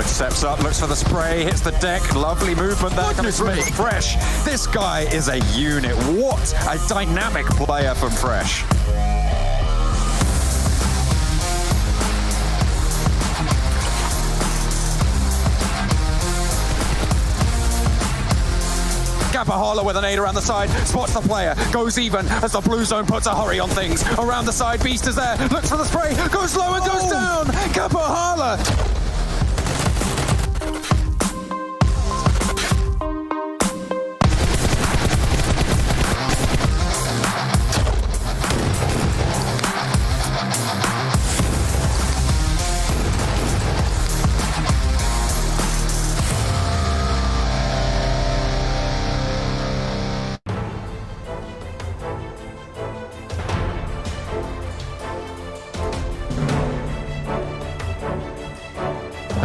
Steps up, looks for the spray, hits the deck. Lovely movement there coming from Fresh. This guy is a unit. What a dynamic player from Fresh. Gapahala with an aid around the side, spots the player, goes even as the blue zone puts a hurry on things. Around the side, Beast is there, looks for the spray, goes low and goes down. Gapahala.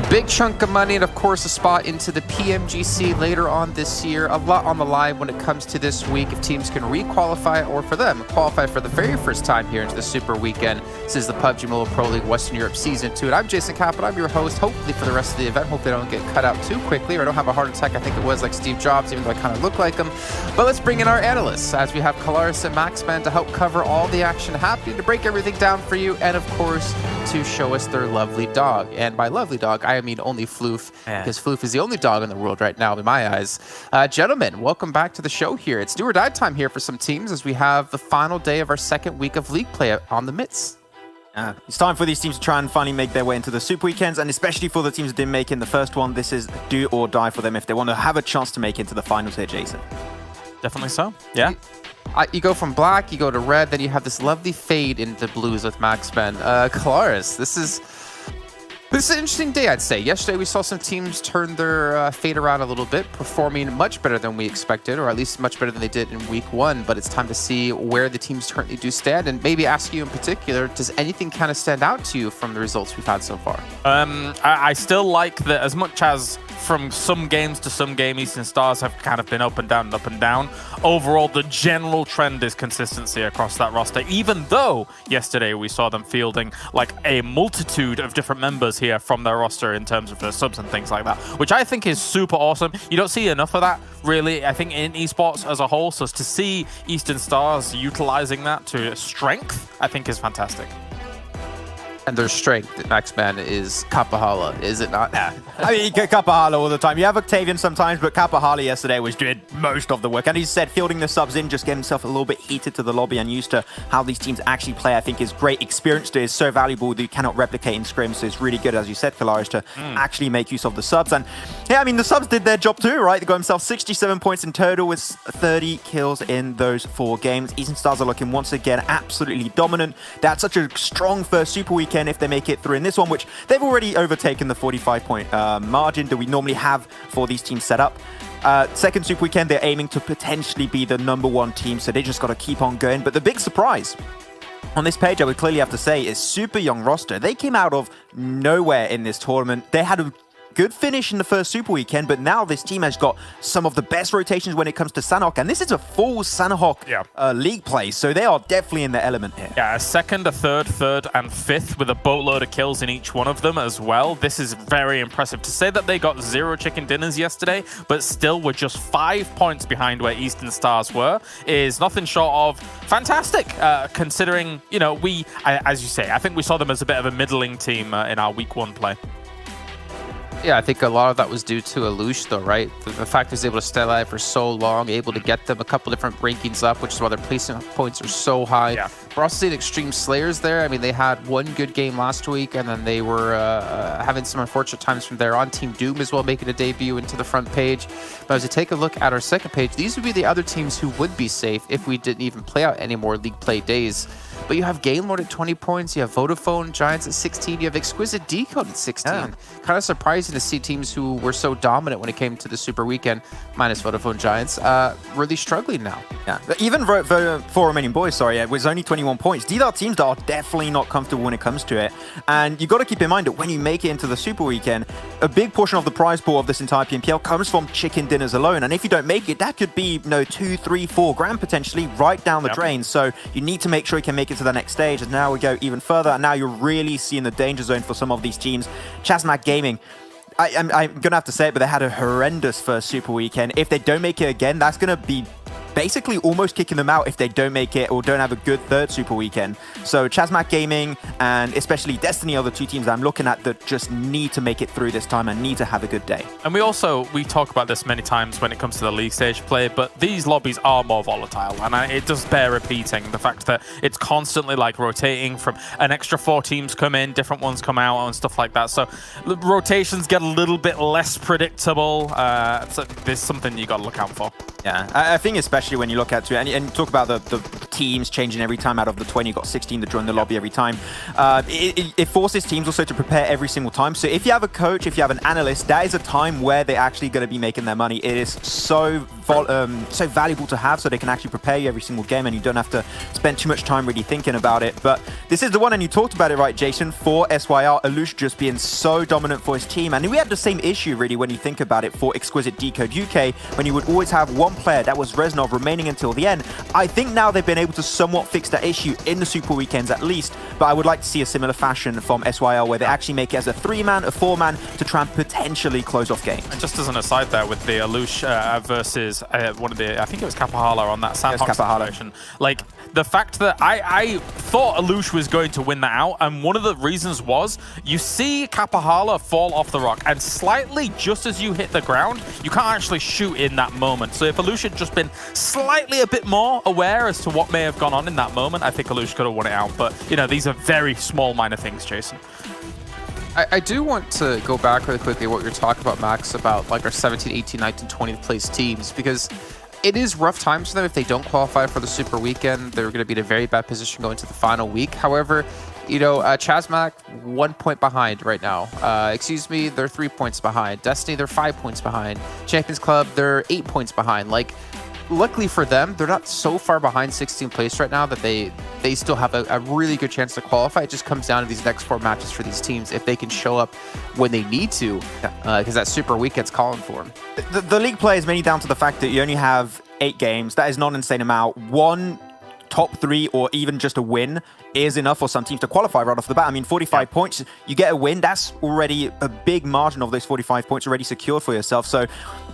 Big chunk of money and, of course, a spot into the PMGC later on this year. A lot on the line when it comes to this week. If teams can re-qualify, or for them, qualify for the very first time here into the Super Weekend. This is the PUBG Mobile Pro League Western Europe Season 2. And I'm Jason Caput. I'm your host, hopefully for the rest of the event. Hopefully I don't get cut out too quickly, or I don't have a heart attack. I think it was like Steve Jobs, even though I kind of look like him. But let's bring in our analysts, as we have Kalaris and Maxman to help cover all the action happening, to break everything down for you, and, of course, to show us their lovely dog. And by lovely dog, I mean only Floof, because Floof is the only dog in the world right now, in my eyes. Gentlemen, welcome back to the show here. It's do or die time here for some teams, as we have the final day of our second week of league play on the midst. It's time for these teams to try and finally make their way into the Super Weekends, and especially for the teams that didn't make it in the first one, this is do or die for them if they want to have a chance to make it into the finals here, Jason. Definitely so, yeah. You go from black, you go to red, then you have this lovely fade into blues with Maxman. Kalaris, this is an interesting day, I'd say. Yesterday, we saw some teams turn their fate around a little bit, performing much better than we expected, or at least much better than they did in week one. But it's time to see where the teams currently do stand, and maybe ask you in particular, does anything kind of stand out to you from the results we've had so far? I still like that, as much as from some games to some game, Eastern Stars have kind of been up and down and up and down. Overall, the general trend is consistency across that roster, even though yesterday we saw them fielding like a multitude of different members here from their roster in terms of their subs and things like that, which I think is super awesome. You don't see enough of that, really, I think, in esports as a whole. So to see Eastern Stars utilizing that to strength, I think is fantastic. And their strength, Maxman, is Kapahala, is it not? I mean, Kapahala all the time. You have Octavian sometimes, but Kapahala yesterday was doing most of the work. And he said fielding the subs in, just getting himself a little bit heated to the lobby and used to how these teams actually play, I think is great. Experience is so valuable that you cannot replicate in scrims. So it's really good, as you said, Kalaris, to actually make use of the subs. And yeah, I mean, the subs did their job too, right? They got himself 67 points in total with 30 kills in those 4 games. Eastern Stars are looking once again absolutely dominant. That's such a strong first Super Weekend if they make it through in this one, which they've already overtaken the 45-point margin that we normally have for these teams set up. Second Super Weekend, they're aiming to potentially be the #1 team, so they just got to keep on going. But the big surprise on this page, I would clearly have to say, is super young roster. They came out of nowhere in this tournament. They had a good finish in the first Super Weekend, but now this team has got some of the best rotations when it comes to Sanhok, and this is a full Sanhok league play, so they are definitely in the element here. Yeah, a second, a third, and fifth with a boatload of kills in each one of them as well. This is very impressive. To say that they got 0 chicken dinners yesterday, but still were just 5 points behind where Eastern Stars were, is nothing short of fantastic, considering, you know, as you say, I think we saw them as a bit of a middling team in our Week 1 play. Yeah, I think a lot of that was due to Alush, though, right? The fact he was able to stay alive for so long, able to get them a couple different rankings up, which is why their placement points are so high. Yeah. We're also seeing Xtreme Slayers there. I mean, they had one good game last week, and then they were having some unfortunate times from there on. Team Doom as well making a debut into the front page. But as we take a look at our second page, these would be the other teams who would be safe if we didn't even play out any more league play days. But you have Game Lord at 20 points, you have Vodafone Giants at 16, you have Exquisite Décode at 16. Yeah. Kind of surprising to see teams who were so dominant when it came to the Super Weekend, minus Vodafone Giants, really struggling now. Yeah, even for Romanian Boys, sorry, it was only 21 points. These are teams that are definitely not comfortable when it comes to it. And you got to keep in mind that when you make it into the Super Weekend, a big portion of the prize pool of this entire PMPL comes from chicken dinners alone. And if you don't make it, that could be, you know, 2, 3, 4 grand potentially right down the drain. So you need to make sure you can make it to the next stage. And now we go even further. And now you're really seeing the danger zone for some of these teams. ChasMac Gaming, I'm going to have to say it, but they had a horrendous first Super Weekend. If they don't make it again, that's going to be basically almost kicking them out if they don't make it or don't have a good third Super Weekend. So ChasMac Gaming and especially Destiny are the two teams I'm looking at that just need to make it through this time and need to have a good day. And we talk about this many times when it comes to the league stage play, but these lobbies are more volatile, and it does bear repeating. The fact that it's constantly like rotating from an extra 4 teams come in, different ones come out and stuff like that. So rotations get a little bit less predictable. So there's something you got to look out for. Yeah, I think especially when you look at it and talk about the teams changing every time. Out of the 20, you've got 16 that join the lobby every time. It forces teams also to prepare every single time. So if you have a coach, if you have an analyst, that is a time where they're actually going to be making their money. It is so valuable to have, so they can actually prepare you every single game and you don't have to spend too much time really thinking about it. But this is the one, and you talked about it, right, Jason, for SYR, Alush just being so dominant for his team. And we had the same issue really when you think about it for Exquisite Décode UK, when you would always have one player, that was Reznov, remaining until the end. I think now they've been able to somewhat fix that issue in the Super Weekends at least, but I would like to see a similar fashion from SYL where they actually make it as a 3-man, a 4-man to try and potentially close off games. And just as an aside there with the Alush versus one of the, I think it was Kapahala on that Sanhok situation. Like, the fact that I thought Alush was going to win that out, and one of the reasons was you see Kapahala fall off the rock, and slightly just as you hit the ground, you can't actually shoot in that moment. So if Alush had just been slightly a bit more aware as to what may have gone on in that moment, I think Alush could have won it out. But, you know, these are very small, minor things, Jason. I do want to go back really quickly what you're talking about, Max, about like our 17, 18, 19, 20th place teams, because it is rough times for them if they don't qualify for the Super Weekend. They're going to be in a very bad position going to the final week. However, you know, ChasMac, 1 point behind right now. Excuse me, they're 3 points behind. Destiny, they're 5 points behind. Champions Club, they're 8 points behind. Like, luckily for them, they're not so far behind 16th place right now that they still have a really good chance to qualify. It just comes down to these next 4 matches for these teams if they can show up when they need to, because that Super Weekend's calling for them. The league play is mainly down to the fact that you only have 8 games. That is not an insane amount. One top 3 or even just a win is enough for some teams to qualify right off the bat. I mean, 45 points, you get a win, that's already a big margin of those 45 points already secured for yourself. So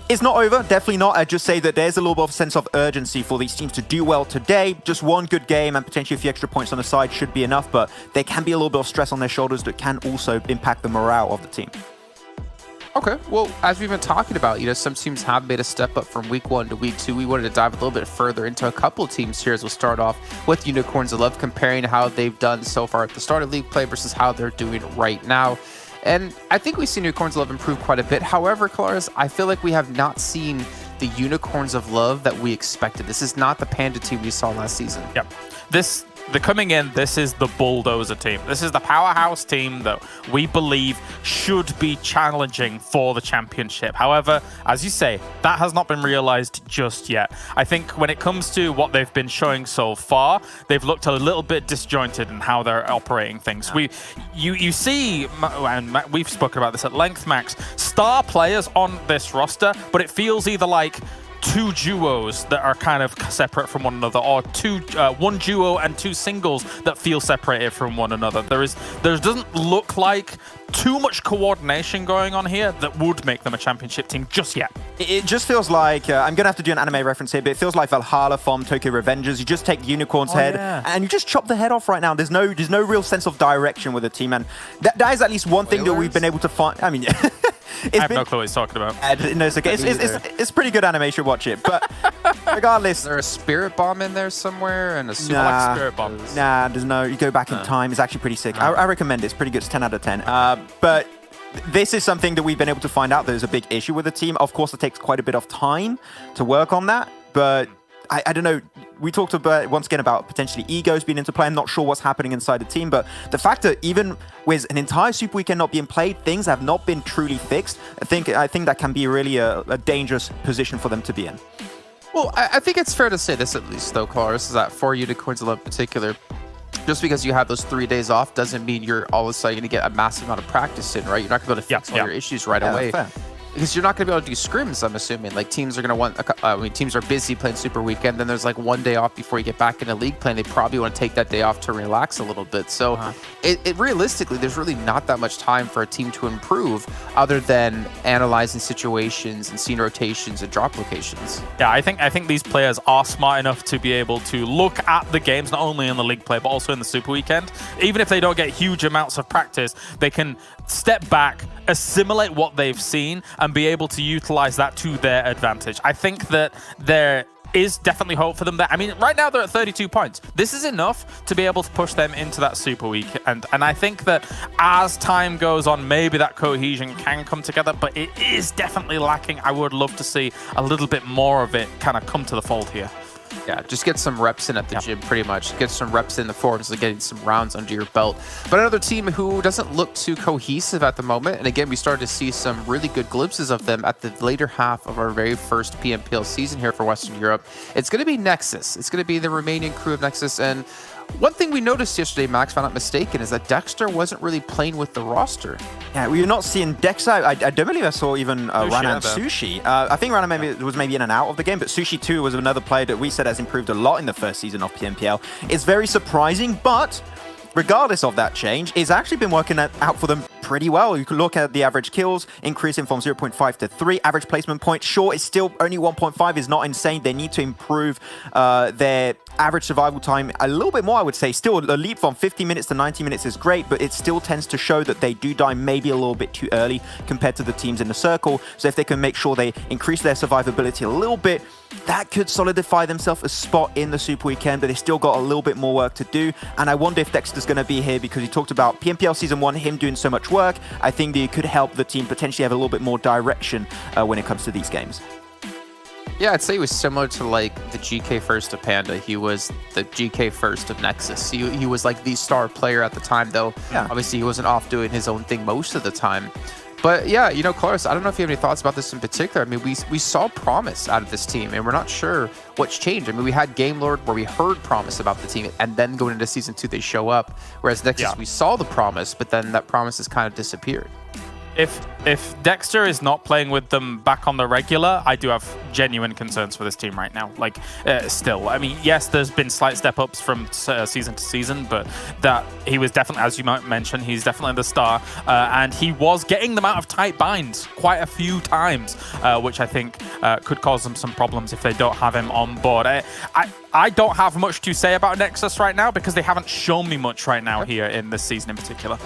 it's not over, definitely not. I'd just say that there's a little bit of sense of urgency for these teams to do well today. Just one good game and potentially a few extra points on the side should be enough, but there can be a little bit of stress on their shoulders that can also impact the morale of the team. Okay, well, as we've been talking about, you know, some teams have made a step up from week 1 to week 2. We wanted to dive a little bit further into a couple of teams here as we'll start off with Unicorns of Love, comparing how they've done so far at the start of league play versus how they're doing right now. And I think we've seen Unicorns of Love improve quite a bit. However, Kalaris, I feel like we have not seen the Unicorns of Love that we expected. This is not the Panda team we saw last season. Yep. This they're coming in. This is the bulldozer team. This is the powerhouse team that we believe should be challenging for the championship. However, as you say, that has not been realized just yet. I think when it comes to what they've been showing so far, they've looked a little bit disjointed in how they're operating things. You see, and we've spoken about this at length, Max, star players on this roster, but it feels either like two duos that are kind of separate from one another, or one duo and two singles that feel separated from one another. There doesn't look like too much coordination going on here that would make them a championship team just yet. It just feels like, I'm going to have to do an anime reference here, but it feels like Valhalla from Tokyo Revengers. You just take Unicorn's head and you just chop the head off right now. There's no real sense of direction with the team, and that is at least one thing that we've been able to find. I mean, I have no clue what he's talking about. No, it's okay. It's pretty good animation. Watch it. But regardless, is there a spirit bomb in there somewhere and a super Nah. Spirit bombs. Nah, there's no. You go back in time. It's actually pretty sick. I recommend it. It's pretty good. It's 10 out of 10. But this is something that we've been able to find out there's a big issue with the team. Of course, it takes quite a bit of time to work on that. But I don't know. We talked about once again about potentially egos being into play. I'm not sure what's happening inside the team, but the fact that even with an entire Super Weekend not being played, things have not been truly fixed. I think that can be really a dangerous position for them to be in. Well, I think it's fair to say this at least, though, Colors, is that for Unicorns in particular, just because you have those 3 days off doesn't mean you're all of a sudden going to get a massive amount of practice in, right? You're not going to be able to fix all your issues right away. Fair. Because you're not going to be able to do scrims, I'm assuming. Like, teams are going to want... teams are busy playing Super Weekend, then there's like 1 day off before you get back into league playing. They probably want to take that day off to relax a little bit. So, it realistically, there's really not that much time for a team to improve other than analyzing situations and seeing rotations and drop locations. Yeah, I think these players are smart enough to be able to look at the games, not only in the league play, but also in the Super Weekend. Even if they don't get huge amounts of practice, they can step back, assimilate what they've seen, and be able to utilize that to their advantage. I think that there is definitely hope for them there. I mean, right now they're at 32 points. This is enough to be able to push them into that Super Week. And I think that as time goes on, maybe that cohesion can come together, but it is definitely lacking. I would love to see a little bit more of it kind of come to the fold here. Yeah, just get some reps in at the gym, pretty much. Get some reps in the forums and getting some rounds under your belt. But another team who doesn't look too cohesive at the moment, and again, we started to see some really good glimpses of them at the later half of our very first PMPL season here for Western Europe. It's going to be Nexus. It's going to be the Romanian crew of Nexus. And one thing we noticed yesterday, Max, if I'm not mistaken, is that Dexter wasn't really playing with the roster. Yeah, we're not seeing Dexter. I don't believe I saw even Rana and Sushi. I think Rana was maybe in and out of the game, but Sushi too was another player that we said has improved a lot in the first season of PMPL. It's very surprising, but regardless of that change, it's actually been working out for them pretty well. You can look at the average kills increasing from 0.5 to 3. Average placement point, sure, it's still only 1.5, is not insane. They need to improve their average survival time a little bit more, I would say. Still, a leap from 50 minutes to 90 minutes is great, but it still tends to show that they do die maybe a little bit too early compared to the teams in the circle. So if they can make sure they increase their survivability a little bit, that could solidify themselves a spot in the Super Weekend, but they still got a little bit more work to do. And I wonder if Dexter's going to be here because he talked about PMPL Season 1, him doing so much work. I think that it could help the team potentially have a little bit more direction when it comes to these games. Yeah, I'd say he was similar to like the GK first of Panda. He was the GK first of Nexus. He was like the star player at the time, though. Yeah. Obviously, he wasn't off doing his own thing most of the time. But yeah, you know, Cloris, I don't know if you have any thoughts about this in particular. I mean, we saw promise out of this team, and we're not sure what's changed. I mean, we had Game Lord where we heard promise about the team, and then going into Season 2, they show up. Whereas Nexus, we saw the promise, but then that promise has kind of disappeared. If Dexter is not playing with them back on the regular, I do have genuine concerns for this team right now. Like, still, I mean, yes, there's been slight step-ups from season to season, but that he was definitely, as you might mention, he's definitely the star, and he was getting them out of tight binds quite a few times, which I think could cause them some problems if they don't have him on board. I don't have much to say about Nexus right now because they haven't shown me much right now here in this season in particular.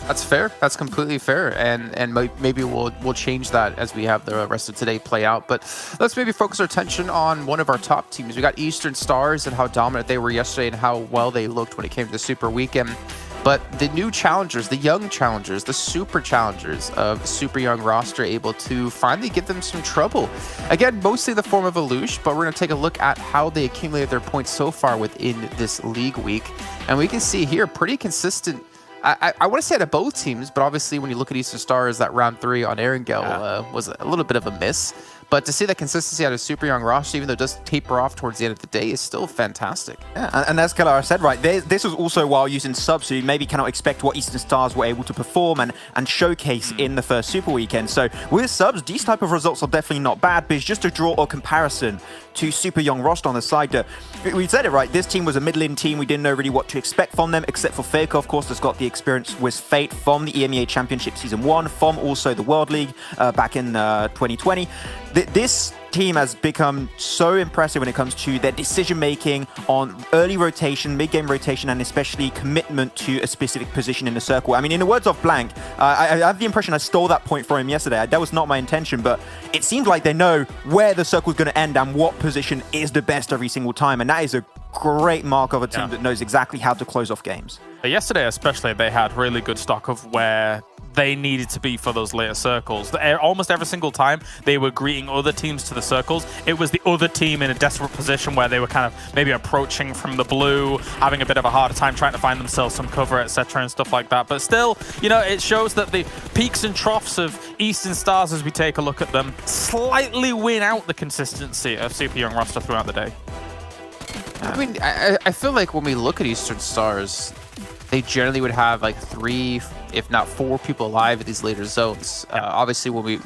That's fair. That's completely fair. And maybe we'll change that as we have the rest of today play out. But let's maybe focus our attention on one of our top teams. We got Eastern Stars and how dominant they were yesterday and how well they looked when it came to the Super Weekend. But the new challengers, the young challengers, the super challengers of super young roster able to finally give them some trouble. Again, mostly in the form of Alush, but we're going to take a look at how they accumulated their points so far within this league week. And we can see here pretty consistent. I want to say out of both teams, but obviously when you look at Eastern Stars, that round 3 on Erangel was a little bit of a miss. But to see that consistency out of super young roster, even though it does taper off towards the end of the day, is still fantastic. Yeah, and as Kalara said, right, this was also while using subs, so you maybe cannot expect what Eastern Stars were able to perform and showcase in the first Super Weekend. So with subs, these type of results are definitely not bad, but it's just a draw or comparison to super young roster on the side. That we said it right, this team was a middling team. We didn't know really what to expect from them, except for Faker, of course, that's got the experience with Fate from the EMEA Championship Season 1, from also the World League back in 2020. This team has become so impressive when it comes to their decision-making on early rotation, mid-game rotation, and especially commitment to a specific position in the circle. I mean, in the words of Blank, I have the impression I stole that point from him yesterday. That was not my intention, but it seems like they know where the circle is going to end and what position is the best every single time, and that is a great mark of a team that knows exactly how to close off games. Yesterday especially, they had really good stock of where they needed to be for those later circles. Almost every single time they were greeting other teams to the circles, it was the other team in a desperate position where they were kind of maybe approaching from the blue, having a bit of a harder time trying to find themselves some cover, etc. and stuff like that. But still, you know, it shows that the peaks and troughs of Eastern Stars, as we take a look at them, slightly win out the consistency of super young roster throughout the day. I mean, I feel like when we look at Eastern Stars, they generally would have like 3, if not 4 people alive at these later zones. Obviously, when we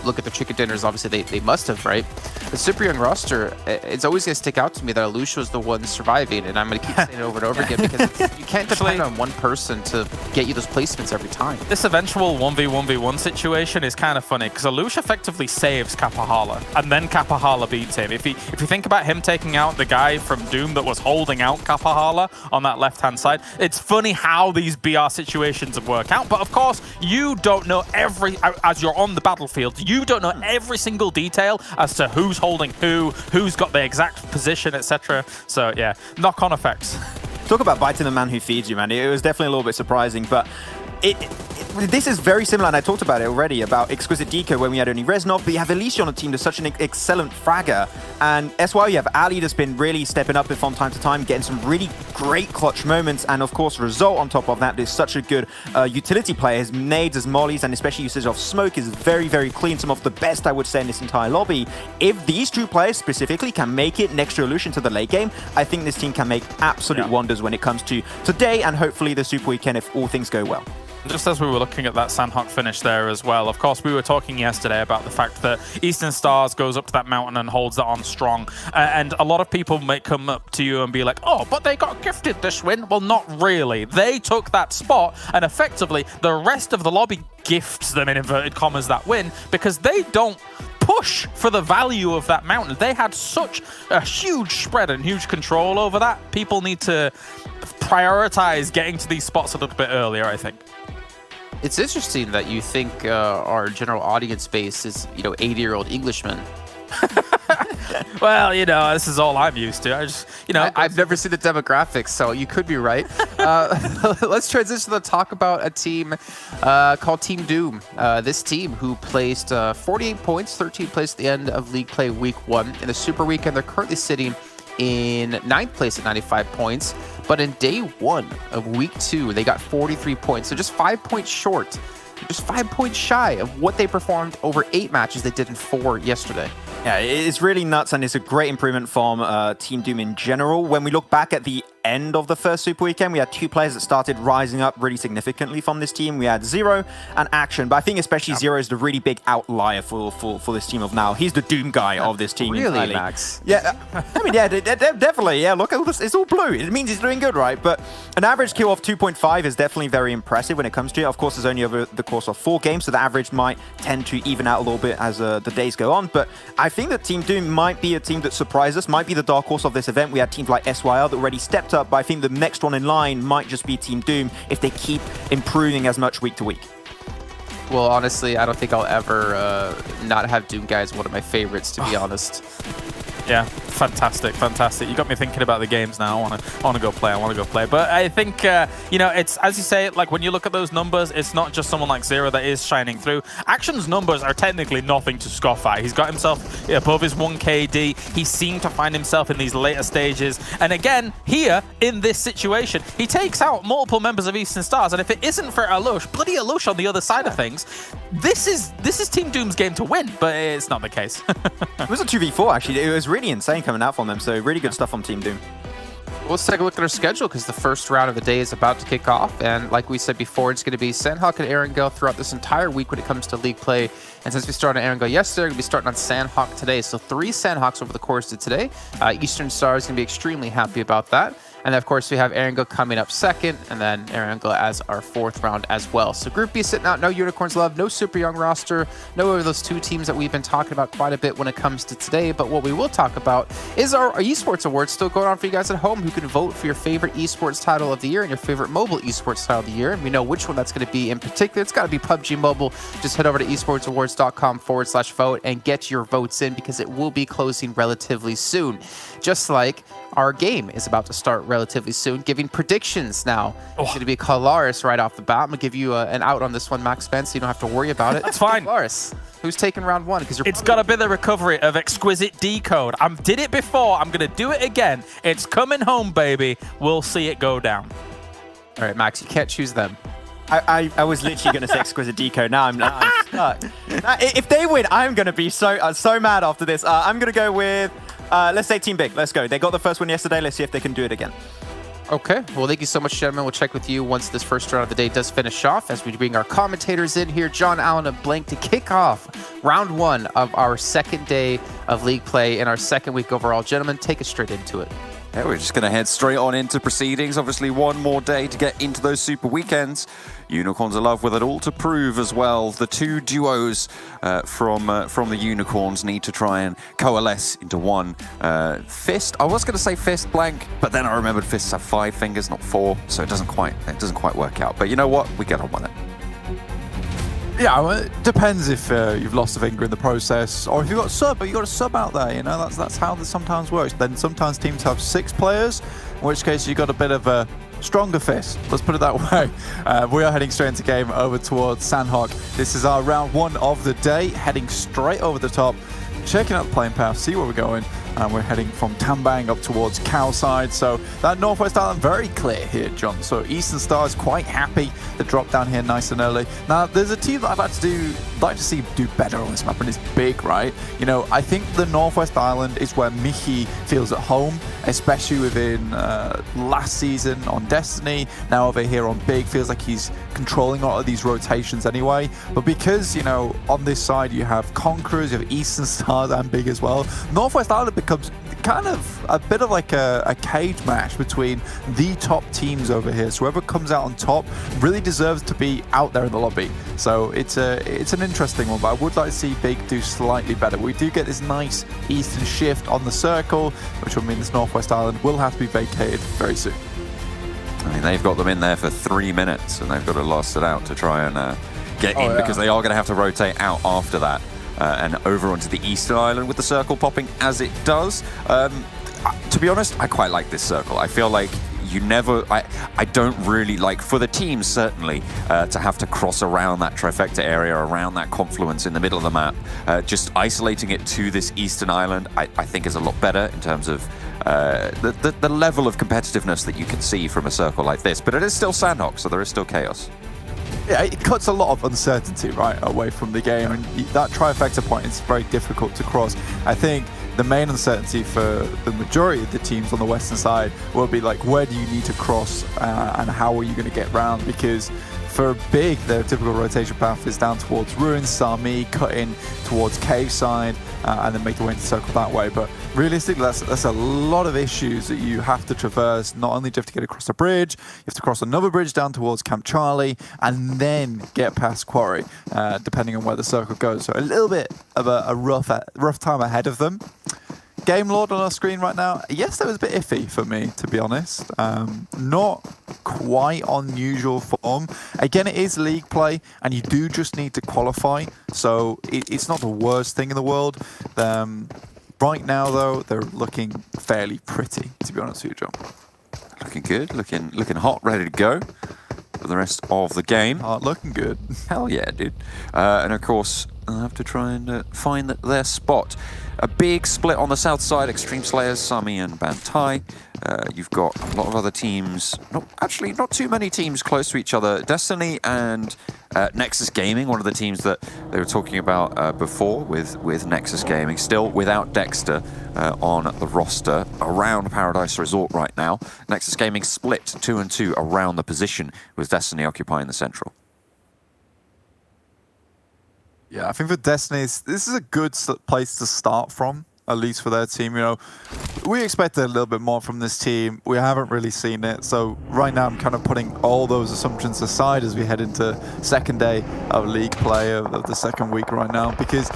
look at the chicken dinners, obviously they must have, right? The super young roster, it's always going to stick out to me that Alush was the one surviving, and I'm going to keep saying it over and over again because you can't depend on one person to get you those placements every time. This eventual 1v1v1 situation is kind of funny because Alush effectively saves Kapahala, and then Kapahala beats him. If you think about him taking out the guy from Doom that was holding out Kapahala on that left-hand side, it's funny how these BR situations work out. But of course, you don't know as you're on the battlefield, you don't know every single detail as to who's holding who's got the exact position, etc. So yeah, knock-on effects. Talk about biting the man who feeds you, man. It was definitely a little bit surprising, but this is very similar, and I talked about it already, about Exquisite Décode when we had only Reznov, but you have Alicia on the team that's such an excellent fragger. And SYU, you have Ali that's been really stepping up from time to time, getting some really great clutch moments, and of course, Result on top of that is such a good utility player. His nades, his mollies, and especially usage of smoke is very, very clean. Some of the best, I would say, in this entire lobby. If these two players specifically can make it next to Illusion to the late game, I think this team can make absolute wonders when it comes to today and hopefully the Super Weekend if all things go well. Just as we were looking at that Sanhok finish there as well, of course, we were talking yesterday about the fact that Eastern Stars goes up to that mountain and holds that on strong. And a lot of people may come up to you and be like, oh, but they got gifted this win. Well, not really. They took that spot, and effectively, the rest of the lobby gifts them, in inverted commas, that win, because they don't push for the value of that mountain. They had such a huge spread and huge control over that. People need to prioritize getting to these spots a little bit earlier, I think. It's interesting that you think our general audience base is, 80-year-old Englishmen. Well, this is all I'm used to. I've never seen the demographics, so you could be right. Let's transition to talk about a team called Team Doom. This team who placed 48 points, 13th place at the end of League Play Week 1. In the Super Weekend, they're currently sitting in 9th place at 95 points. But in day 1 of Week 2, they got 43 points. So just 5 points short. Just 5 points shy of what they performed over 8 matches they did in 4 yesterday. Yeah, it's really nuts, and it's a great improvement from Team Doom in general. When we look back at the end of the first Super Weekend, we had 2 players that started rising up really significantly from this team. We had Zero and Action, but I think especially Zero is the really big outlier for this team of now. He's the Doom guy of this team. Really, entirely. Max? Yeah, I mean, yeah, definitely. Yeah, look at this. It's all blue. It means he's doing good, right? But an average kill of 2.5 is definitely very impressive when it comes to it. Of course, it's only over the course of 4 games, so the average might tend to even out a little bit as the days go on. But I think that Team Doom might be a team that surprised us, might be the dark horse of this event. We had teams like SYL that already stepped up, but I think the next one in line might just be Team Doom if they keep improving as much week to week. Well, honestly, I don't think I'll ever not have Doom guys one of my favorites, to be honest. Yeah, Fantastic, fantastic. You got me thinking about the games now. I want to go play. But I think, you know, it's, as you say, like when you look at those numbers, it's not just someone like Zero that is shining through. Action's numbers are technically nothing to scoff at. He's got himself above his 1KD. He seemed to find himself in these later stages. And again, here, in this situation, he takes out multiple members of Eastern Stars. And if it isn't for Alush, bloody Alush on the other side of things, this is Team Doom's game to win, but it's not the case. It was a 2v4, actually. It was really insane coming out from them, so really good stuff on Team Doom. Let's take a look at our schedule because the first round of the day is about to kick off. And like we said before, it's going to be Sanhok and Erangel throughout this entire week when it comes to league play. And since we started on Erangel yesterday, we're going to be starting on Sanhok today. So 3 Sanhoks over the course of today. Eastern Stars is going to be extremely happy about that. And then, of course, we have Erangel coming up second, and then Erangel as our 4th round as well. So Group B sitting out, no Unicorns love, no super young roster, no of those 2 teams that we've been talking about quite a bit when it comes to today. But what we will talk about is our Esports Awards still going on for you guys at home who can vote for your favorite esports title of the year and your favorite mobile esports title of the year. And we know which one that's going to be in particular. It's got to be PUBG Mobile. Just head over to esportsawards.com/vote and get your votes in because it will be closing relatively soon. Just like our game is about to start relatively soon, giving predictions now. It's going to be Kalaris right off the bat. I'm going to give you an out on this one, Max Spence, so you don't have to worry about it. That's fine. Kalaris, who's taking round 1? Because it's got to be the recovery of Exquisite Décode. I did it before. I'm going to do it again. It's coming home, baby. We'll see it go down. All right, Max, you can't choose them. I was literally going to say Exquisite Décode. Now I'm stuck. If they win, I'm going to be so mad after this. I'm going to go with, let's say Team Big. Let's go. They got the first one yesterday. Let's see if they can do it again. Okay. Well, thank you so much, gentlemen. We'll check with you once this first round of the day does finish off as we bring our commentators in here, John, Allen, and Blank, to kick off round 1 of our 2nd day of league play in our 2nd week overall. Gentlemen, take us straight into it. Yeah, we're just going to head straight on into proceedings. Obviously, one more day to get into those super weekends. Unicorns are love with it all to prove as well. The 2 duos from the Unicorns need to try and coalesce into one fist. I was going to say fist blank, but then I remembered fists have 5 fingers, not 4, so it doesn't quite work out. But you know what? We get on with it. Yeah, well, it depends if you've lost a finger in the process, or if you've got a sub, but you've got a sub out there, you know, that's how this sometimes works. Then sometimes teams have 6 players, in which case you've got a bit of a stronger fist, let's put it that way. We are heading straight into game over towards Sanhok. This is our round 1 of the day, heading straight over the top, checking out the playing path, see where we're going. And we're heading from Tambang up towards Cowside. So that Northwest Island very clear here, John. So Eastern Star is quite happy to drop down here nice and early. Now, there's a team that I'd like to see do better on this map, and it's big, right? You know, I think the Northwest Island is where Mickey feels at home, especially within last season on Destiny. Now over here on Big, feels like he's controlling a lot of these rotations anyway. But because, you know, on this side you have Conquerors, you have Eastern Stars and Big as well, Northwest Island becomes kind of a bit of like a cage match between the top teams over here. So whoever comes out on top really deserves to be out there in the lobby. So it's an interesting one, but I would like to see Big do slightly better. We do get this nice eastern shift on the circle, which will mean this Northwest Island will have to be vacated very soon. I mean, they've got them in there for 3 minutes, and they've got to last it out to try and get in, because they are going to have to rotate out after that. And over onto the Eastern Island with the circle popping as it does. To be honest, I quite like this circle. I feel like I don't really like, for the teams certainly, to have to cross around that trifecta area, around that confluence in the middle of the map. Just isolating it to this Eastern Island, I think is a lot better in terms of the level of competitiveness that you can see from a circle like this. But it is still Sanhok, so there is still chaos. Yeah, it cuts a lot of uncertainty right away from the game, and that trifecta point is very difficult to cross. I think the main uncertainty for the majority of the teams on the western side will be like, where do you need to cross and how are you going to get round? Because for Big, their typical rotation path is down towards Ruins, Sami, cut in towards Cave side, and then make your way into circle that way. But realistically, that's a lot of issues that you have to traverse. Not only do you have to get across a bridge, you have to cross another bridge down towards Camp Charlie, and then get past Quarry, depending on where the circle goes. So a little bit of a rough time ahead of them. Game Lord on our screen right now, yes, that was a bit iffy for me, to be honest. Not quite on usual form. Again, it is league play, and you do just need to qualify, so it's not the worst thing in the world. Right now, though, they're looking fairly pretty, to be honest with you, John. Looking good, looking hot, ready to go for the rest of the game. Looking good. Hell yeah, dude. And of course, I'll have to try and find their spot. A big split on the south side, Xtreme Slayers, Sami and Bantai. You've got a lot of other teams, not too many teams close to each other. Destiny and Nexus Gaming, one of the teams that they were talking about before with Nexus Gaming, still without Dexter on the roster around Paradise Resort right now. Nexus Gaming split 2-2 around the position, with Destiny occupying the central. Yeah, I think for Destiny, this is a good place to start from, at least for their team. You know, we expected a little bit more from this team. We haven't really seen it. So right now, I'm kind of putting all those assumptions aside as we head into second day of league play of the second week right now, because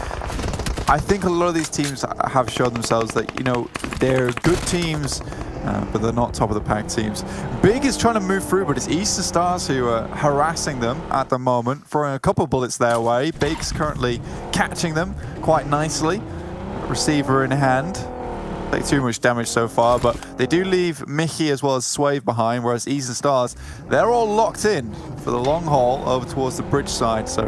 I think a lot of these teams have shown themselves that, you know, they're good teams, but they're not top of the pack teams. Big is trying to move through, but it's Eastern Stars who are harassing them at the moment, throwing a couple bullets their way. Big's currently catching them quite nicely. Receiver in hand. Take too much damage so far, but they do leave Mickey as well as Swave behind, whereas Eastern Stars, they're all locked in for the long haul over towards the bridge side, so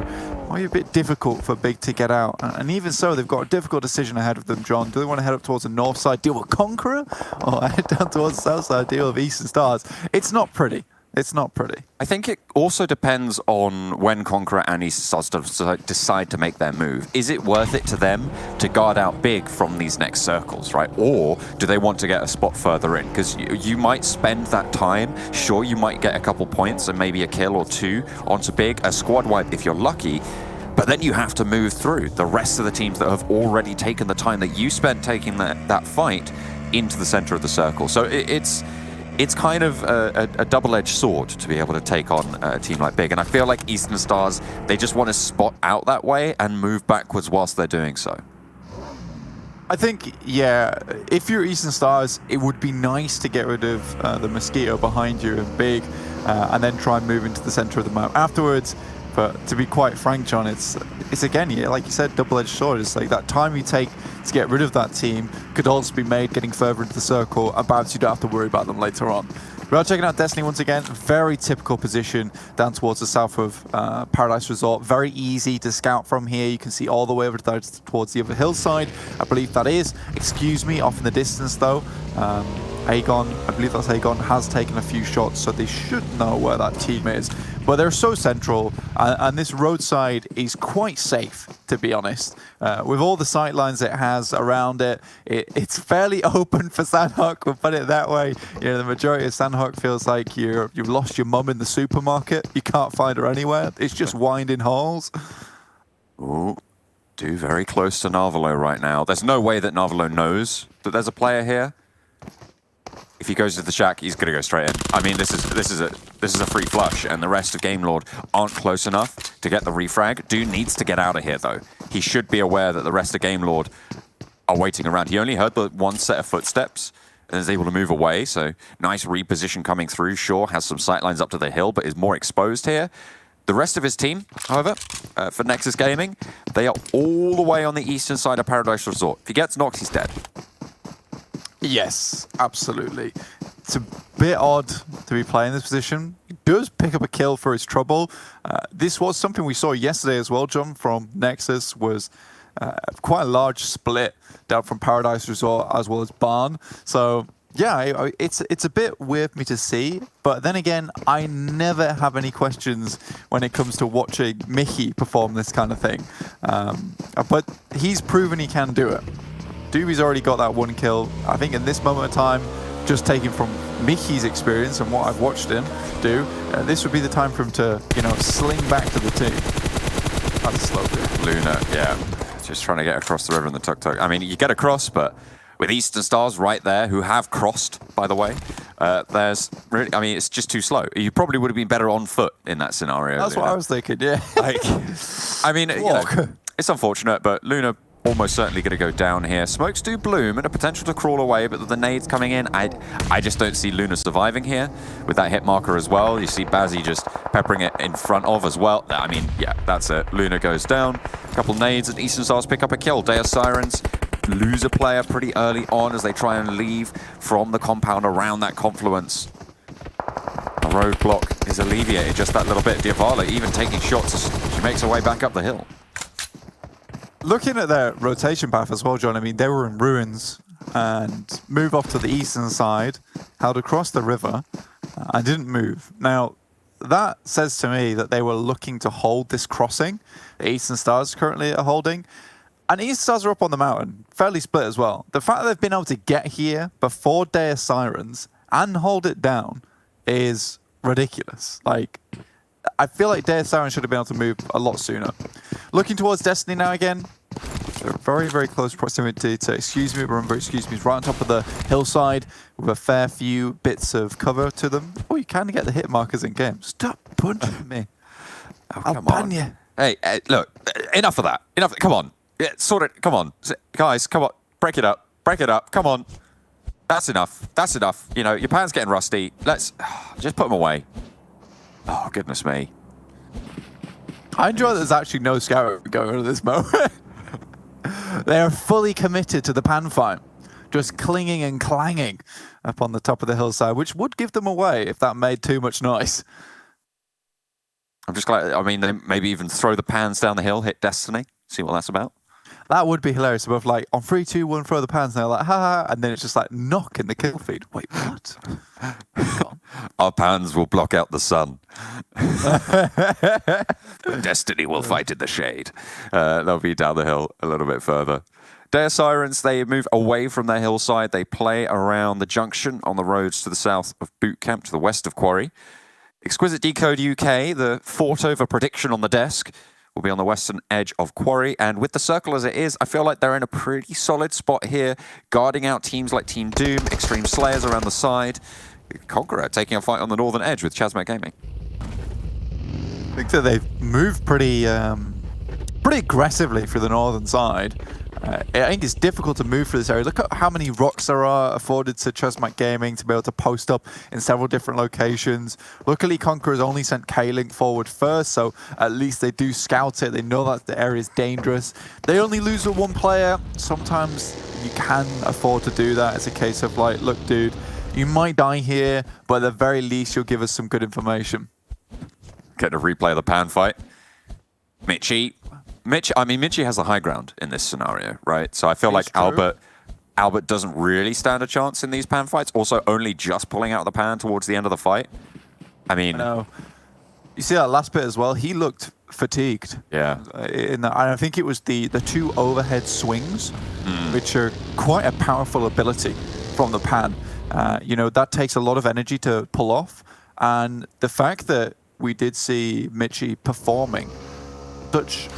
might be a bit difficult for Big to get out. And even so, they've got a difficult decision ahead of them, John. Do they want to head up towards the north side, deal with Conqueror, or head down towards the south side, deal with Eastern Stars? It's not pretty. It's not pretty. I think it also depends on when Conqueror and Eastern Stars decide to make their move. Is it worth it to them to guard out Big from these next circles, right? Or do they want to get a spot further in? Because you might spend that time. Sure, you might get a couple points and maybe a kill or two onto Big, a squad wipe if you're lucky. But then you have to move through the rest of the teams that have already taken the time that you spent taking that fight into the center of the circle. So it's kind of a double-edged sword to be able to take on a team like Big. And I feel like Eastern Stars, they just want to spot out that way and move backwards whilst they're doing so. I think, yeah, if you're Eastern Stars, it would be nice to get rid of the Mosquito behind you and Big, and then try and move into the center of the map afterwards. But to be quite frank, John, it's again, yeah, like you said, double-edged sword. It's like that time you take to get rid of that team could also be made getting further into the circle, and perhaps you don't have to worry about them later on. We are checking out Destiny once again. Very typical position down towards the south of Paradise Resort. Very easy to scout from here. You can see all the way over towards the other hillside. I believe that is. Excuse me, off in the distance though. Aegon, I believe that's Aegon, has taken a few shots, so they should know where that team is. But they're so central, and this roadside is quite safe, to be honest. With all the sight lines it has around it, it's fairly open for Sanhok, we'll put it that way. You know, the majority of Sanhok feels like you've lost your mum in the supermarket. You can't find her anywhere. It's just winding holes. Ooh, very close to Narvalo right now. There's no way that Narvalo knows that there's a player here. If he goes to the shack, he's going to go straight in. I mean, this is a free flush, and the rest of Game Lord aren't close enough to get the refrag. Dude needs to get out of here, though. He should be aware that the rest of Game Lord are waiting around. He only heard the one set of footsteps and is able to move away, so nice reposition coming through. Sure, has some sightlines up to the hill, but is more exposed here. The rest of his team, however, for Nexus Gaming, they are all the way on the eastern side of Paradise Resort. If he gets knocked, he's dead. Yes, absolutely. It's a bit odd to be playing this position. He does pick up a kill for his trouble. This was something we saw yesterday as well, John, from Nexus, was quite a large split down from Paradise Resort as well as Barn. So yeah, it's a bit weird for me to see, but then again, I never have any questions when it comes to watching Mickey perform this kind of thing. But he's proven he can do it. Doobie's already got that one kill. I think in this moment of time, just taking from Mickey's experience and what I've watched him do, this would be the time for him to, you know, sling back to the team. That's slow bit. Luna, yeah, just trying to get across the river in the tuk-tuk. I mean, you get across, but with Eastern Stars right there, who have crossed, by the way, there's really, I mean, it's just too slow. You probably would have been better on foot in that scenario. That's Luna. what I was thinking, yeah. Like, I mean, you know, it's unfortunate, but Luna almost certainly going to go down here. Smokes do bloom and a potential to crawl away, but with the nades coming in, I just don't see Luna surviving here with that hit marker as well. You see Bazzi just peppering it in front of as well. I mean, yeah, that's it. Luna goes down. A couple nades and Eastern Stars pick up a kill. TSC Sirens lose a player pretty early on as they try and leave from the compound around that confluence. The roadblock is alleviated just that little bit. Diavala even taking shots as she makes her way back up the hill. Looking at their rotation path as well, John, I mean, they were in ruins and moved off to the eastern side, held across the river, and didn't move. Now, that says to me that they were looking to hold this crossing. The Eastern Stars currently are holding. And Eastern Stars are up on the mountain, fairly split as well. The fact that they've been able to get here before Dire Sirens and hold it down is ridiculous. Like, I feel like Dire Sirens should have been able to move a lot sooner. Looking towards Destiny now again. So very, very close proximity to Excuse Me. Remember, Excuse Me is right on top of the hillside with a fair few bits of cover to them. Oh, you can get the hit markers in game. Stop punching me. I'll ban you. Hey, look, enough of that. Enough. Come on. Yeah, sort it. Come on. Guys, come on. Break it up. Break it up. Come on. That's enough. That's enough. You know, your pan's getting rusty. Let's just put them away. Oh, goodness me. I enjoy that there's actually no scout going on at this moment. They are fully committed to the pan fight, just clinging and clanging up on the top of the hillside, which would give them away if that made too much noise. I'm just glad, I mean, they maybe even throw the pans down the hill, hit Destiny, see what that's about. That would be hilarious. Both like on 3, 2, 1, throw the pans, and they're like, ha ha, and then it's just like knock in the kill feed. Wait, what? Our pans will block out the sun. Destiny will fight in the shade. They'll be down the hill a little bit further. Dire Sirens, they move away from their hillside. They play around the junction on the roads to the south of Boot Camp, to the west of Quarry. Exquisite Décode UK, the fought over prediction on the desk, will be on the western edge of Quarry. And with the circle as it is, I feel like they're in a pretty solid spot here, guarding out teams like Team Doom, Xtreme Slayers around the side. Conqueror taking a fight on the northern edge with ChasMac Gaming. I think that they've moved pretty aggressively through the northern side. I think it's difficult to move through this area. Look at how many rocks there are afforded to ChasMac Gaming to be able to post up in several different locations. Luckily, Conqueror's only sent K-Link forward first, so at least they do scout it. They know that the area is dangerous. They only lose with one player. Sometimes you can afford to do that. It's a case of like, look, dude, you might die here, but at the very least, you'll give us some good information. Getting a replay of the pan fight. Mitchie has the high ground in this scenario, right? So I feel like Albert doesn't really stand a chance in these pan fights. Also, only just pulling out the pan towards the end of the fight. I mean, you see that last bit as well. He looked fatigued. Yeah. And I think it was the 2 overhead swings, which are quite a powerful ability from the pan. You know, that takes a lot of energy to pull off, and the fact that we did see Mitchie performing such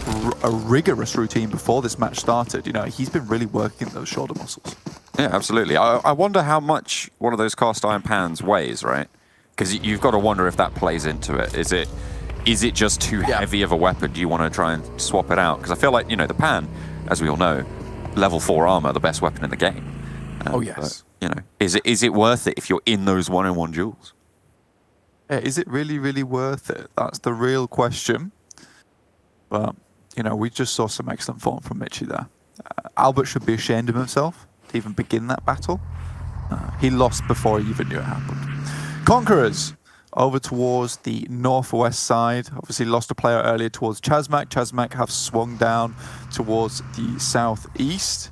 a rigorous routine before this match started. You know, he's been really working those shoulder muscles. Yeah, absolutely. I wonder how much one of those cast iron pans weighs, right? Because you've got to wonder if that plays into it. Is it just too heavy of a weapon? Do you want to try and swap it out? Because I feel like, you know, the pan, as we all know, level 4 armor, the best weapon in the game. Oh, yes. But, you know, is it worth it if you're in those 1-on-1 duels? Yeah, is it really, really worth it? That's the real question. But, you know, we just saw some excellent form from Mitchie there. Albert should be ashamed of himself to even begin that battle. He lost before he even knew it happened. Conquerors over towards the northwest side. Obviously lost a player earlier towards ChasMac. ChasMac have swung down towards the southeast,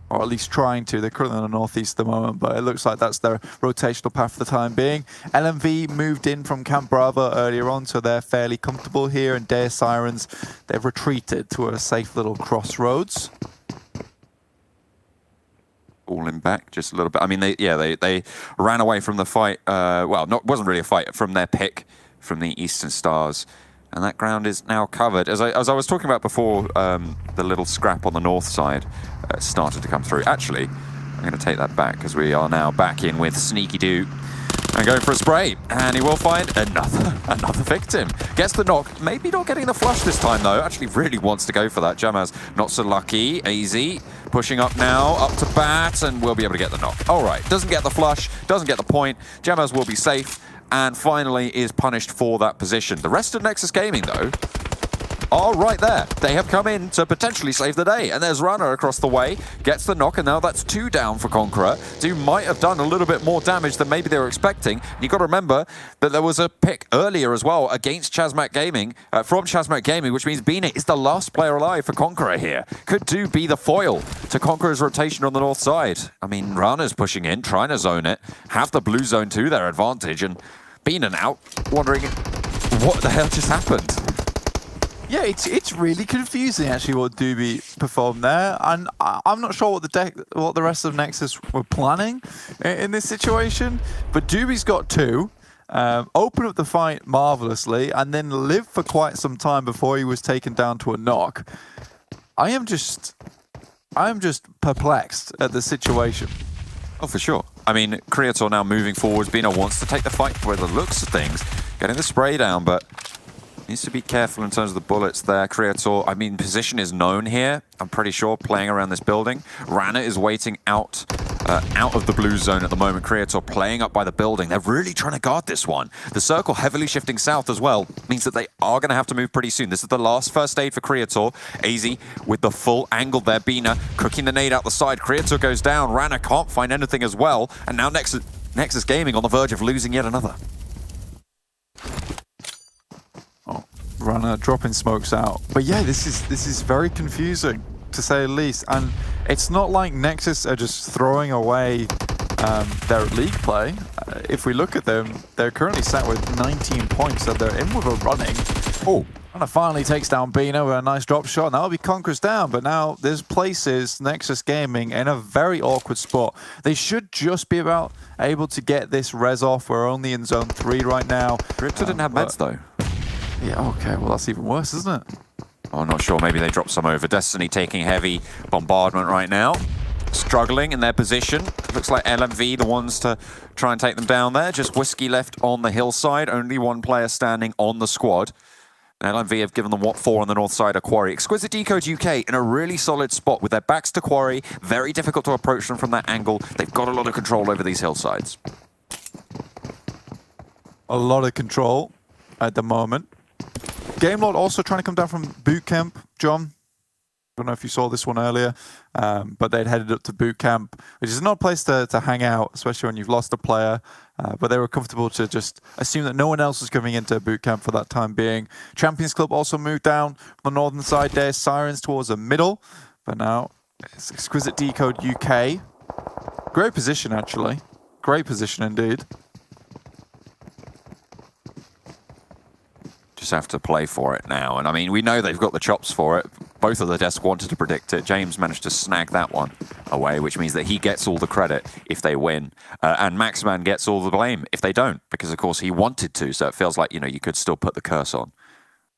or at least trying to. They're currently in the northeast at the moment, but it looks like that's their rotational path for the time being. LMV moved in from Camp Bravo earlier on, so they're fairly comfortable here, and Dire Sirens, they've retreated to a safe little crossroads. Falling back just a little bit. I mean, they ran away from the fight. Well, wasn't really a fight, from their pick from the Eastern Stars. And that ground is now covered. As I was talking about before, the little scrap on the north side started to come through. Actually, I'm going to take that back because we are now back in with Sneaky Doo and going for a spray. And he will find another victim. Gets the knock. Maybe not getting the flush this time, though. Actually really wants to go for that. Jamaz not so lucky. AZ pushing up now, up to bat, and will be able to get the knock. All right, doesn't get the flush, doesn't get the point. Jamaz will be safe, and finally is punished for that position. The rest of Nexus Gaming, though, are right there. They have come in to potentially save the day. And there's Runner across the way, gets the knock, and now that's 2 down for Conqueror. Doom might have done a little bit more damage than maybe they were expecting. And you've got to remember that there was a pick earlier as well against ChasMac Gaming, from ChasMac Gaming, which means Bina is the last player alive for Conqueror here. Could Doom be the foil to Conqueror's rotation on the north side? I mean, Runner's pushing in, trying to zone it, have the blue zone to their advantage, and Bina now wondering what the hell just happened. Yeah, it's really confusing actually what Doobie performed there, and I'm not sure what the rest of Nexus were planning in this situation. But Doobie's got 2, opened up the fight marvelously, and then lived for quite some time before he was taken down to a knock. I am just perplexed at the situation. Oh, for sure. I mean, Creator now moving forwards. Bina wants to take the fight by the looks of things, getting the spray down, but needs to be careful in terms of the bullets there. Creator, I mean, position is known here, I'm pretty sure, playing around this building. Rana is waiting out of the blue zone at the moment. Creator playing up by the building. They're really trying to guard this one. The circle heavily shifting south as well means that they are going to have to move pretty soon. This is the last first aid for Creator. AZ with the full angle there. Bina cooking the nade out the side. Creator goes down. Rana can't find anything as well. And now Nexus Gaming on the verge of losing yet another. Runner dropping smokes out. But yeah, this is very confusing, to say the least. And it's not like Nexus are just throwing away their league play. If we look at them, they're currently sat with 19 points, so they're in with a running. Oh, Runner finally takes down Bina with a nice drop shot, and that'll be Conqueror's down. But now this places Nexus Gaming in a very awkward spot. They should just be about able to get this res off. We're only in zone 3 right now. Creator didn't have meds though. Yeah, okay, well that's even worse, isn't it? Oh, not sure, maybe they dropped some over. Destiny taking heavy bombardment right now. Struggling in their position. Looks like LMV the ones to try and take them down there. Just Whiskey left on the hillside. Only 1 player standing on the squad. And LMV have given them what 4 on the north side of Quarry. Exquisite Décode UK in a really solid spot with their backs to Quarry. Very difficult to approach them from that angle. They've got a lot of control over these hillsides. A lot of control at the moment. Game Lord also trying to come down from boot camp, John. I don't know if you saw this one earlier, but they'd headed up to boot camp, which is not a place to hang out, especially when you've lost a player. But they were comfortable to just assume that no one else was coming into boot camp for that time being. Champions Club also moved down on the northern side there, Sirens towards the middle. But now it's Exquisite Décode UK. Great position, actually. Great position indeed. Just have to play for it now. And I mean, we know they've got the chops for it. Both of the desks wanted to predict it. James managed to snag that one away, which means that he gets all the credit if they win. And Maxman gets all the blame if they don't, because of course he wanted to. So it feels like, you know, you could still put the curse on.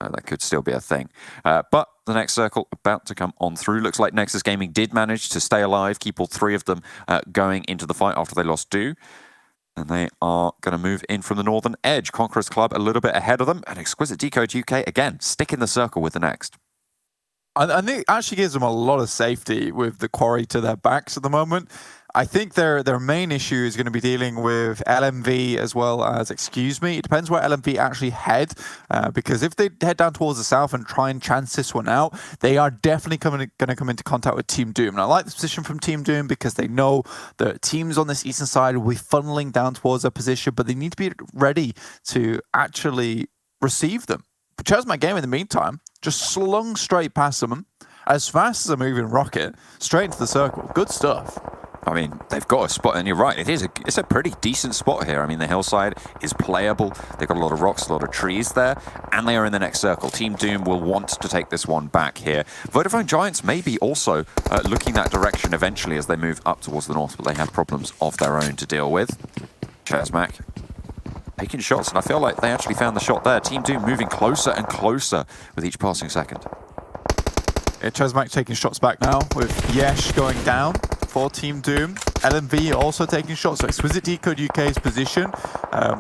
That could still be a thing. But the next circle about to come on through. Looks like Nexus Gaming did manage to stay alive, keep all 3 of them going into the fight after they lost Do. And they are going to move in from the northern edge. Conqueror's Club a little bit ahead of them. And Exquisite Décode UK, again, stick in the circle with the next. I think it actually gives them a lot of safety with the Quarry to their backs at the moment. I think their main issue is going to be dealing with LMV as well as Excuse Me. It depends where LMV actually head, because if they head down towards the south and try and chance this one out, they are definitely going to come into contact with Team Doom. And I like this position from Team Doom because they know the teams on this eastern side will be funneling down towards their position, but they need to be ready to actually receive them. But ChasMac Gaming, in the meantime, just slung straight past them as fast as a moving rocket, straight into the circle. Good stuff. I mean, they've got a spot, and you're right, it's a pretty decent spot here. I mean, the hillside is playable. They've got a lot of rocks, a lot of trees there, and they are in the next circle. Team Doom will want to take this one back here. Vodafone Giants may be also looking that direction eventually as they move up towards the north, but they have problems of their own to deal with. ChasMac taking shots, and I feel like they actually found the shot there. Team Doom moving closer and closer with each passing second. Yeah, ChasMac taking shots back now with Yesh going down for Team Doom. LMV also taking shots. So Exquisite Décode UK's position,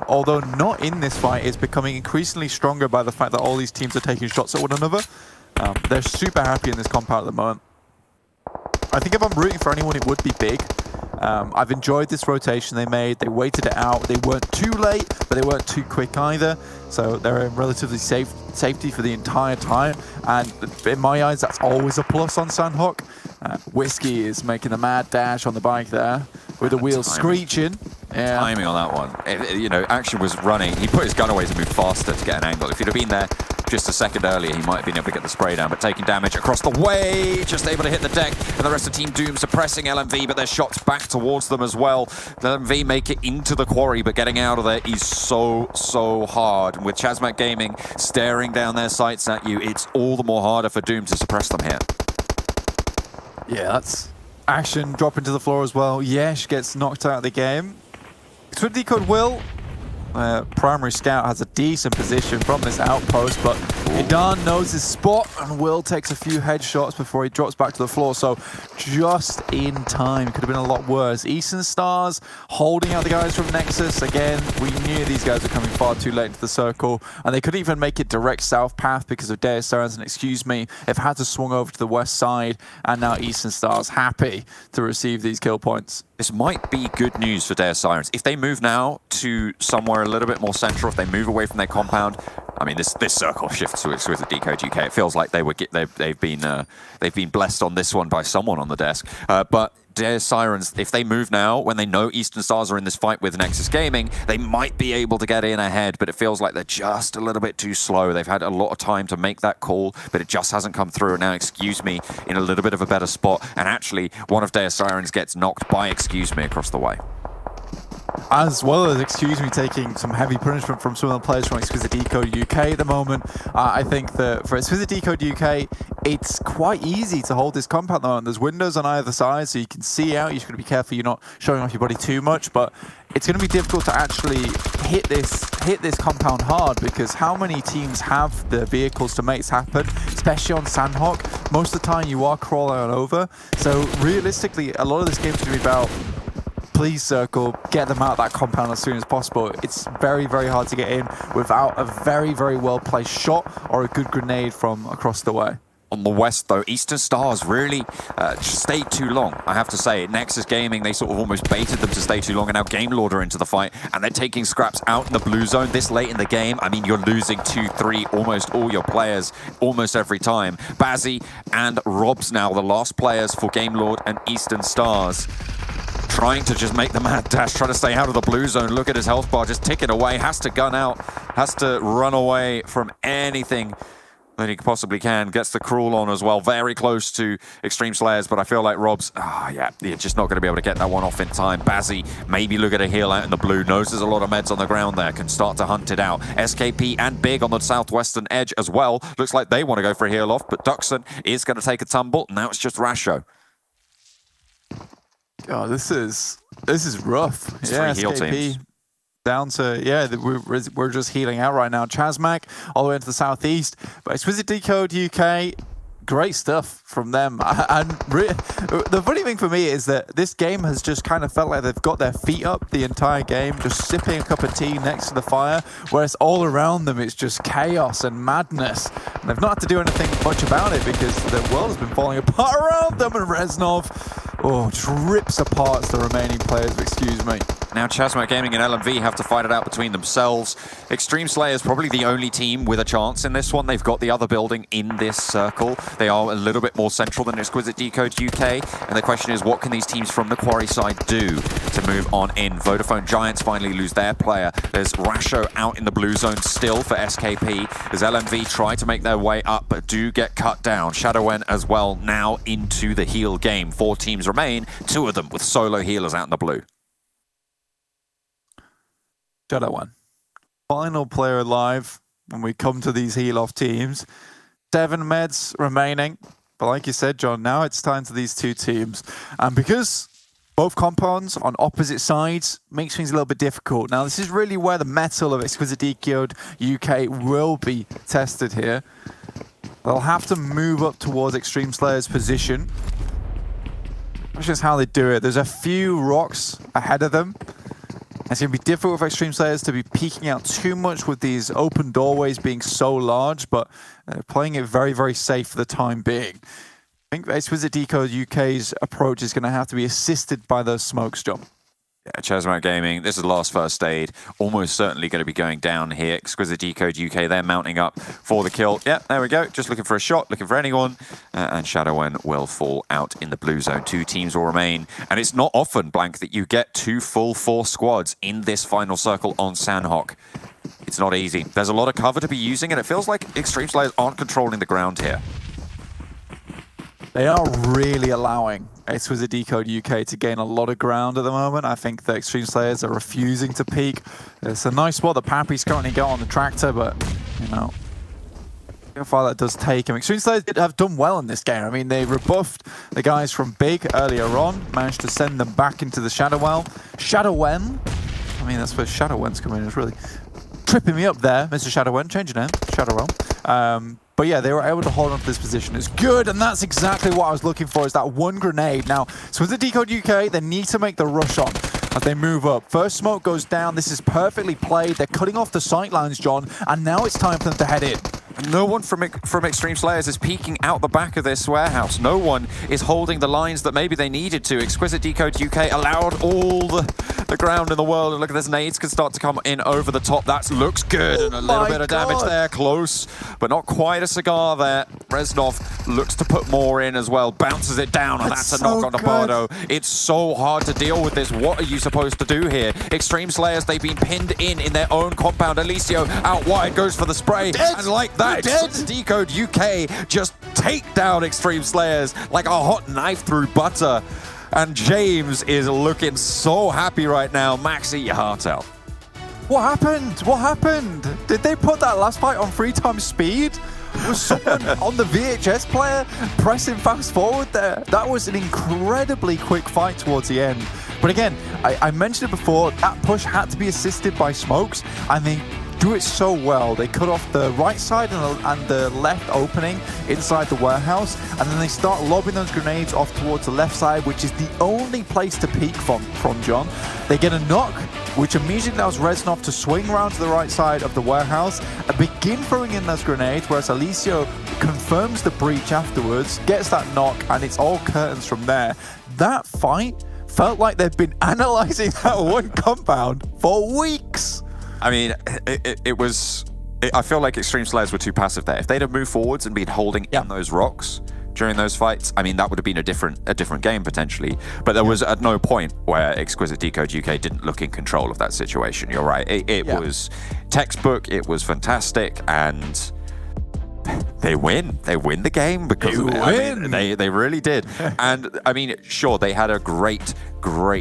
although not in this fight, is becoming increasingly stronger by the fact that all these teams are taking shots at one another. They're super happy in this compound at the moment. I think if I'm rooting for anyone, it would be Big. I've enjoyed this rotation they made. They waited it out. They weren't too late, but they weren't too quick either. So they're in relatively safety for the entire time. And in my eyes, that's always a plus on Sanhok. Whiskey is making a mad dash on the bike there with the wheels screeching. Yeah. Timing on that one. You know, Action was running. He put his gun away to move faster to get an angle. If he'd have been there just a second earlier, he might have been able to get the spray down, but taking damage across the way, just able to hit the deck, and the rest of Team Doom suppressing LMV, but their shots back towards them as well. The LMV make it into the quarry, but getting out of there is so hard. And with ChasMac Gaming staring down their sights at you, it's all the more harder for Doom to suppress them here. Yeah, that's Action dropping to the floor as well. Yesh gets knocked out of the game. Exquisite Décode will. Primary Scout has a decent position from this outpost, but Idan knows his spot, and Will takes a few headshots before he drops back to the floor. So just in time. Could have been a lot worse. Eastern Stars holding out the guys from Nexus. Again, we knew these guys were coming far too late into the circle, and they couldn't even make it direct south path because of TSC Sirens and Excuse Me. They've had to swing over to the west side, and now Eastern Stars happy to receive these kill points. This might be good news for TSC Sirens. If they move now to somewhere a little bit more central, if they move away from their compound, I mean, this circle shifts to Exquisite Décode UK. It feels like they've been blessed on this one by someone on the desk. But TSC Sirens, if they move now, when they know Eastern Stars are in this fight with Nexus Gaming, they might be able to get in ahead, but it feels like they're just a little bit too slow. They've had a lot of time to make that call, but it just hasn't come through. Now, Excuse Me in a little bit of a better spot, and actually, one of TSC Sirens gets knocked by Excuse Me across the way. As well as Excuse Me taking some heavy punishment from some of the players from Exquisite Décode UK at the moment. I think that for Exquisite Décode UK, it's quite easy to hold this compound at the moment. There's windows on either side, so you can see out. You've got to be careful you're not showing off your body too much, but it's going to be difficult to actually hit this compound hard, because how many teams have the vehicles to make this happen, especially on Sanhok? Most of the time you are crawling on over, so realistically a lot of this game is going to be about please circle, get them out of that compound as soon as possible. It's very hard to get in without a very well placed shot or a good grenade from across the way. On the west, though, Eastern Stars really stayed too long, I have to say. Nexus Gaming, they sort of almost baited them to stay too long, and now Game Lord are into the fight, and they're taking scraps out in the blue zone this late in the game. I mean, you're losing 2-3, almost all your players, almost every time. Bazzy and Rob's now the last players for Game Lord and Eastern Stars. Trying to just make the mad dash, trying to stay out of the blue zone. Look at his health bar just ticking away. Has to gun out, has to run away from anything that he possibly can. Gets the crawl on as well. Very close to Xtreme Slayers, but I feel like Rob's, you're just not going to be able to get that one off in time. Bazzy, maybe look at a heal out in the blue. Knows there's a lot of meds on the ground there. Can start to hunt it out. SKP and Big on the southwestern edge as well. Looks like they want to go for a heal off, but GODSENT is going to take a tumble. Now it's just Rasho. Oh, this is rough. It's yeah, three heal SKP teams. down to, we're just healing out right now. ChasMac all the way into the southeast, but Exquisite Décode UK, great stuff from them. And the funny thing for me is that this game has just kind of felt like they've got their feet up the entire game, just sipping a cup of tea next to the fire, whereas all around them it's just chaos and madness. And they've not had to do anything much about it because the world has been falling apart around them, and Reznov, just rips apart the remaining players of Excuse Me. Now ChasMac Gaming and LMV have to fight it out between themselves. Xtreme Slayers probably the only team with a chance in this one. They've got the other building in this circle. They are a little bit more central than Exquisite Décode UK. And the question is, what can these teams from the quarry side do to move on in? Vodafone Giants finally lose their player. There's Rasho out in the blue zone still for SKP. As LMV try to make their way up, but do get cut down. Shadowen as well now into the heal game. 4 teams remain, 2 of them with solo healers out in the blue. Shadowen, final player alive when we come to these heal-off teams. 7 meds remaining. But like you said, John, now it's time to these 2 teams. And because both compounds on opposite sides makes things a little bit difficult. Now, this is really where the mettle of Exquisite Décode UK will be tested here. They'll have to move up towards Xtreme Slayers' position. That's just how they do it. There's a few rocks ahead of them. It's going to be difficult for Xtreme Slayers to be peeking out too much with these open doorways being so large, but playing it very safe for the time being. I think Exquisite Décode UK's approach is going to have to be assisted by those smokes, John. Yeah, ChasMac Gaming, this is the last first aid. Almost certainly going to be going down here. Exquisite Décode UK, they're mounting up for the kill. Yeah, there we go. Just looking for a shot, looking for anyone. And ShadowEN will fall out in the blue zone. 2 teams will remain. And it's not often, Blank, that you get 2 full 4 squads in this final circle on Sanhok. It's not easy. There's a lot of cover to be using, and it feels like Xtreme Slayers aren't controlling the ground here. They are really allowing Exquisite Décode UK to gain a lot of ground at the moment. I think the Xtreme Slayers are refusing to peek. It's a nice spot that Pappy's currently got on the tractor, but, you know, how far that does take him. Xtreme Slayers have done well in this game. I mean, they rebuffed the guys from Big earlier on, managed to send them back into the ShadowEN. I mean, that's where ShadowEN's coming in. It's really tripping me up there, Mr. ShadowEN. Change your name, ShadowEN. But yeah, they were able to hold on to this position. It's good, and that's exactly what I was looking for, is that one grenade. Now, so with the Décode UK, they need to make the rush on as they move up. First smoke goes down. This is perfectly played. They're cutting off the sight lines, John, and now it's time for them to head in. No one from Xtreme Slayers is peeking out the back of this warehouse. No one is holding the lines that maybe they needed to. Exquisite Décode UK allowed all the ground in the world. And look at this, nades can start to come in over the top. That looks good, and a little bit of damage there. Close, but not quite a cigar there. Reznov looks to put more in as well. Bounces it down, and that's a knock on the Bardo. It's so hard to deal with this. What are you supposed to do here? Xtreme Slayers, they've been pinned in their own compound. Alicio out wide, goes for the spray, and like that, Décode UK just take down Xtreme Slayers like a hot knife through butter. And James is looking so happy right now. Max, eat your heart out. What happened? What happened? Did they put that last fight on 3 times speed? Was someone on the VHS player pressing fast forward there? That was an incredibly quick fight towards the end. But again, I mentioned it before, that push had to be assisted by smokes, and they do it so well. They cut off the right side and the left opening inside the warehouse, and then they start lobbing those grenades off towards the left side, which is the only place to peek from John. They get a knock, which immediately allows Reznov to swing around to the right side of the warehouse and begin throwing in those grenades, whereas Alicio confirms the breach afterwards, gets that knock, and it's all curtains from there. That fight felt like they've been analyzing that one compound for weeks. I mean, it was... I feel like Xtreme Slayers were too passive there. If they'd have moved forwards and been holding in those rocks during those fights, I mean, that would have been a different game potentially. But there was at no point where Exquisite Décode UK didn't look in control of that situation. You're right. It was textbook. It was fantastic, and they win. They win the game because of it. I mean, they really did. And I mean, sure, they had a great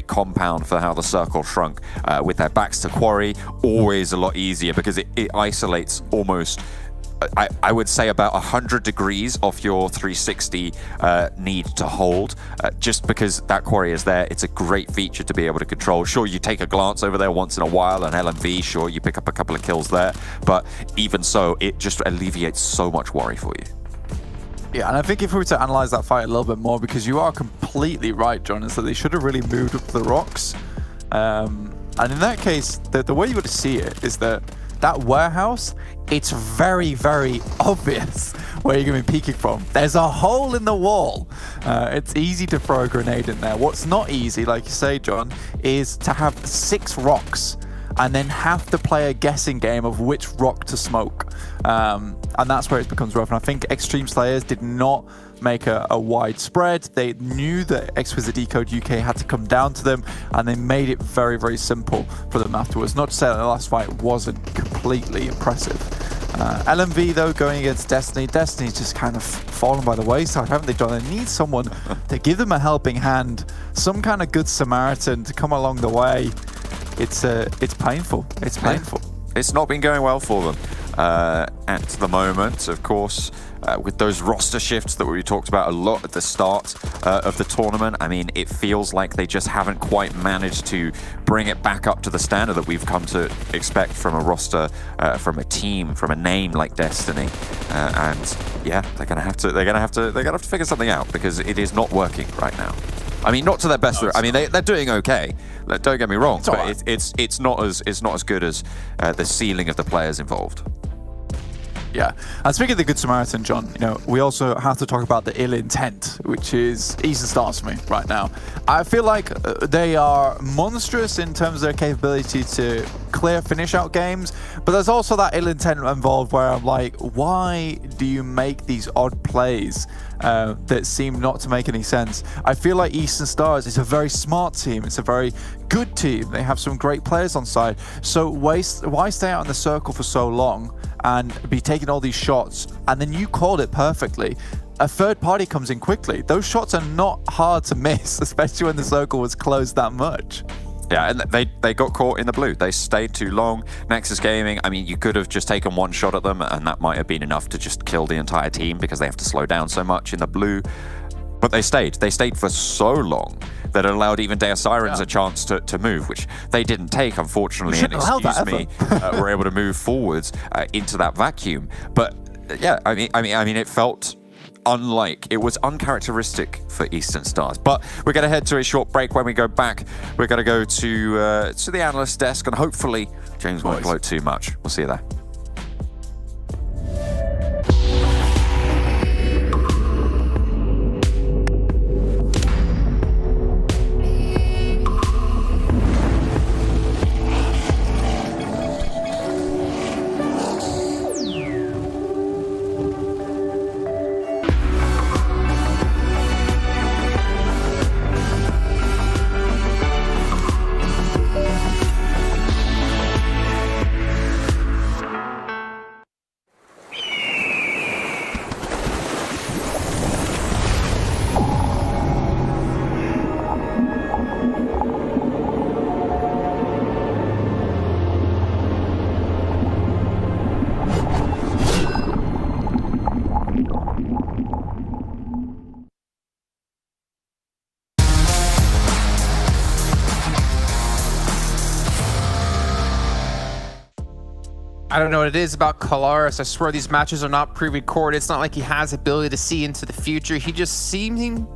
compound for how the circle shrunk with their backs to quarry. Always a lot easier because it isolates almost, I would say, about 100 degrees off your 360 need to hold. Just because that quarry is there, it's a great feature to be able to control. Sure, you take a glance over there once in a while, and LMV, sure, you pick up a couple of kills there. But even so, it just alleviates so much worry for you. Yeah, and I think if we were to analyze that fight a little bit more, because you are completely right, John, is that they should have really moved up the rocks. And in that case, the way you would see it is that warehouse, it's very, very obvious where you're going to be peeking from. There's a hole in the wall. It's easy to throw a grenade in there. What's not easy, like you say, John, is to have 6 rocks and then have to play a guessing game of which rock to smoke. And that's where it becomes rough. And I think Xtreme Slayers did not make a wide spread. They knew that Exquisite Décode UK had to come down to them, and they made it very, very simple for them afterwards. Not to say that the last fight wasn't completely impressive. LMV, though, going against Destiny. Destiny's just kind of fallen by the wayside, haven't they, John? They need someone to give them a helping hand, some kind of good Samaritan to come along the way. It's painful. It's painful. It's not been going well for them at the moment, of course, with those roster shifts that we talked about a lot at the start of the tournament. I mean, it feels like they just haven't quite managed to bring it back up to the standard that we've come to expect from a roster, from a team, from a name like Destiny. And yeah, they're gonna have to figure something out, because it is not working right now. I mean, not to their best. I mean, they're doing okay. Don't get me wrong, but it's not as good as the ceiling of the players involved. Yeah, and speaking of the Good Samaritan, John, you know, we also have to talk about the ill intent, which is Eastern Stars for me right now. I feel like they are monstrous in terms of their capability to finish out games, but there's also that ill intent involved where I'm like, why do you make these odd plays that seem not to make any sense? I feel like Eastern Stars is a very smart team. It's a very good team. They have some great players on side. So why stay out in the circle for so long and be taking all these shots, and then you called it perfectly. A third party comes in quickly. Those shots are not hard to miss, especially when the circle was closed that much. Yeah, and they got caught in the blue. They stayed too long. Nexus Gaming, I mean, you could have just taken one shot at them, and that might have been enough to just kill the entire team because they have to slow down so much in the blue. But they stayed. They stayed for so long that it allowed even TSC Sirens a chance to move, which they didn't take, unfortunately. And excuse me, were able to move forwards into that vacuum. But yeah, I mean, it felt it was uncharacteristic for Eastern Stars. But we're going to head to a short break. When we go back, we're going to go to the analyst desk, and hopefully James won't gloat too much. We'll see you there. I don't know what it is about Kalaris. I swear these matches are not pre-recorded. It's not like he has ability to see into the future. He just seeming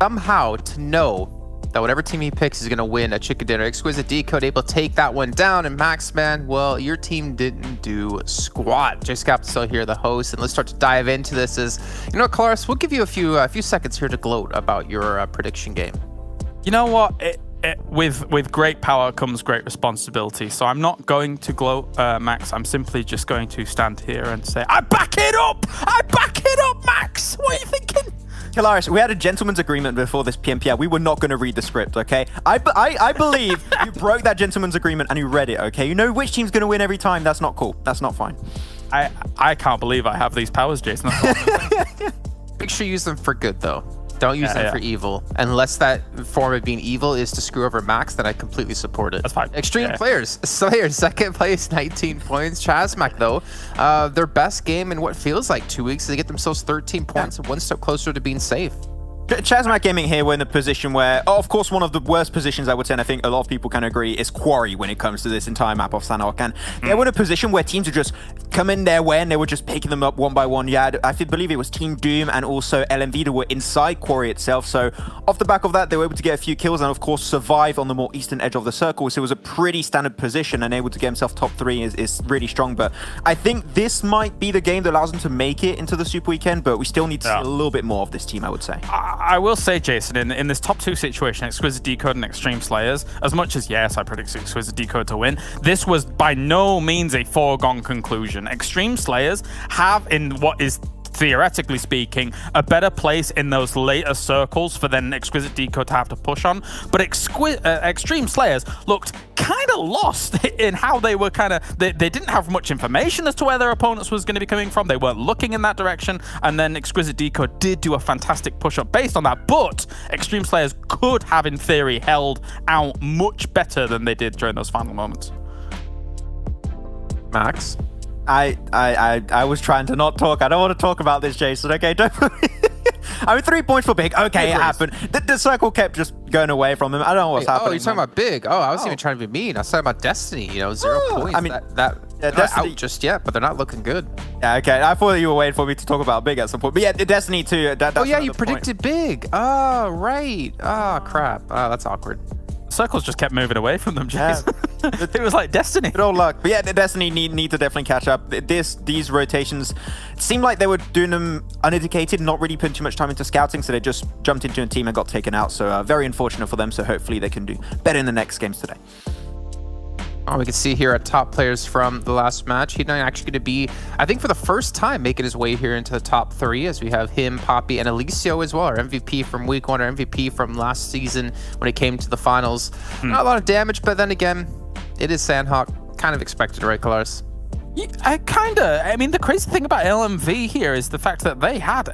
somehow to know that whatever team he picks is going to win a chicken dinner. Exquisite Décode able to take that one down. And Max, man, well, your team didn't do squat. Jace still here, the host, and let's start to dive into this. You know what, Kalaris, we'll give you a few seconds here to gloat about your prediction game. You know what? With great power comes great responsibility. So I'm not going to gloat, Max. I'm simply just going to stand here and say, I back it up! I back it up, Max! What are you thinking? Kalaris, we had a gentleman's agreement before this PMPL. We were not going to read the script, okay? I believe you broke that gentleman's agreement and you read it, okay? You know which team's going to win every time. That's not cool. That's not fine. I can't believe I have these powers, Jason. Make sure you use them for good, though. Don't use them for evil. Unless that form of being evil is to screw over Max, then I completely support it. That's fine. Extreme Slayers, second place, 19 points. ChasMac, though, their best game in what feels like 2 weeks. They get themselves 13 points and one step closer to being safe. ChasMac Gaming here, we're in a position where, of course, one of the worst positions I would say, and I think a lot of people can agree, is Quarry when it comes to this entire map of Sanhok. And they were in a position where teams are just coming their way and they were just picking them up one by one. Yeah, I believe it was Team Doom and also LMV that were inside Quarry itself. So off the back of that, they were able to get a few kills and, of course, survive on the more eastern edge of the circle. So it was a pretty standard position, and able to get himself top 3 is really strong. But I think this might be the game that allows them to make it into the Super Weekend, but we still need to see a little bit more of this team, I would say. I will say, Jason, in this top 2 situation, Exquisite Décode and Xtreme Slayers, as much as, yes, I predict Exquisite Décode to win, this was by no means a foregone conclusion. Xtreme Slayers have, in what is theoretically speaking, a better place in those later circles for then Exquisite Décode to have to push on. But Xtreme Slayers looked kind of lost in how they were they didn't have much information as to where their opponents was going to be coming from. They weren't looking in that direction. And then Exquisite Décode did do a fantastic push-up based on that. But Xtreme Slayers could have, in theory, held out much better than they did during those final moments. Max? I was trying to not talk. I don't want to talk about this, Jason. Okay, don't. I mean, 3 points for Big. Okay, it happened. The circle kept just going away from him. I don't know what's happening. Oh, you're talking about Big. Oh, I wasn't even trying to be mean. I was talking about Destiny. You know, 0 points. I mean, they're Destiny not out just yet, but they're not looking good. Yeah, okay. I thought you were waiting for me to talk about Big at some point. But yeah, Destiny too. Oh yeah, you predicted Big. Oh right. Oh crap. Oh, that's awkward. Circles just kept moving away from them, Jason. It was like Destiny. Good old luck. But yeah, Destiny need to definitely catch up. These rotations seemed like they were doing them uneducated, not really putting too much time into scouting, so they just jumped into a team and got taken out. So very unfortunate for them. So hopefully they can do better in the next games today. Oh, we can see here our top players from the last match. He's actually going to be, I think, for the first time, making his way here into the top 3, as we have him, Poppy, and Alicio as well, our MVP from week 1, our MVP from last season when it came to the finals. Not a lot of damage, but then again, it is Sanhok. Kind of expected, right, Kalaris? I mean, the crazy thing about LMV here is the fact that they had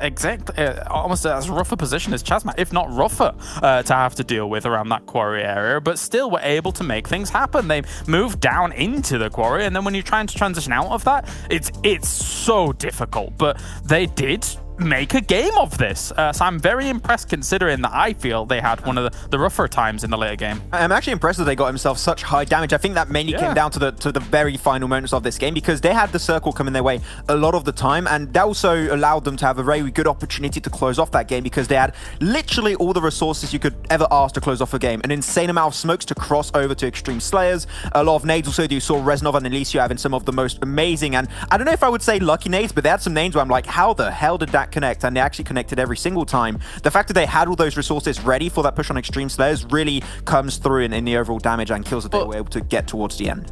almost as rough a position as ChasMac, if not rougher, to have to deal with around that quarry area, but still were able to make things happen. They moved down into the quarry, and then when you're trying to transition out of that, it's so difficult, but they did make a game of this. So I'm very impressed, considering that I feel they had one of the rougher times in the later game. I'm actually impressed that they got themselves such high damage. I think that mainly came down to the very final moments of this game, because they had the circle coming their way a lot of the time, and that also allowed them to have a very good opportunity to close off that game, because they had literally all the resources you could ever ask to close off a game. An insane amount of smokes to cross over to Xtreme Slayers, a lot of nades. Also, you saw Reznov and Alicio having some of the most amazing, and I don't know if I would say lucky nades, but they had some nades where I'm like, how the hell did that connect? And they actually connected every single time. The fact that they had all those resources ready for that push on Xtreme Slayers really comes through in the overall damage and kills that they were able to get towards the end.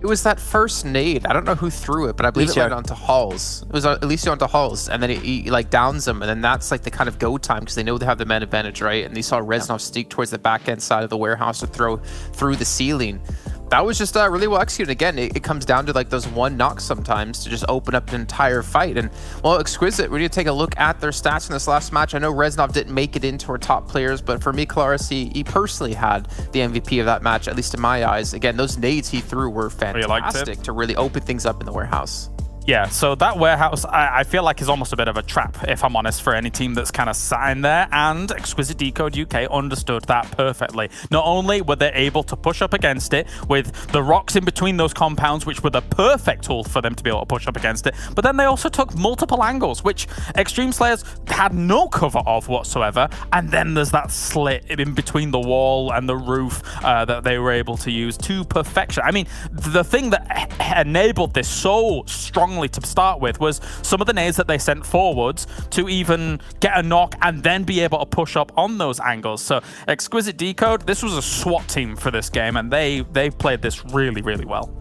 It was that first nade. I don't know who threw it, but I believe it went onto Halls. It was Alicio onto Halls, and then he like downs him, and then that's like the kind of go time, because they know they have the man advantage, right? And they saw Reznov sneak towards the back end side of the warehouse to throw through the ceiling. That was just really well executed. Again, it comes down to like those one knocks sometimes to just open up an entire fight. And well, Exquisite, we need to take a look at their stats in this last match. I know Reznov didn't make it into our top players, but for me, Kalaris, he personally had the MVP of that match, at least in my eyes. Again, those nades he threw were fantastic to really open things up in the warehouse. Yeah, so that warehouse, I feel like, is almost a bit of a trap, if I'm honest, for any team that's kind of sat in there, and Exquisite Décode UK understood that perfectly. Not only were they able to push up against it with the rocks in between those compounds, which were the perfect tool for them to be able to push up against it, but then they also took multiple angles, which Xtreme Slayers had no cover of whatsoever, and then there's that slit in between the wall and the roof that they were able to use to perfection. I mean, the thing that enabled this so strongly to start with was some of the nades that they sent forwards to even get a knock and then be able to push up on those angles. So Exquisite Décode, this was a SWAT team for this game, and they played this really, really well.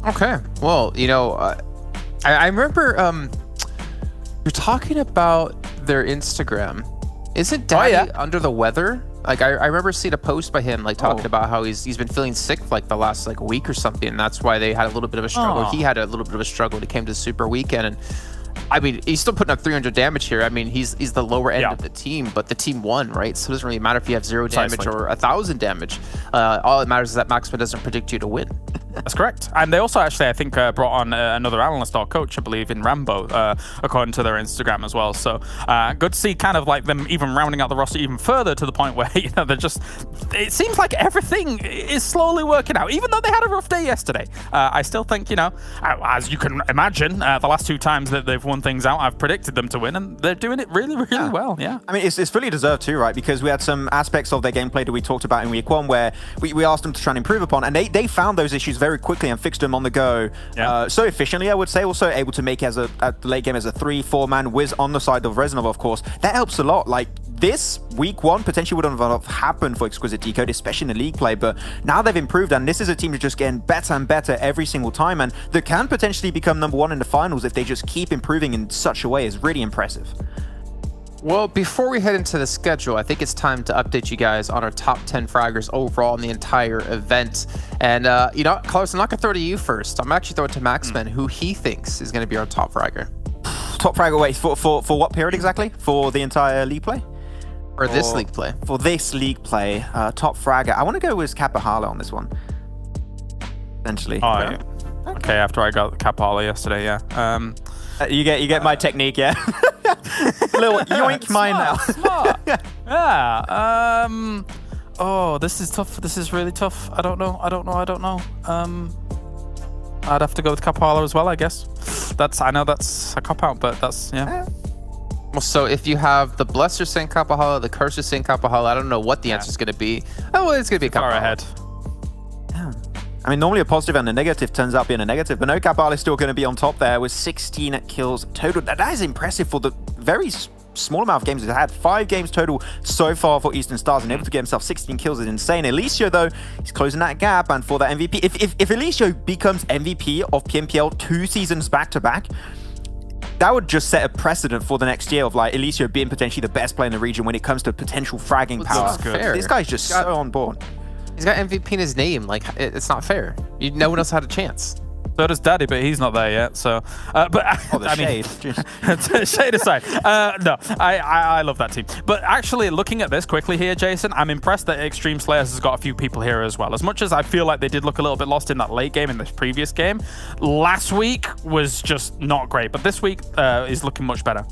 Okay, well, you know, I remember you're talking about their Instagram. Isn't Daddy under the weather? Like I remember seeing a post by him like talking about how he's been feeling sick for like the last like week or something, and that's why they had a little bit of a struggle. He had a little bit of a struggle when it came to the Super Weekend, and I mean, he's still putting up 300 damage here. I mean, he's the lower end of the team, but the team won, right? So it doesn't really matter if you have 0 damage or 1,000 damage. All that matters is that Maxima doesn't predict you to win. That's correct. And they also actually, I think, brought on another analyst or coach, I believe, in Rambo, according to their Instagram as well. So good to see kind of like them even rounding out the roster even further, to the point where, you know, they're just, it seems like everything is slowly working out. Even though they had a rough day yesterday, I still think, you know, as you can imagine, the last 2 times that they've won things out, I've predicted them to win, and they're doing it really, really well. Yeah. I mean, it's fully deserved too, right? Because we had some aspects of their gameplay that we talked about in week 1 where we asked them to try and improve upon, and they found those issues very quickly and fixed them on the go so efficiently, I would say. Also able to make at the late game as a 3-4 man whiz on the side of Reznov, of course. That helps a lot. Like, this week 1 potentially wouldn't have happened for Exquisite Décode, especially in the league play, but now they've improved, and this is a team that's just getting better and better every single time, and they can potentially become #1 in the finals if they just keep improving in such a way. Is really impressive. Well, before we head into the schedule, I think it's time to update you guys on our top 10 fraggers overall in the entire event. And, you know, Carlos, I'm not going to throw it to you first. I'm actually throwing it to Maxman, who he thinks is going to be our top fragger. Top fragger, wait, for what period exactly? For the entire league play? Or this league play? For this league play, top fragger. I want to go with Kapahala on this one. Essentially. Oh, yeah. Okay, after I got Kapahala yesterday, yeah. You get my technique, yeah? Little yoink mine now. Smart. Yeah. Oh, this is tough. This is really tough. I don't know. I'd have to go with Kapahala as well, I guess. I know that's a cop-out, but that's, yeah. Well, so if you have the Blesser saying Kapahala, the Cursor saying Kapahala, I don't know what the answer is going to be. Oh, well, it's going to be Kapahala. Far ahead. I mean, normally a positive and a negative turns out being a negative, but no, Cabal is still going to be on top there with 16 kills total. That is impressive for the very small amount of games he's had. 5 games total so far for Eastern Stars, and able to get himself 16 kills is insane. Elicio, though, he's closing that gap, and for that MVP, if Elicio becomes MVP of PMPL 2 seasons back-to-back, that would just set a precedent for the next year of like Elicio being potentially the best player in the region when it comes to potential fragging power. This guy's just so on board. He's got MVP in his name. Like, it's not fair. No one else had a chance. So does Daddy, but he's not there yet. So, I mean, shade aside, no, I love that team. But actually, looking at this quickly here, Jason, I'm impressed that Xtreme Slayers has got a few people here as well. As much as I feel like they did look a little bit lost in that late game in this previous game, last week was just not great. But this week is looking much better.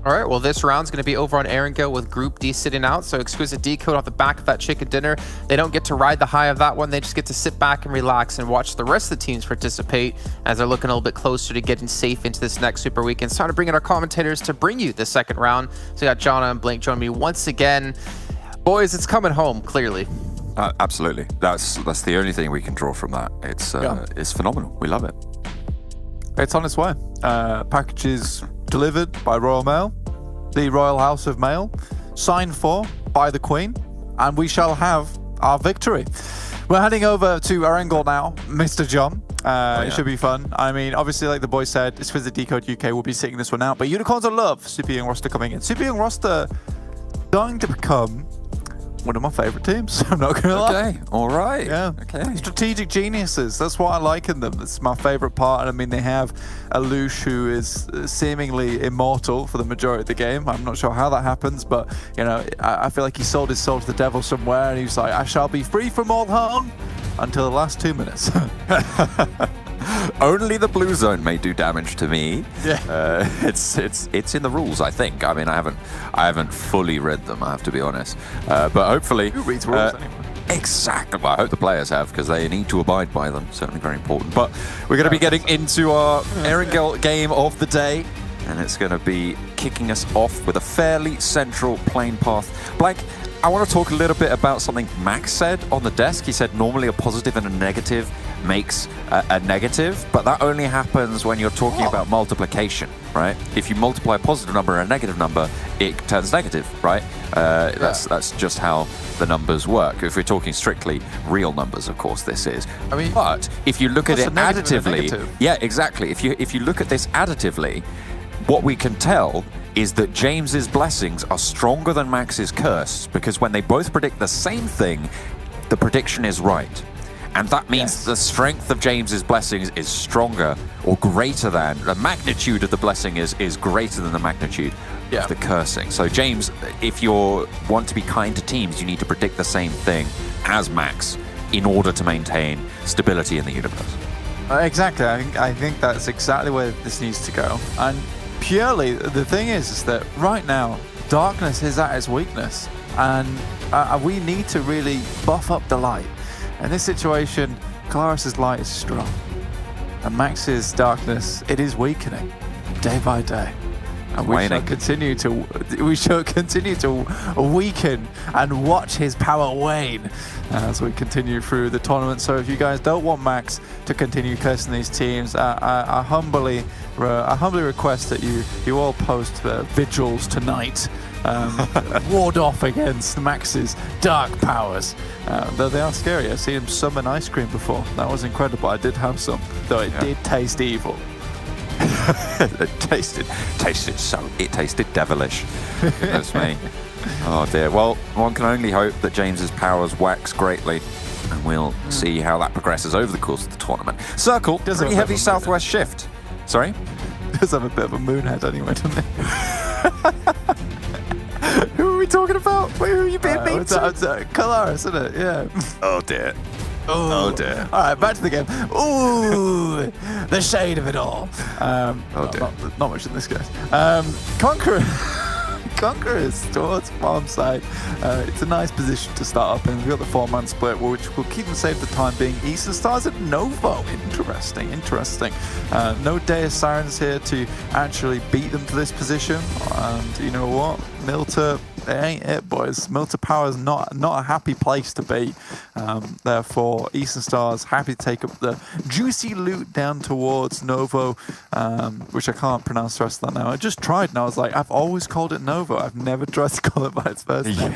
All right, well, this round's going to be over on Erangel with Group D sitting out. So Exquisite Décode off the back of that chicken dinner. They don't get to ride the high of that one. They just get to sit back and relax and watch the rest of the teams participate as they're looking a little bit closer to getting safe into this next Super Weekend. It's time to bring in our commentators to bring you the second round. So we got Jonna and Blink joining me once again. Boys, it's coming home, clearly. Absolutely. That's the only thing we can draw from that. It's phenomenal. We love it. It's on its way. Packages delivered by Royal Mail, the Royal House of Mail, signed for by the Queen, and we shall have our victory. We're heading over to Erangel now, Mr. John. It should be fun. I mean, obviously, like the boys said, Exquisite Décode UK will be sitting this one out, but Unicorns will love Super Young roster coming in. Super Young roster starting to become one of my favorite teams. I'm not gonna lie. Okay, all right. Yeah. Okay. Strategic geniuses. That's what I like in them. That's my favorite part. And I mean, they have Alush, who is seemingly immortal for the majority of the game. I'm not sure how that happens, but you know, I feel like he sold his soul to the devil somewhere, and he was like, "I shall be free from all harm until the last 2 minutes." Only the blue zone may do damage to me. Yeah. It's in the rules, I think. I mean, I haven't fully read them, I have to be honest. But hopefully, who reads rules anyway? Exactly. Well, I hope the players have, because they need to abide by them. Certainly very important. But we're going to be getting into our Erangel game of the day, and it's going to be kicking us off with a fairly central plane path. Blank, I want to talk a little bit about something Max said on the desk. He said normally a positive and a negative makes a negative, but that only happens when you're talking about multiplication, right? If you multiply a positive number and a negative number, it turns negative, right? That's just how the numbers work. If we're talking strictly real numbers, of course, this is. I mean, but if you look at it additively, yeah, exactly. If you look at this additively, what we can tell is that James's blessings are stronger than Max's curse, because when they both predict the same thing, the prediction is right. And that means the strength of James's blessings is stronger or greater than, the magnitude of the blessing is greater than the magnitude of the cursing. So James, if you want to be kind to teams, you need to predict the same thing as Max in order to maintain stability in the universe. Exactly. I think that's exactly where this needs to go. And purely, the thing is that right now, darkness is at its weakness, and we need to really buff up the light. In this situation, Claris's light is strong, and Max's darkness, it is weakening day by day. And we shall continue to weaken and watch his power wane as we continue through the tournament. So if you guys don't want Max to continue cursing these teams, I humbly request that you all post vigils tonight. Ward off against Max's dark powers. Though they are scary. I've seen him summon ice cream before. That was incredible. I did have some, though it did taste evil. It tasted devilish. That's me. Oh dear. Well, one can only hope that James's powers wax greatly, and we'll see how that progresses over the course of the tournament. Circle, pretty heavy southwest shift. Sorry? Does have a bit of a moon head anyway, doesn't it? Who are we talking about? Wait, who are you being mean to? Calaris, isn't it? Yeah. Oh dear. Oh dear. All right, back to the game. Ooh, the shade of it all. Oh dear. Not much in this case. Conqueror. Conqueror is towards farm side. It's a nice position to start up in. We've got the 4-man split, which will keep them safe for the time being. Eastern Stars at Novo. Interesting. No Deus Sirens here to actually beat them to this position. And you know what? Milta, it ain't it, boys. Milta Power is not a happy place to be. Therefore, Eastern Stars happy to take up the juicy loot down towards Novo, which I can't pronounce the rest of that now. I just tried and I was like, I've always called it Novo. I've never tried to call it by its first name.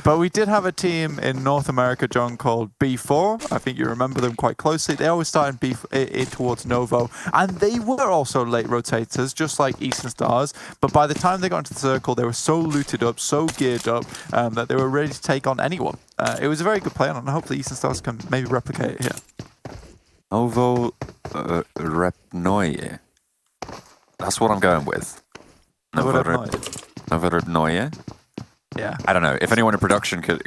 But we did have a team in North America, John, called B4. I think you remember them quite closely. They always started in towards Novo, and they were also late rotators, just like Eastern Stars. But by the time they got into the circle, they were so looted up, so geared up, that they were ready to take on anyone. It was a very good plan, and hopefully Eastern Stars can maybe replicate it here. Novo Repnoye. That's what I'm going with. Novo Repnoye. Yeah. I don't know. If anyone in production can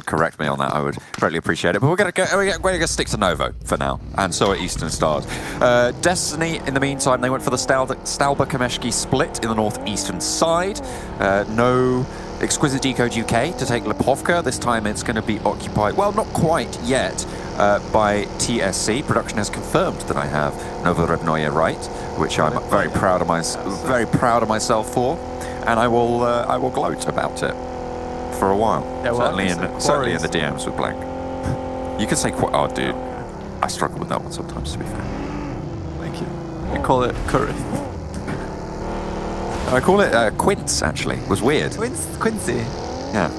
correct me on that, I would greatly appreciate it. But we're going to stick to Novo for now, and so are Eastern Stars. Destiny, in the meantime, they went for the Stalba-Kameshki split in the northeastern side. No Exquisite Décode UK to take Lipovka. This time it's going to be occupied, well, not quite yet, by TSC. Production has confirmed that I have Novo Repnoye right, which I'm very proud of myself for. And I will gloat about it for a while. Yeah, well, certainly in the DMs with Blank. You can say oh, dude, I struggle with that one sometimes, to be fair. Thank you. We call it curry. I call it quince. Actually, it was weird. Quincy. Yeah.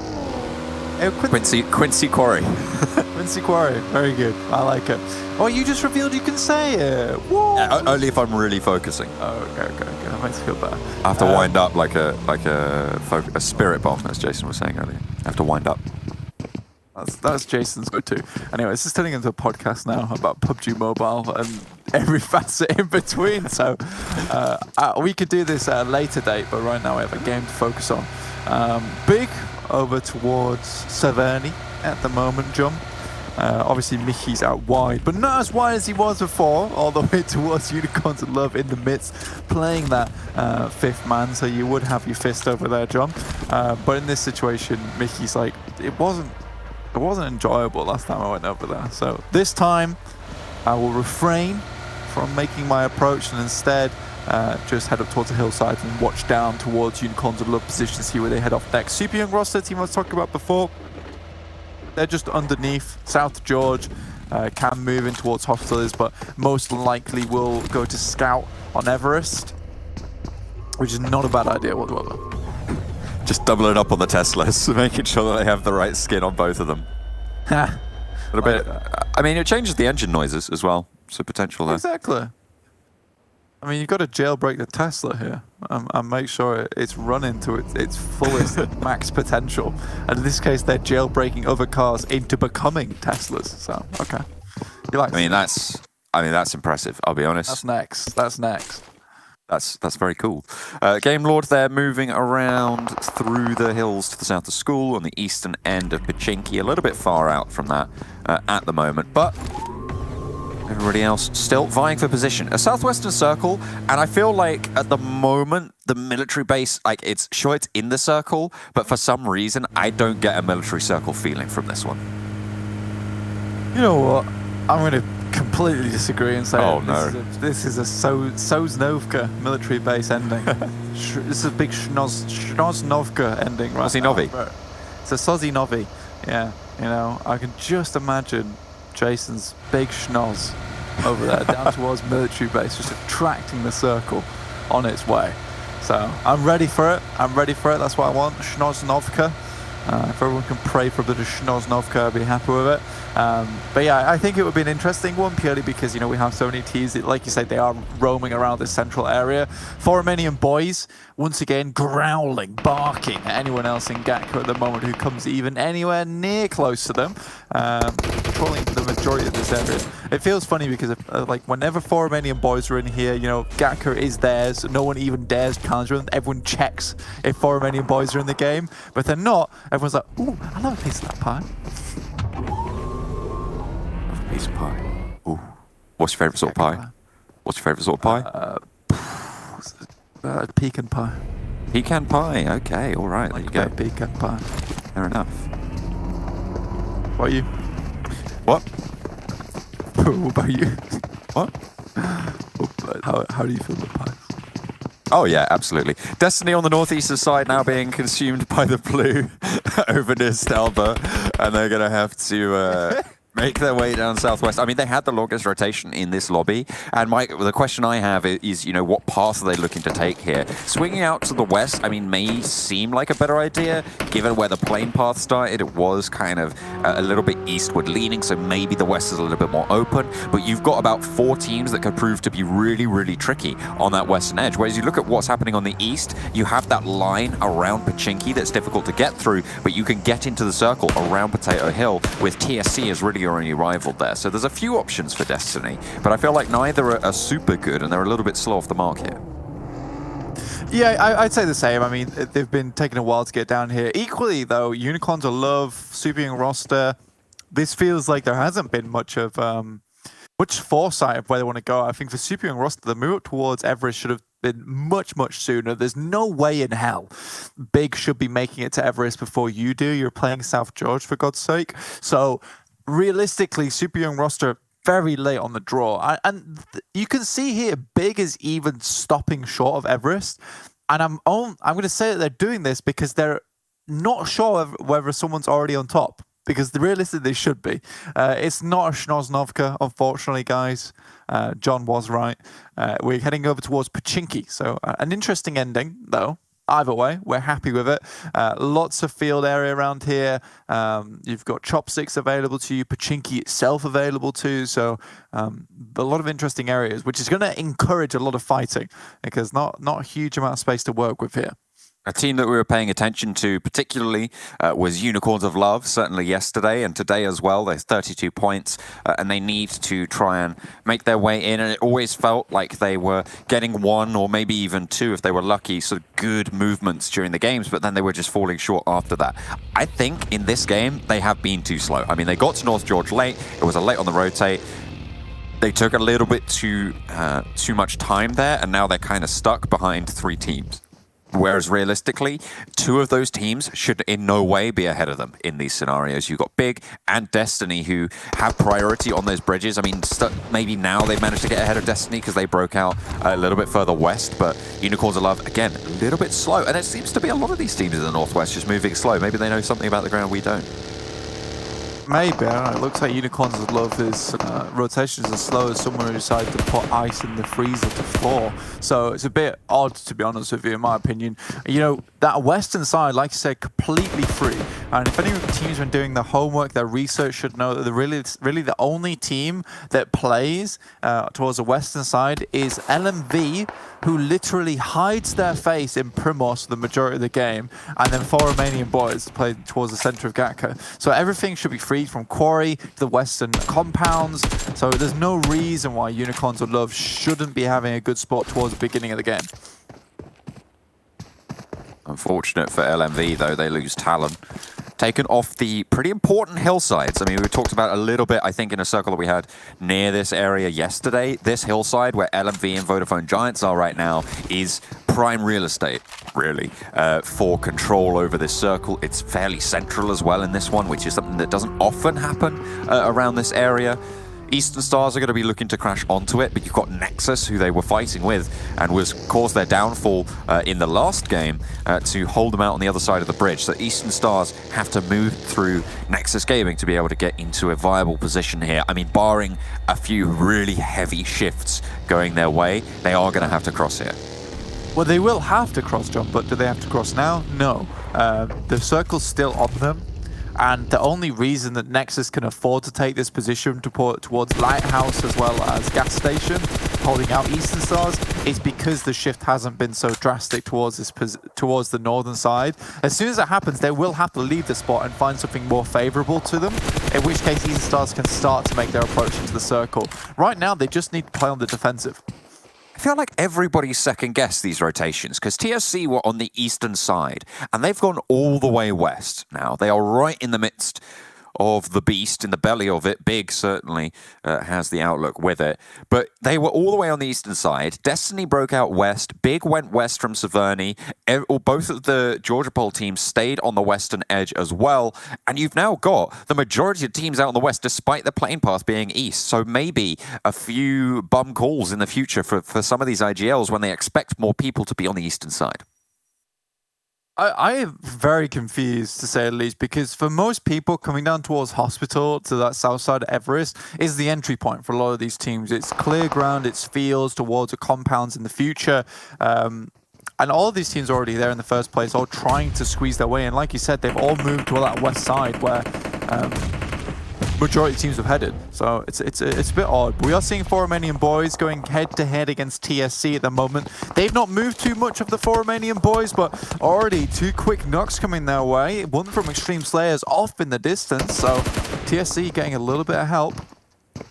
Quincy Quarry. Quincy Quarry. Very good. I like it. Oh, you just revealed you can say it. Whoa. Yeah, only if I'm really focusing. Oh, okay. That makes me feel better. I have to wind up like a spirit bomb, as Jason was saying earlier. I have to wind up. That's Jason's go-to. Anyway, this is turning into a podcast now about PUBG Mobile and every facet in between. So we could do this at a later date, but right now we have a game to focus on. Big over towards Severny at the moment, John. Obviously, Mickey's out wide, but not as wide as he was before, all the way towards Unicorns of Love in the midst, playing that fifth man, so you would have your fist over there, John. But in this situation, Mickey's like, it wasn't enjoyable last time I went over there. So this time, I will refrain from making my approach and instead just head up towards the hillside and watch down towards Unicorns of Love position to see where they head off next. Super Young roster team I was talking about before. They're just underneath South George, can move in towards hostilities, but most likely will go to scout on Everest, which is not a bad idea whatsoever. Just doubling up on the Teslas, making sure that they have the right skin on both of them. A little bit. I mean, it changes the engine noises as well, so potential there. Exactly. I mean, you've got to jailbreak the Tesla here and make sure it's running to its fullest max potential. And in this case, they're jailbreaking other cars into becoming Teslas. So, okay. You like? I mean, that's impressive. I'll be honest. That's next. That's very cool. Game Lord there moving around through the hills to the south of school on the eastern end of Pachinki. A little bit far out from that at the moment, but everybody else still vying for position. A southwestern circle, and I feel like at the moment the military base, like it's in the circle, but for some reason I don't get a military circle feeling from this one. You know what? I'm going to completely disagree and say this is a Sosnovka military base ending. This is a big Snosnovka ending, right? Sosinovi. It's a Sosinovi. Yeah, you know, I can just imagine Jason's big schnoz over there down towards military base, just attracting the circle on its way. So I'm ready for it. That's what I want. Snosnovka. If everyone can pray for a bit of Snosnovka, I'd be happy with it. But yeah, I think it would be an interesting one purely because, you know, we have so many teams that, like you said, they are roaming around this central area. For Romanian Boys, once again, growling, barking at anyone else in Gatco at the moment who comes even anywhere near close to them, controlling the majority of this area. It feels funny because, like, whenever 4 Romanian Boys are in here, you know, Gatco is theirs. No one even dares challenge them. Everyone checks if 4 Romanian Boys are in the game, but if they're not, everyone's like, ooh, I love a piece of that pie. Piece of pie. Ooh. What's your favourite sort of pie? What's your favourite sort of pie? Pecan pie. Pecan pie. Okay, all right. There you go. Pecan pie. Fair enough. What about you? What? What about you? What? How do you feel about pies? Oh yeah, absolutely. Destiny on the northeastern side now being consumed by the blue over near Stelba, and they're going to have to make their way down southwest. I mean, they had the longest rotation in this lobby, and the question I have is, you know, what path are they looking to take here? Swinging out to the west, I mean, may seem like a better idea, given where the plane path started. It was kind of a little bit eastward leaning, so maybe the west is a little bit more open, but you've got about 4 teams that could prove to be really, really tricky on that western edge. Whereas you look at what's happening on the east, you have that line around Pachinki that's difficult to get through, but you can get into the circle around Potato Hill with TSC as really your only rival there. So there's a few options for Destiny, but I feel like neither are super good, and they're a little bit slow off the mark here. Yeah, I'd say the same. I mean, they've been taking a while to get down here. Equally, though, Unicorns are love, Super Young roster. This feels like there hasn't been much of much foresight of where they want to go. I think for Super Young roster, the move towards Everest should have been much sooner. There's no way in hell Big should be making it to Everest before you do. You're playing South George, for God's sake. So realistically, Super Young roster very late on the draw, and you can see here Big is even stopping short of Everest, and I'm going to say that they're doing this because they're not sure whether someone's already on top, because realistically they should be. It's not a Schnoznovka, unfortunately, guys. John was right. We're heading over towards Pachinki, so an interesting ending though. Either way, we're happy with it. Lots of field area around here. You've got chopsticks available to you, Pachinki itself available too. So a lot of interesting areas, which is going to encourage a lot of fighting because not a huge amount of space to work with here. A team that we were paying attention to particularly was Unicorns of Love, certainly yesterday and today as well. They're 32 points and they need to try and make their way in. And it always felt like they were getting 1 or maybe even 2 if they were lucky, sort of good movements during the games, but then they were just falling short after that. I think in this game, they have been too slow. I mean, they got to North George late. It was a late on the rotate. They took a little bit too much time there, and now they're kind of stuck behind 3 teams. Whereas realistically, 2 of those teams should in no way be ahead of them in these scenarios. You've got Big and Destiny who have priority on those bridges. I mean, maybe now they've managed to get ahead of Destiny because they broke out a little bit further west, but Unicorns of Love, again, a little bit slow. And it seems to be a lot of these teams in the Northwest just moving slow. Maybe they know something about the ground we don't. Maybe, I don't know. It looks like Unicorns of Love is rotations as slow as someone who decided to put ice in the freezer to floor. So it's a bit odd, to be honest with you, in my opinion. You know, that western side, like you said, completely free. And if any of the teams have been doing their homework, their research should know that really the only team that plays towards the western side is LMV, who literally hides their face in Primos for the majority of the game, and then 4 Romanian Boys play towards the center of Gatka. So everything should be free from Quarry to the western compounds. So there's no reason why Unicorns of Love shouldn't be having a good spot towards the beginning of the game. Unfortunate for LMV, though, they lose Talon. Taken off the pretty important hillsides. I mean, we talked about a little bit, I think, in a circle that we had near this area yesterday. This hillside where LMV and Vodafone Giants are right now is prime real estate, really, for control over this circle. It's fairly central as well in this one, which is something that doesn't often happen around this area. Eastern Stars are going to be looking to crash onto it, but you've got Nexus, who they were fighting with, and was caused their downfall in the last game to hold them out on the other side of the bridge. So Eastern Stars have to move through Nexus Gaming to be able to get into a viable position here. I mean, barring a few really heavy shifts going their way, they are going to have to cross here. Well, they will have to cross, John, but do they have to cross now? No. The circle's still on them. And the only reason that Nexus can afford to take this position towards Lighthouse as well as Gas Station, holding out Eastern Stars, is because the shift hasn't been so drastic towards the northern side. As soon as that happens, they will have to leave the spot and find something more favorable to them, in which case Eastern Stars can start to make their approach into the circle. Right now, they just need to play on the defensive. I feel like everybody's second-guessed these rotations because TSC were on the eastern side and they've gone all the way west now. They are right in the midst of the beast, in the belly of it. Big certainly has the outlook with it. But they were all the way on the eastern side. Destiny broke out west. Big went west from Severny. Both of the Georgia Pole teams stayed on the western edge as well. And you've now got the majority of teams out on the west, despite the playing path being east. So maybe a few bum calls in the future for some of these IGLs when they expect more people to be on the eastern side. I am very confused, to say the least, because for most people, coming down towards Hospital to that south side of Everest is the entry point for a lot of these teams. It's clear ground, it's fields towards the compounds in the future. And all of these teams are already there in the first place, all trying to squeeze their way in. Like you said, they've all moved to that west side where majority of teams have headed. So it's a bit odd. We are seeing four Romanian Boys going head-to-head against TSC at the moment. They've not moved too much of the four Romanian Boys, but already two quick knocks coming their way. One from Xtreme Slayers off in the distance, so TSC getting a little bit of help.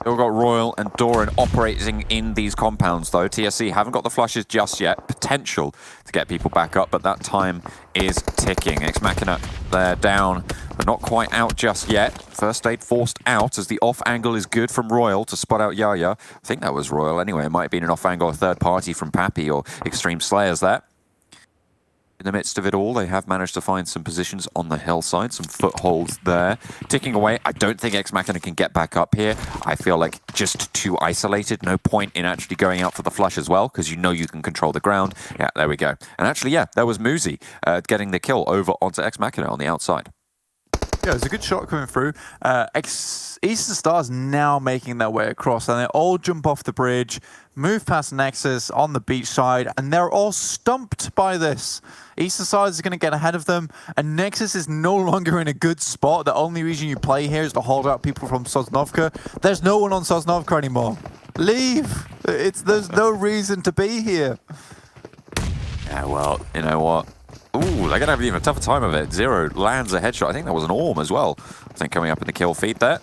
We've got Royal and Doran operating in these compounds, though. TSC haven't got the flushes just yet. Potential to get people back up, but that time is ticking. Ex Machina, they're down, but not quite out just yet. First aid forced out as the off angle is good from Royal to spot out Yaya. I think that was Royal anyway. It might have been an off angle, a third party from Pappy or Xtreme Slayers there. In the midst of it all, they have managed to find some positions on the hillside, some footholds there. Ticking away, I don't think Ex Machina can get back up here. I feel like just too isolated. No point in actually going out for the flush as well, because you know you can control the ground. Yeah, there we go. And actually, yeah, there was Muzi getting the kill over onto Ex Machina on the outside. Yeah, it was a good shot coming through. Eastern Stars now making their way across, and they all jump off the bridge, move past Nexus on the beach side, and they're all stumped by this. Eastern Stars is going to get ahead of them, and Nexus is no longer in a good spot. The only reason you play here is to hold out people from Sosnovka. There's no one on Sosnovka anymore. Leave! There's no reason to be here. Yeah, well, you know what? Ooh, they're going to have even a tougher time of it. Zero lands a headshot. I think that was an Orm as well. I think coming up in the kill feed there.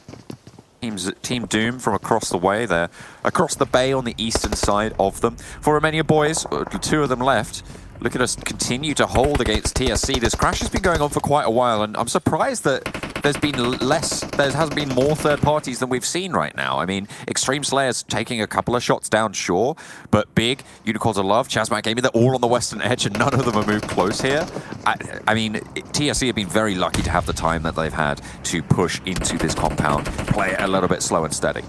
Team Doom from across the way. They're across the bay on the eastern side of them. For Romanian Boys, two of them left. Look at us continue to hold against TSC. This crash has been going on for quite a while, and I'm surprised that there hasn't been more third parties than we've seen right now. I mean, Xtreme Slayers taking a couple of shots down, sure, but Big, Unicorns of Love, ChasMac Gaming, they're all on the western edge, and none of them are moved close here. I mean, TSC have been very lucky to have the time that they've had to push into this compound, play it a little bit slow and steady.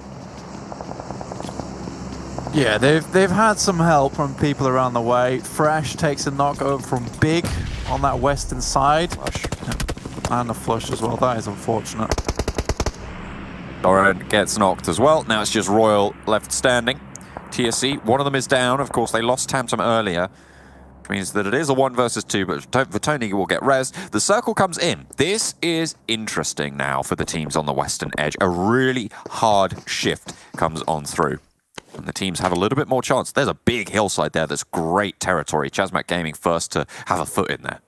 Yeah, they've had some help from people around the way. Fresh takes a knock over from Big on that western side. Flush. And a flush as well. That is unfortunate. Doran gets knocked as well. Now it's just Royal left standing. TSC, one of them is down. Of course, they lost Tamtam earlier, which means that it is a 1 versus 2, but Vatoni will get rezzed. The circle comes in. This is interesting now for the teams on the western edge. A really hard shift comes on through. And the teams have a little bit more chance. There's a big hillside there that's great territory. ChasMac Gaming first to have a foot in there.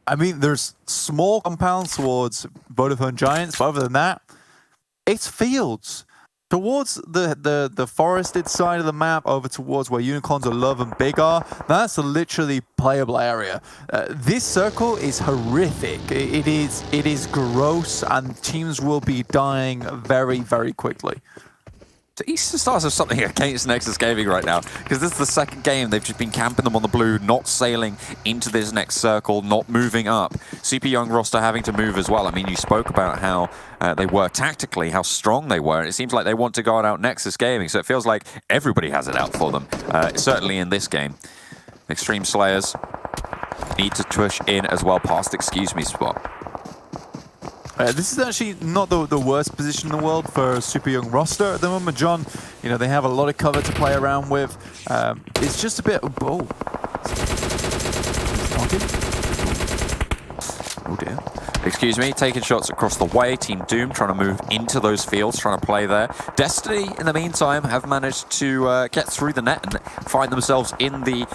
I mean, there's small compounds towards Vodafone Giants, but other than that, it's fields. Towards the forested side of the map, over towards where Unicorns of Love and Big are, that's a literally playable area. This circle is horrific. It is gross, and teams will be dying very, very quickly. So Eastern Stars have something against Nexus Gaming right now, because this is the second game they've just been camping them on the blue, not sailing into this next circle, not moving up. Super young roster having to move as well. I mean, you spoke about how they were tactically, how strong they were, and it seems like they want to guard out Nexus Gaming, so it feels like everybody has it out for them, certainly in this game. Xtreme Slayers need to push in as well past Excuse Me spot. This is actually not the worst position in the world for a super young roster at the moment, John. You know, they have a lot of cover to play around with. It's just a bit... Oh, oh dear. Excuse me, taking shots across the way. Team Doom trying to move into those fields, trying to play there. Destiny, in the meantime, have managed to get through the net and find themselves in the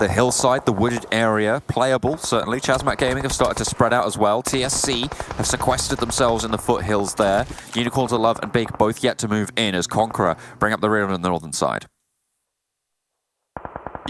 hillside, the wooded area. Playable, certainly. ChasMac Gaming have started to spread out as well. TSC have sequestered themselves in the foothills there. Unicorns of Love and Big both yet to move in as Conqueror bring up the rear on the northern side.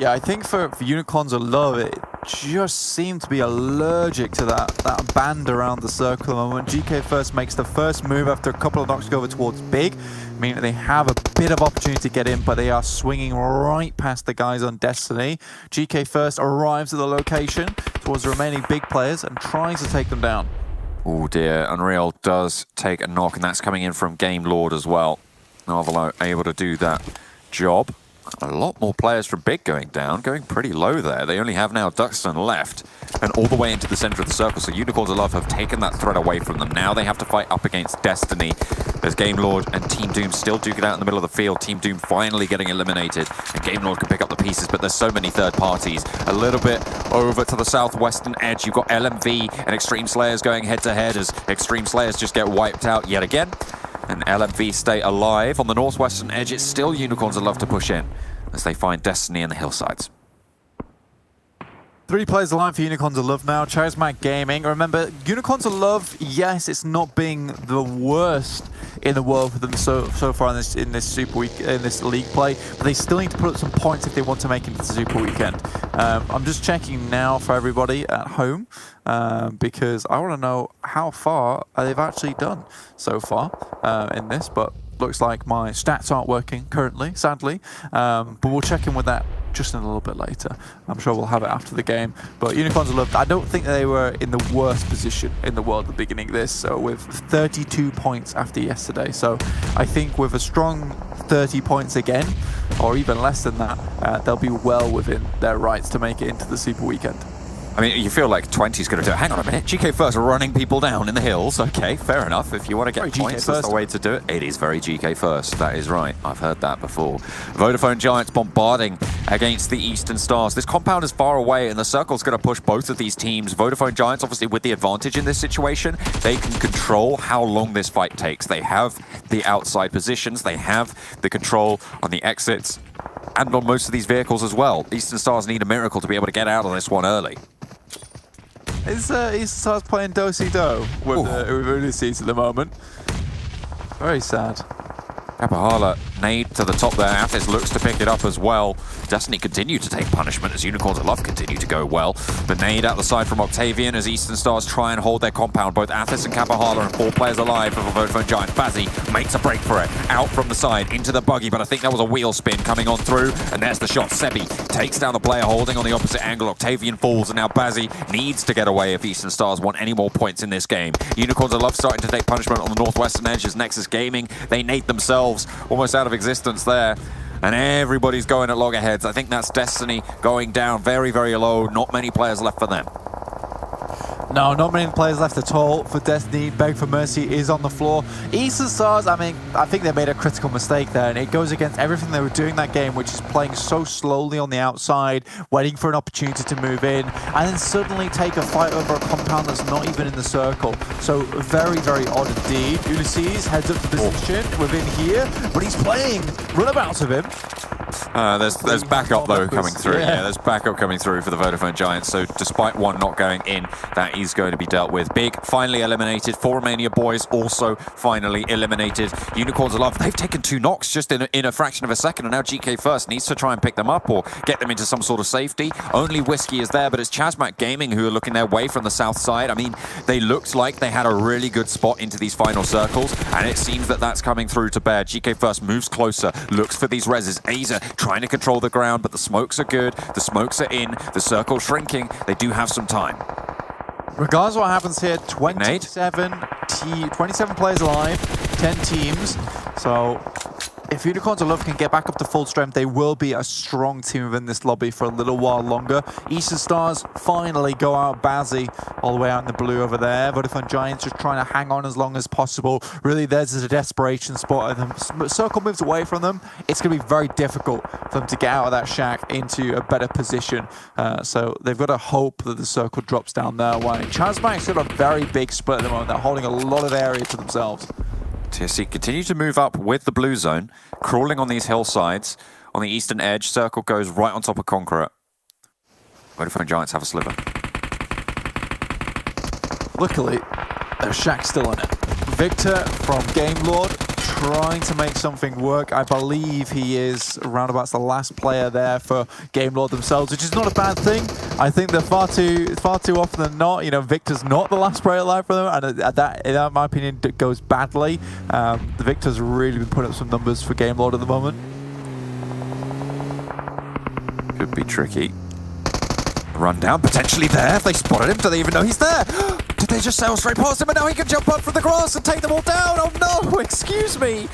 yeah, I think for Unicorns of Love, just seem to be allergic to that band around the circle at the moment. GK First makes the first move after a couple of knocks go over towards Big, meaning they have a bit of opportunity to get in, but they are swinging right past the guys on Destiny. GK First arrives at the location towards the remaining Big players and tries to take them down. Oh dear, Unreal does take a knock, and that's coming in from Game Lord as well. Narvalo able to do that job. A lot more players from Big going down, going pretty low there. They only have now Duxton left, and all the way into the center of the circle. So Unicorns of Love have taken that threat away from them. Now they have to fight up against Destiny. There's Game Lord and Team Doom still duking out in the middle of the field. Team Doom finally getting eliminated, and Game Lord can pick up the pieces, but there's so many third parties. A little bit over to the southwestern edge, you've got LMV and Xtreme Slayers going head-to-head as Xtreme Slayers just get wiped out yet again. And LMV stay alive. On the northwestern edge, it's still Unicorns of Love to push in as they find Destiny in the hillsides. 3 players alive for Unicorns of Love now. ChasMac Gaming. Remember, Unicorns of Love, yes, it's not being the worst in the world for them so far in this Super Week, in this league play, but they still need to put up some points if they want to make it to the Super Weekend. I'm just checking now for everybody at home because I want to know how far they've actually done so far in this, but looks like my stats aren't working currently, sadly, but we'll check in with that just in a little bit later. I'm sure we'll have it after the game. But Unicorns of Love, I don't think they were in the worst position in the world at the beginning of this, so with 32 points after yesterday. So I think with a strong 30 points again, or even less than that, they'll be well within their rights to make it into the Super Weekend. I mean, you feel like 20's going to do it. Hang on a minute. GK First running people down in the hills. Okay, fair enough. If you want to get points, that's the way to do it. It is very GK First. That is right. I've heard that before. Vodafone Giants bombarding against the Eastern Stars. This compound is far away, and the circle's going to push both of these teams. Vodafone Giants, obviously, with the advantage in this situation. They can control how long this fight takes. They have the outside positions. They have the control on the exits and on most of these vehicles as well. Eastern Stars need a miracle to be able to get out of this one early. Is Eastern Stars playing do-si-do with Ulysses at the moment? Very sad. Kapahala nade to the top there. Athis looks to pick it up as well. Destiny continue to take punishment as Unicorns of Love continue to go well. The nade out the side from Octavian as Eastern Stars try and hold their compound. Both Athis and Kapahala and 4 players alive for the Vodafone Giants. Bazzi makes a break for it. Out from the side into the buggy, but I think that was a wheel spin coming on through. And there's the shot. Sebi takes down the player holding on the opposite angle. Octavian falls, and now Bazzi needs to get away if Eastern Stars want any more points in this game. Unicorns of Love starting to take punishment on the northwestern edge as Nexus Gaming. They nade themselves almost out of existence there, and everybody's going at loggerheads. I think that's Destiny going down very, very low. Not many players left for them. No, not many players left at all for Destiny. Beg for Mercy is on the floor. Eastern Stars, I mean, I think they made a critical mistake there, and it goes against everything they were doing that game, which is playing so slowly on the outside, waiting for an opportunity to move in, and then suddenly take a fight over a compound that's not even in the circle. So very, very odd indeed. Ulysses heads up to position within here, but he's playing runabouts of him. There's backup though coming through. Yeah, there's backup coming through for the Vodafone Giants. So despite one not going in, that is going to be dealt with. Big finally eliminated. 4 Romanian Boys also finally eliminated. Unicorns of Love, they've taken 2 knocks just in a fraction of a second, and now GK First needs to try and pick them up or get them into some sort of safety. Only Whiskey is there, but it's ChasMac Gaming who are looking their way from the south side. I mean, they looked like they had a really good spot into these final circles, and it seems that that's coming through to bear. GK First moves closer, looks for these reses. Aza trying to control the ground, but the smokes are good. The smokes are in. The circle's shrinking. They do have some time. Regardless of what happens here, 27 players alive, 10 teams. So if Unicorns of Love can get back up to full strength, they will be a strong team within this lobby for a little while longer. Eastern Stars finally go out Bazzi all the way out in the blue over there. Vodafone Giants just trying to hang on as long as possible. Really, there's a desperation spot, and the circle moves away from them. It's going to be very difficult for them to get out of that shack into a better position. So they've got to hope that the circle drops down their way. ChasMac's got a very big split at the moment. They're holding a lot of area to themselves. TSC continue to move up with the blue zone, crawling on these hillsides. On the eastern edge, circle goes right on top of Conqueror. Vodafone Giants have a sliver. Luckily, their shack's still in it. Victor from Game Lord trying to make something work. I believe he is around about the last player there for Game Lord themselves, which is not a bad thing. I think they're far too often than not, you know, Victor's not the last player alive for them, and that, in my opinion, goes badly. The Victor's really been putting up some numbers for Game Lord at the moment. Could be tricky. Run down, potentially there. If they spotted him, do they even know he's there? Did they just sail straight past him and now he can jump up from the grass and take them all down? Oh no, excuse me.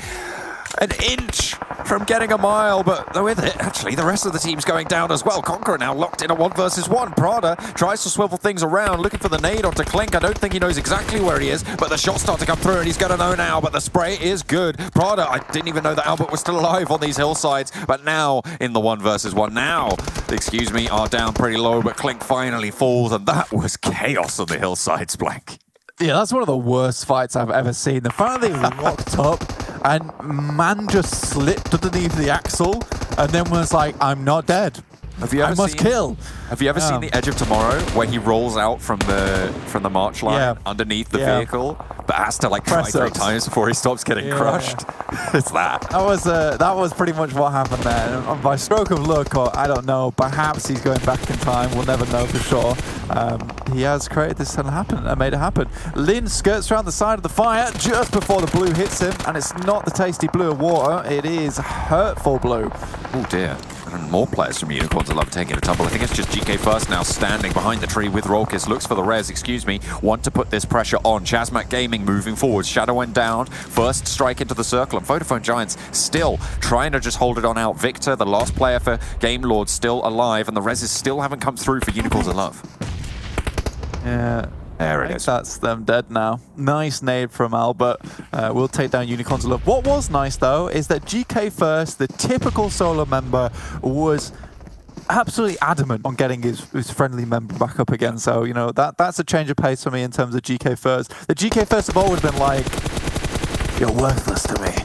An inch from getting a mile, but with it, actually, the rest of the team's going down as well. Conqueror now locked in a 1 versus 1. Prada tries to swivel things around, looking for the nade onto Clink. I don't think he knows exactly where he is, but the shots start to come through and he's going to know now, but the spray is good. Prada, I didn't even know that Albert was still alive on these hillsides, but now in the 1 versus 1. Now, excuse me, are down pretty low, but Clink finally falls, and that was chaos on the hillsides, Blank. Yeah, that's one of the worst fights I've ever seen. The fact that they locked up and man just slipped underneath the axle and then was like, I'm not dead. Have you ever I must kill. Have you ever seen The Edge of Tomorrow, where he rolls out from the march line underneath the vehicle, but has to like try 3 times before he stops getting crushed? It's that. That was pretty much what happened there. And by stroke of luck, or I don't know, perhaps he's going back in time. We'll never know for sure. He has created this and made it happen. Lin skirts around the side of the fire just before the blue hits him, and it's not the tasty blue of water. It is hurtful blue. Oh dear. And more players from Unicorns are love taking a tumble. I think it's just GK First now standing behind the tree with Rolkis. Looks for the res, want to put this pressure on. ChasMac Gaming moving forward. Shadow went down. First strike into the circle. And Vodafone Giants still trying to just hold it on out. Victor, the last player for Game Lord, still alive. And the reses still haven't come through for Unicorns of Love. Yeah. There it is. That's them dead now. Nice nade from Albert. We'll take down Unicorns of Love. What was nice, though, is that GK First, the typical solo member, was absolutely adamant on getting his friendly member back up again. So, you know, that's a change of pace for me in terms of GK First. The GK First have always been like, you're worthless to me.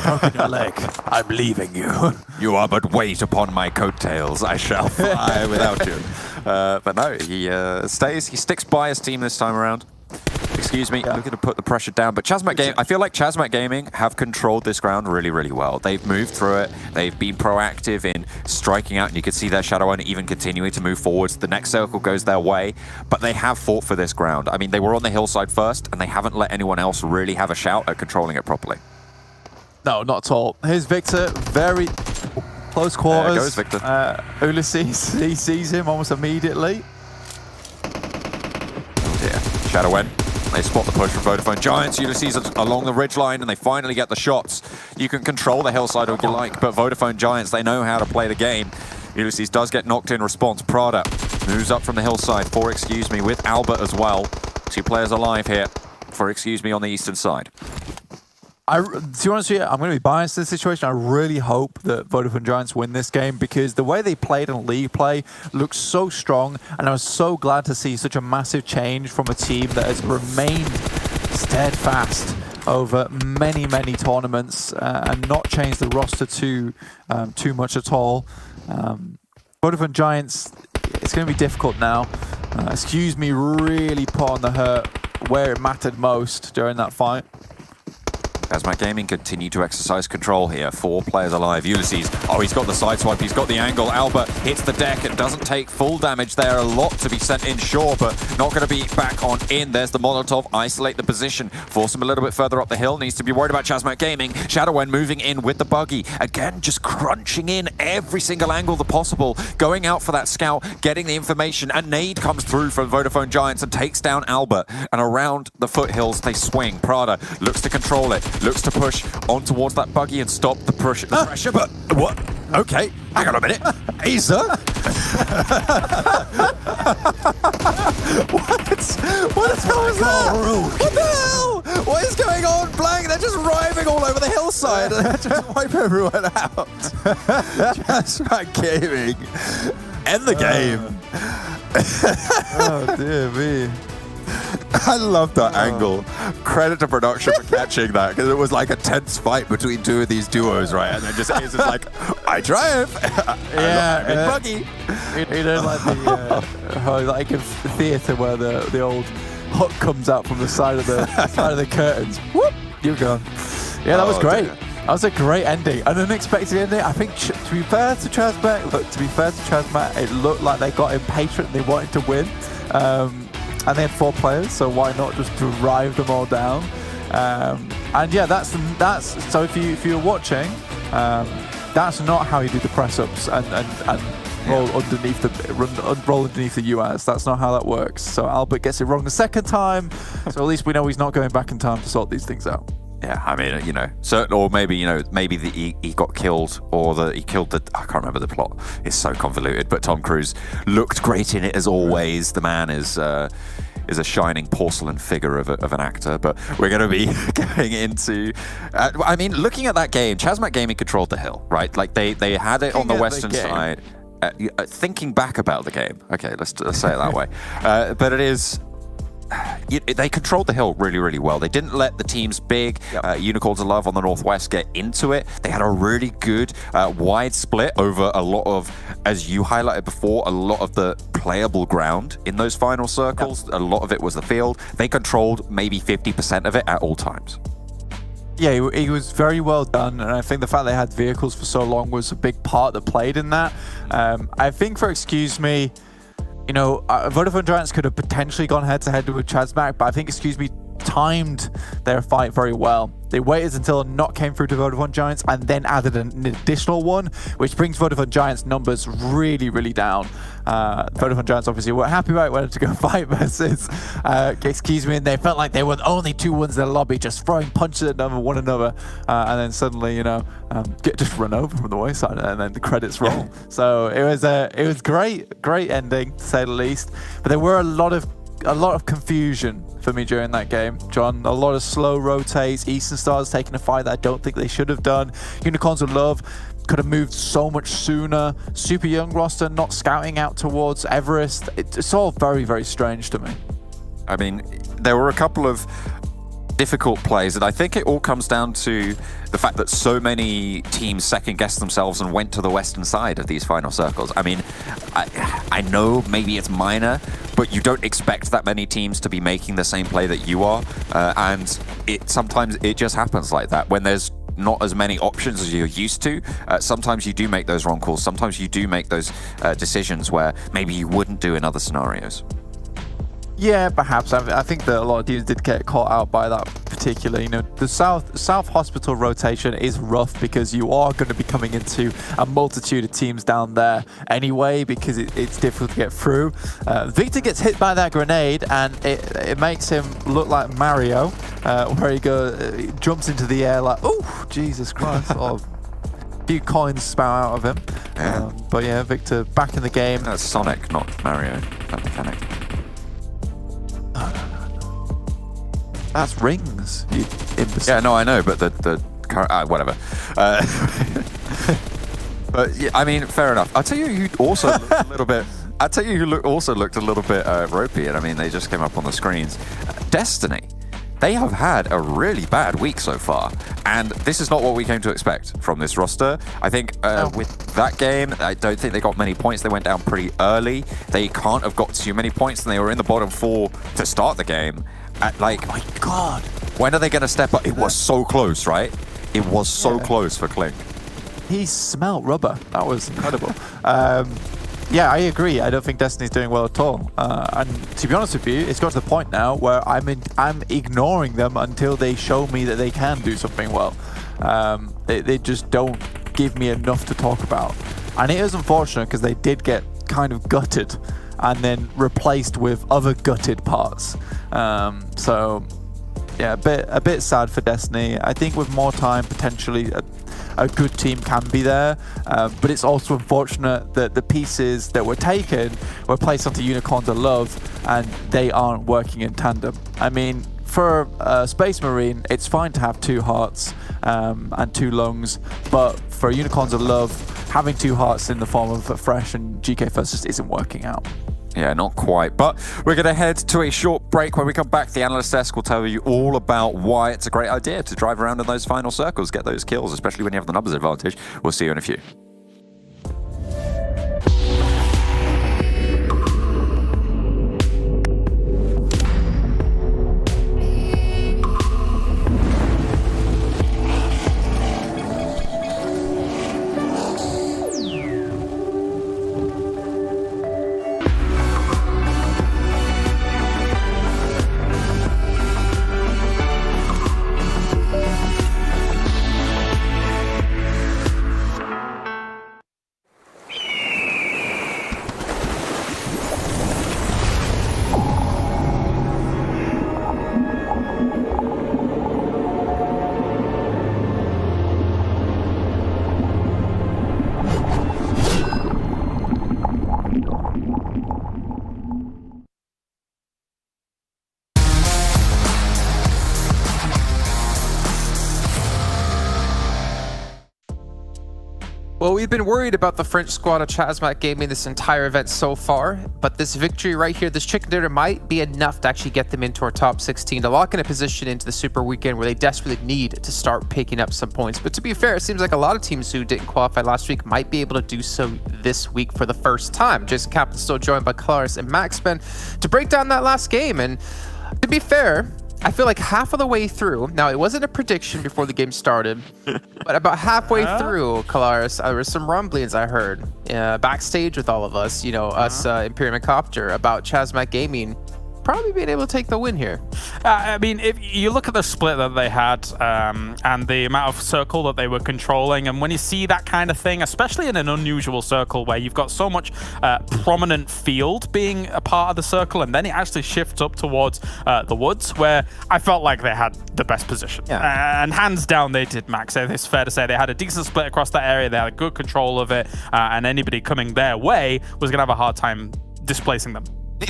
Broken your leg. I'm leaving you. You are but weight upon my coattails. I shall fly without you. But no, he stays. He sticks by his team this time around. Looking to put the pressure down. But ChasMac Gaming, I feel like ChasMac Gaming have controlled this ground really, really well. They've moved through it. They've been proactive in striking out, and you can see their Shadow Owner even continuing to move forwards. The next circle goes their way, but they have fought for this ground. I mean, they were on the hillside first, and they haven't let anyone else really have a shout at controlling it properly. No, not at all. Here's Victor, very close quarters. There goes Victor. Ulysses, he sees him almost immediately. Oh dear. Shadow went. They spot the push from Vodafone Giants. Ulysses along the ridgeline, and they finally get the shots. You can control the hillside if you like, but Vodafone Giants, they know how to play the game. Ulysses does get knocked in response. Prada moves up from the hillside for with Albert as well. 2 players alive here for on the eastern side. To be honest with you, I'm going to be biased in this situation. I really hope that Vodafone Giants win this game because the way they played in league play looks so strong, and I was so glad to see such a massive change from a team that has remained steadfast over many, many tournaments and not changed the roster too much at all. Vodafone Giants, it's going to be difficult now. Really put on the hurt where it mattered most during that fight. ChasMac Gaming continue to exercise control here. 4 players alive. Ulysses, oh, he's got the side swipe, he's got the angle. Albert hits the deck and doesn't take full damage there. A lot to be sent in, sure, but not going to be back on in. There's the Molotov, isolate the position, force him a little bit further up the hill. Needs to be worried about ChasMac Gaming. Shadowen moving in with the buggy. Again, just crunching in every single angle possible. Going out for that scout, getting the information. A nade comes through from Vodafone Giants and takes down Albert. And around the foothills, they swing. Prada looks to control it. Looks to push on towards that buggy and stop the pressure, but what? Okay, hang on a minute. Hey, sir. What the hell is that? What the hell? What is going on, Blank? They're just rhyming all over the hillside. Just wipe everyone out. ChasMac Gaming. End the game. Oh, dear me. I love that angle. Credit to production for catching that, because it was like a tense fight between 2 of these duos, right? And then just Ace is like, I triumph. Yeah, buggy. You know, like the like in theatre where the old hook comes out from the side of the curtains. Whoop, you're gone. Yeah, that was Oh, great. dear. That was a great ending, an unexpected ending. I think to be fair to ChasMac, it looked like they got impatient and they wanted to win. And they had 4 players, so why not just drive them all down? And yeah, that's so if you're watching, that's not how you do the press ups and roll underneath the US. That's not how that works. So Albert gets it wrong the second time. So at least we know he's not going back in time to sort these things out. Yeah, I mean, you know, certain, or maybe, you know, maybe he got killed, or he killed the. I can't remember the plot. It's so convoluted. But Tom Cruise looked great in it as always. The man is a shining porcelain figure of an actor. But we're going to be going into. I mean, looking at that game, ChasMac Gaming controlled the hill, right? Like they had it on the western side. Thinking back about the game, okay, let's say it that way. But it is. They controlled the hill really, really well. They didn't let the teams big, Unicorns of Love on the Northwest, get into it. They had a really good wide split over a lot of, as you highlighted before, a lot of the playable ground in those final circles. A lot of it was the field. They controlled maybe 50% of it at all times. Yeah, he was very well done, and I think the fact they had vehicles for so long was a big part that played in that. I think for Excuse Me, you know, Vodafone Giants could have potentially gone head-to-head with ChasMac, but I think Excuse Me timed their fight very well. They waited until a knock came through to Vodafone Giants and then added an additional one, which brings Vodafone Giants' numbers really, really down. Vodafone Giants obviously were happy about it, wanted to go fight versus Excuse Me, and they felt like they were the only 2 ones in the lobby just throwing punches at one another, and then suddenly, you know, get just run over from the wayside, and then the credits roll. So it was great ending, to say the least. But there were a lot of confusion for me during that game, John. A lot of slow rotates, Eastern Stars taking a fight that I don't think they should have done. Unicorns of Love could have moved so much sooner. Super young roster not scouting out towards Everest. It's all very, very strange to me. I mean, there were a couple of difficult plays, and I think it all comes down to the fact that so many teams second-guessed themselves and went to the western side of these final circles. I mean, I know maybe it's minor, but you don't expect that many teams to be making the same play that you are, and sometimes it just happens like that. When there's not as many options as you're used to, sometimes you do make those wrong calls. Sometimes you do make those decisions where maybe you wouldn't do in other scenarios. Yeah, perhaps. I think that a lot of teams did get caught out by that particular. You know, the South Hospital rotation is rough because you are going to be coming into a multitude of teams down there anyway, because it's difficult to get through. Victor gets hit by that grenade, and it makes him look like Mario, where he jumps into the air like, oh, Jesus Christ. A few coins spout out of him. Yeah. But yeah, Victor back in the game. That's Sonic, not Mario, that mechanic. That's rings, you imbecile. Yeah, no, I know, but the whatever. But yeah, I mean, fair enough. I'll tell you who also looked a little bit. I'll tell you who also looked a little bit ropey, and I mean, they just came up on the screens. Destiny. They have had a really bad week so far, and this is not what we came to expect from this roster. I think with that game, I don't think they got many points. They went down pretty early. They can't have got too many points, and they were in the bottom 4 to start the game. Like, oh my God. When are they going to step up? It was so close, right? It was so close for Klink. He smelled rubber. That was incredible. Yeah, I agree. I don't think Destiny's doing well at all. And to be honest with you, it's got to the point now where I'm ignoring them until they show me that they can do something well. They just don't give me enough to talk about. And it is unfortunate because they did get kind of gutted and then replaced with other gutted parts. So yeah, a bit sad for Destiny. I think with more time, potentially a good team can be there, but it's also unfortunate that the pieces that were taken were placed onto Unicorns of Love and they aren't working in tandem. I mean, for Space Marine, it's fine to have 2 hearts and 2 lungs, but for Unicorns of Love, having 2 hearts in the form of Fresh and GK First just isn't working out. Yeah, not quite. But we're going to head to a short break. When we come back, the Analyst Desk will tell you all about why it's a great idea to drive around in those final circles, get those kills, especially when you have the numbers advantage. We'll see you in a few. Well, we've been worried about the French squad of ChasMac Gaming this entire event so far, but this victory right here, this chicken dinner might be enough to actually get them into our top 16 to lock in a position into the Super Weekend where they desperately need to start picking up some points. But to be fair, it seems like a lot of teams who didn't qualify last week might be able to do so this week for the first time. Jason Kaplan's still joined by Claris and Maxben to break down that last game. And to be fair, I feel like half of the way through, now it wasn't a prediction before the game started, but about halfway through, Claris, there were some rumblings I heard backstage with all of us, you know, us Imperium and Copter, about ChasMac Gaming probably being able to take the win here. I mean, if you look at the split that they had and the amount of circle that they were controlling, and when you see that kind of thing, especially in an unusual circle where you've got so much prominent field being a part of the circle, and then it actually shifts up towards the woods, where I felt like they had the best position. Yeah. And hands down, they did, Max. It's fair to say they had a decent split across that area. They had good control of it, and anybody coming their way was going to have a hard time displacing them.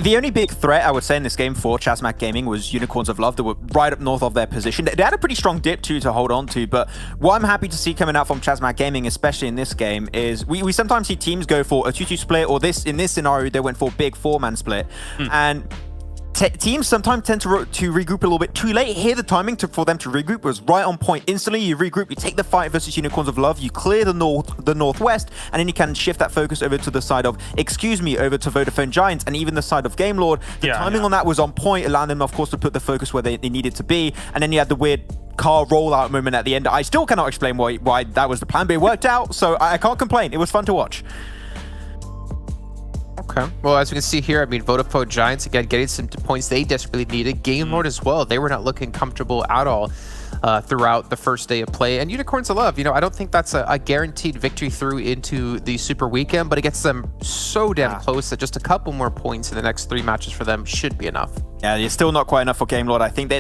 The only big threat, I would say, in this game for ChasMac Gaming was Unicorns of Love that were right up north of their position. They had a pretty strong dip, too, to hold on to, but what I'm happy to see coming out from ChasMac Gaming, especially in this game, is we sometimes see teams go for a 2-2 split, or in this scenario, they went for a big 4-man split. And teams sometimes tend to regroup a little bit too late. Here, the timing for them to regroup was right on point. Instantly, you regroup, you take the fight versus Unicorns of Love, you clear the northwest, and then you can shift that focus over to the side of Excuse Me, over to Vodafone Giants, and even the side of Game Lord. The timing on that was on point, allowing them, of course, to put the focus where they needed to be. And then you had the weird car rollout moment at the end. I still cannot explain why that was the plan, but it worked out, so I can't complain. It was fun to watch. Okay. Well, as we can see here, I mean, Vodafone Giants, again, getting some points they desperately needed. Game Lord as well. They were not looking comfortable at all throughout the first day of play. And Unicorns of Love, you know, I don't think that's a guaranteed victory through into the Super Weekend, but it gets them so damn close that just a couple more points in the next 3 matches for them should be enough. Yeah, it's still not quite enough for Game Lord. I think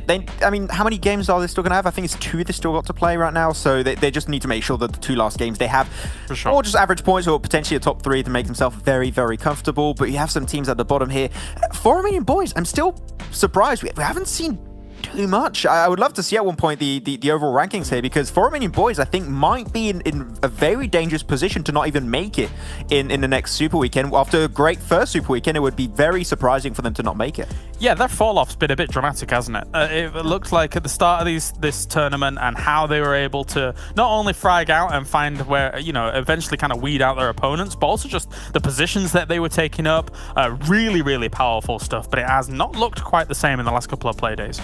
I mean, how many games are they still going to have? I think it's 2 they still got to play right now, so they just need to make sure that the 2 last games they have, for sure, or just average points or potentially a top 3 to make themselves very, very comfortable. But you have some teams at the bottom here. For Romanian Boys, I'm still surprised. We haven't seen too much. I would love to see at one point the overall rankings here, because for Romanian Boys, I think might be in a very dangerous position to not even make it in the next Super Weekend. After a great first Super Weekend, it would be very surprising for them to not make it. Yeah, their fall-off's been a bit dramatic, hasn't it? It looked like at the start of this tournament and how they were able to not only frag out and find where, you know, eventually kind of weed out their opponents, but also just the positions that they were taking up. Really, really powerful stuff, but it has not looked quite the same in the last couple of play days.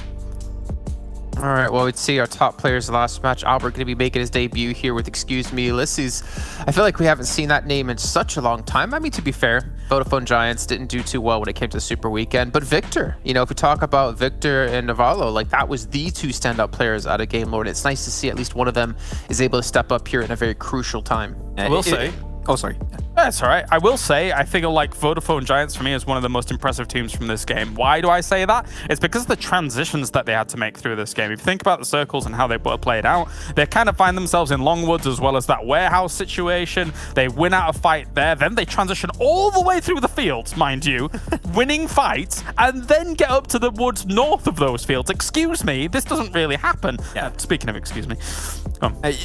All right, well, we'd see our top players last match. Albert going to be making his debut here with Excuse Me. Ulysses, I feel like we haven't seen that name in such a long time. I mean, to be fair, Vodafone Giants didn't do too well when it came to the Super Weekend. But Victor, you know, if we talk about Victor and Navallo, like that was the 2 standout players out of Game Lord. It's nice to see at least one of them is able to step up here in a very crucial time. I will say... Oh, sorry. That's all right. I will say, I feel like Vodafone Giants for me is one of the most impressive teams from this game. Why do I say that? It's because of the transitions that they had to make through this game. If you think about the circles and how they played out, they kind of find themselves in Longwoods as well as that warehouse situation. They win out a fight there, then they transition all the way through the fields, mind you, winning fights, and then get up to the woods north of those fields. Excuse me, this doesn't really happen. Yeah, speaking of excuse me.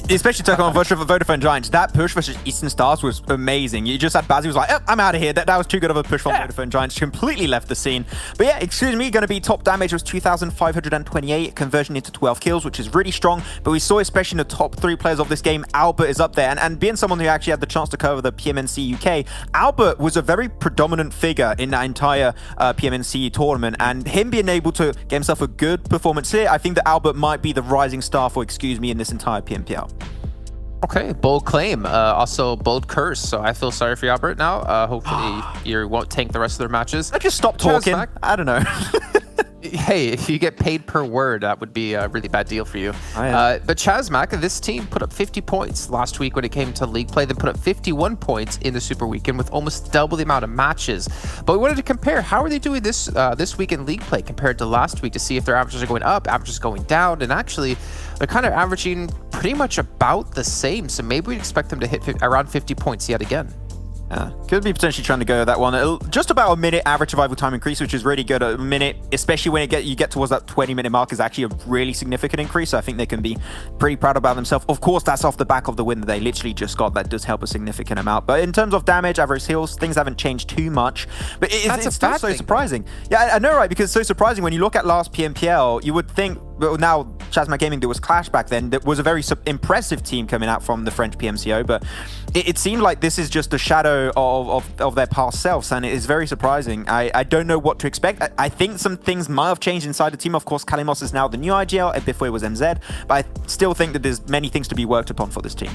Especially talking on Vodafone Giants, that push versus Eastern Stars was amazing. You just had Bazzi was like, oh, I'm out of here. That was too good of a push from Vodafone Giants. Completely left the scene. But yeah, Excuse Me, going to be top damage was 2,528, conversion into 12 kills, which is really strong. But we saw, especially in the top 3 players of this game, Albert is up there. And being someone who actually had the chance to cover the PMNC UK, Albert was a very predominant figure in that entire PMNC tournament. And him being able to get himself a good performance here, I think that Albert might be the rising star for Excuse Me in this entire PMPL. Okay, bold claim. Also, bold curse. So I feel sorry for you, Albert, now. Hopefully you won't tank the rest of their matches. I just stop talking. I don't know. Hey, if you get paid per word, that would be a really bad deal for you. But ChasMac, this team put up 50 points last week when it came to league play. Then put up 51 points in the Super Weekend with almost double the amount of matches. But we wanted to compare how are they doing this this week in league play compared to last week to see if their averages are going up, averages going down, and actually they're kind of averaging pretty much about the same. So maybe we'd expect them to hit around 50 points yet again. Could be potentially trying to go that one. Just about a minute average survival time increase, which is really good. A minute, especially when you get towards that 20-minute mark, is actually a really significant increase. So I think they can be pretty proud about themselves. Of course, that's off the back of the win that they literally just got. That does help a significant amount. But in terms of damage, average heals, things haven't changed too much. But it's still so surprising. Yeah, I know, right? Because it's so surprising when you look at last PMPL, you would think, well, now ChasMac Gaming, there was Clash back then. That was a very impressive team coming out from the French PMCO, but it seemed like this is just a shadow of their past selves, and it is very surprising. I don't know what to expect. I think some things might have changed inside the team. Of course, Kalimos is now the new IGL, and before it was MZ, but I still think that there's many things to be worked upon for this team.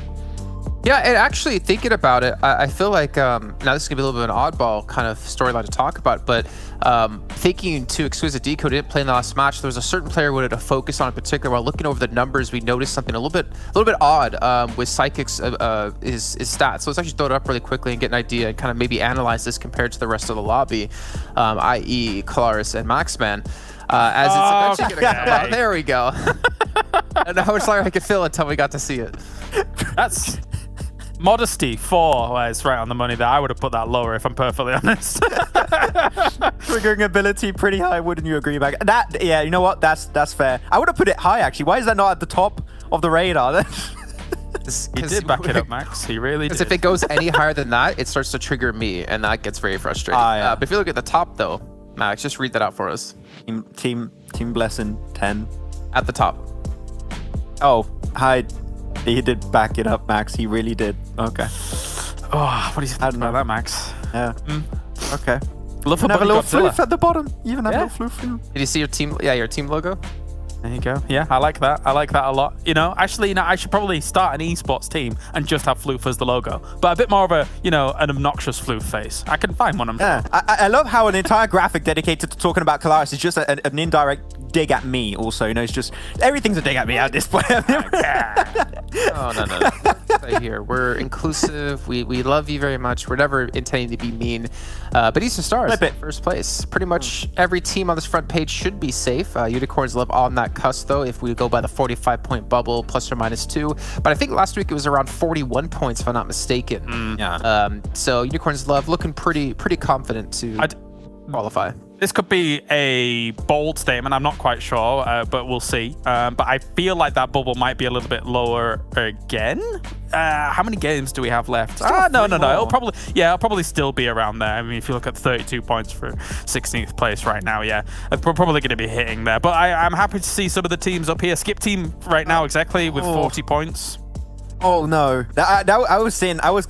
Yeah, and actually thinking about it, I feel like, now this is going to be a little bit of an oddball kind of storyline to talk about, but thinking to Exquisite Décode didn't play in the last match, there was a certain player we wanted to focus on in particular. While looking over the numbers, we noticed something a little bit odd with Psychic's his stats. So let's actually throw it up really quickly and get an idea and kind of maybe analyze this compared to the rest of the lobby, i.e. Kalaris and Maxman. As it's eventually going to come out. There we go. And how much longer I could feel until we got to see it. That's modesty 4. Well, it's right on the money there. I would have put that lower if I'm perfectly honest. Triggering ability pretty high, wouldn't you agree, Mag? That, yeah, you know what? That's fair. I would have put it high, actually. Why is that not at the top of the radar? He did back it up, Max. He really did. Because if it goes any higher than that, it starts to trigger me, and that gets very frustrating. Yeah. But if you look at the top, though, Max, just read that out for us. Team Blessing 10. At the top. Oh, hi. He did back it up, Max. He really did. Okay. Oh, what do you think about that, Max? Yeah. Okay. Love have a little floof at the bottom. You even have a little floof. Did you see your team? Yeah, your team logo. There you go. Yeah, I like that. I like that a lot. You know, actually, I should probably start an esports team and just have floof as the logo, but a bit more of a, an obnoxious floof face. I can find one. I love how an entire graphic dedicated to talking about Kalaris is just an indirect dig at me. Also, it's just everything's a dig at me at this point. Oh no. Right here, we're inclusive. We love you very much. We're never intending to be mean. But Eastern Stars, first place. Pretty much every team on this front page should be safe. Unicorns live on that cusp, though, if we go by the 45-point bubble, plus or minus 2. But I think last week it was around 41 points, if I'm not mistaken. So Unicorns love looking pretty confident to qualify. This could be a bold statement. I'm not quite sure, but we'll see. But I feel like that bubble might be a little bit lower again. How many games do we have left? No. It'll probably still be around there. I mean, if you look at 32 points for 16th place right now, yeah, we're probably going to be hitting there. But I'm happy to see some of the teams up here. Skip team right now exactly with 40 points. Oh no! I was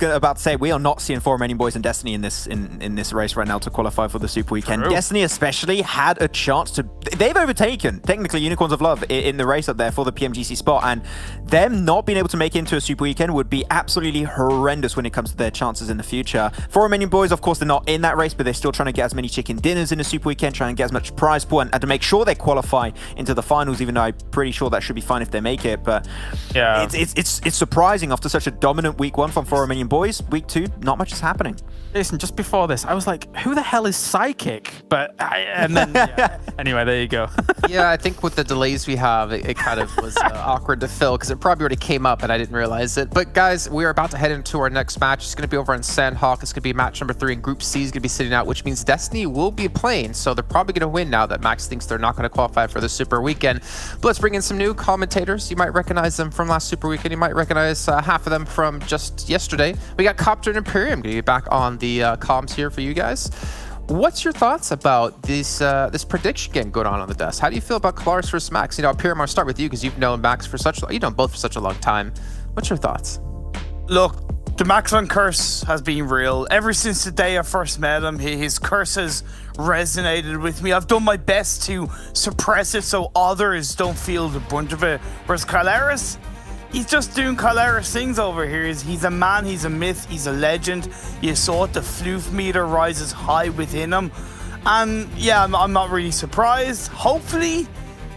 about to say we are not seeing 4 Romanian Boys and Destiny in this race right now to qualify for the Super Weekend. True. Destiny especially had a chance to. They've overtaken technically Unicorns of Love in the race up there for the PMGC spot, and them not being able to make it into a Super Weekend would be absolutely horrendous when it comes to their chances in the future. 4 Romanian Boys, of course, they're not in that race, but they're still trying to get as many chicken dinners in the Super Weekend, trying to get as much prize pool and to make sure they qualify into the finals. Even though I'm pretty sure that should be fine if they make it, but yeah, it's surprising after such a dominant week 1 from 4 Romanian Boys. Week 2, not much is happening. Listen, just before this, I was like, who the hell is Psychic? But anyway, there you go. Yeah, I think with the delays we have, it kind of was awkward to fill because it probably already came up and I didn't realize it. But guys, we are about to head into our next match. It's going to be over in Sanhok. It's going to be match number 3, and Group C is going to be sitting out, which means Destiny will be playing. So they're probably going to win now that Max thinks they're not going to qualify for the Super Weekend. But let's bring in some new commentators. You might recognize them from last Super Weekend. You might recognize half of them from just yesterday. We got Copter and Imperium going to be back on the comms here for you guys. What's your thoughts about this prediction game going on the desk? How do you feel about Kalaris versus Max? Imperium, I'll start with you because you've known Max for both for such a long time. What's your thoughts? Look, the Maxman curse has been real ever since the day I first met him. His curse has resonated with me. I've done my best to suppress it so others don't feel the brunt of it. Whereas Kalaris, he's just doing Kalaris things over here. He's a man, he's a myth, he's a legend. You saw it, the floof meter rises high within him. And yeah, I'm not really surprised. Hopefully,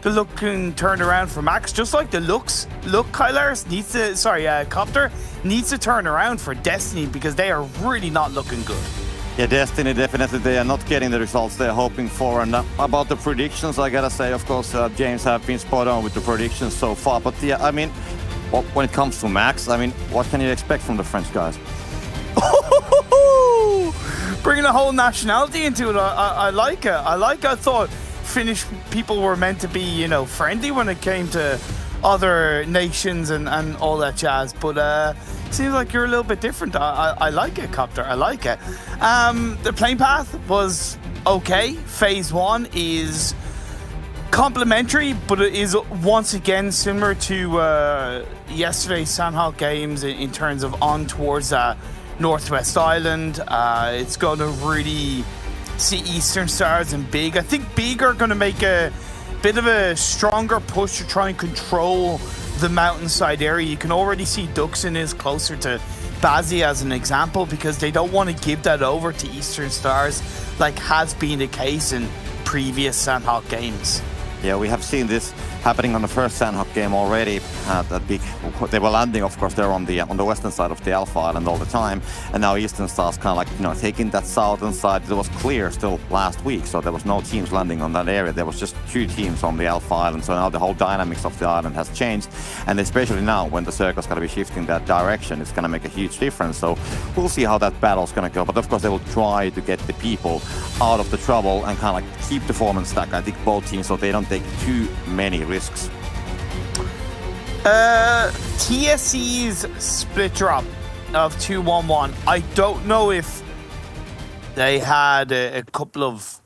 the look can turn around for Max, just like the looks. Look, Kalaris needs to, Copter needs to turn around for Destiny because they are really not looking good. Yeah, Destiny, definitely, they are not getting the results they're hoping for. And about the predictions, I gotta say, of course, James have been spot on with the predictions so far. But yeah, I mean, when it comes to Max, I mean, what can you expect from the French guys? bringing a whole nationality into it. I like it. I thought Finnish people were meant to be, you know, friendly when it came to other nations and all that jazz. But seems like you're a little bit different. I like it, Copter. I like it. The playing path was okay. Phase 1 is complimentary, but it is once again similar to yesterday's Sanhok games in terms of on towards Northwest Island. It's going to really see Eastern Stars and Big. I think Big are going to make a bit of a stronger push to try and control the mountainside area. You can already see Duxon is closer to Bazzi as an example, because they don't want to give that over to Eastern Stars like has been the case in previous Sanhok games. Yeah, we have seen this happening on the first Sanhok game already. That big, they were landing, of course, they're on the western side of the Alpha Island all the time, and now Eastern Stars kind of like, you know, taking that southern side. It was clear still last week, so there was no teams landing on that area. There was just 2 teams on the Alpha Island, so now the whole dynamics of the island has changed, and especially now when the circle's going to be shifting that direction, it's going to make a huge difference. So we'll see how that battle's going to go, but of course they will try to get the people out of the trouble and kind of like keep the form and stack, I think, both teams, so they don't take too many risks. TSC's split drop of 2-1-1. I don't know if they had a couple of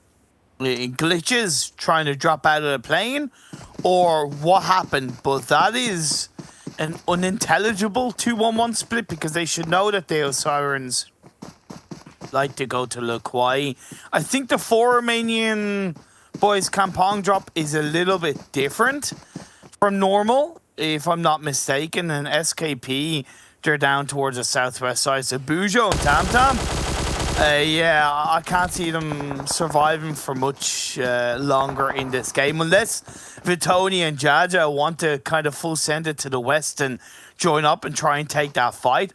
glitches trying to drop out of the plane or what happened, but that is an unintelligible 2-1-1 split, because they should know that the Sirens like to go to Le Quai. I think the 4 Romanian Boys Kampong drop is a little bit different from normal, if I'm not mistaken. And SKP, they're down towards the southwest side. So Bujo and Tam, yeah, I can't see them surviving for much longer in this game, unless Vitoni and Jaja want to kind of full send it to the west and join up and try and take that fight.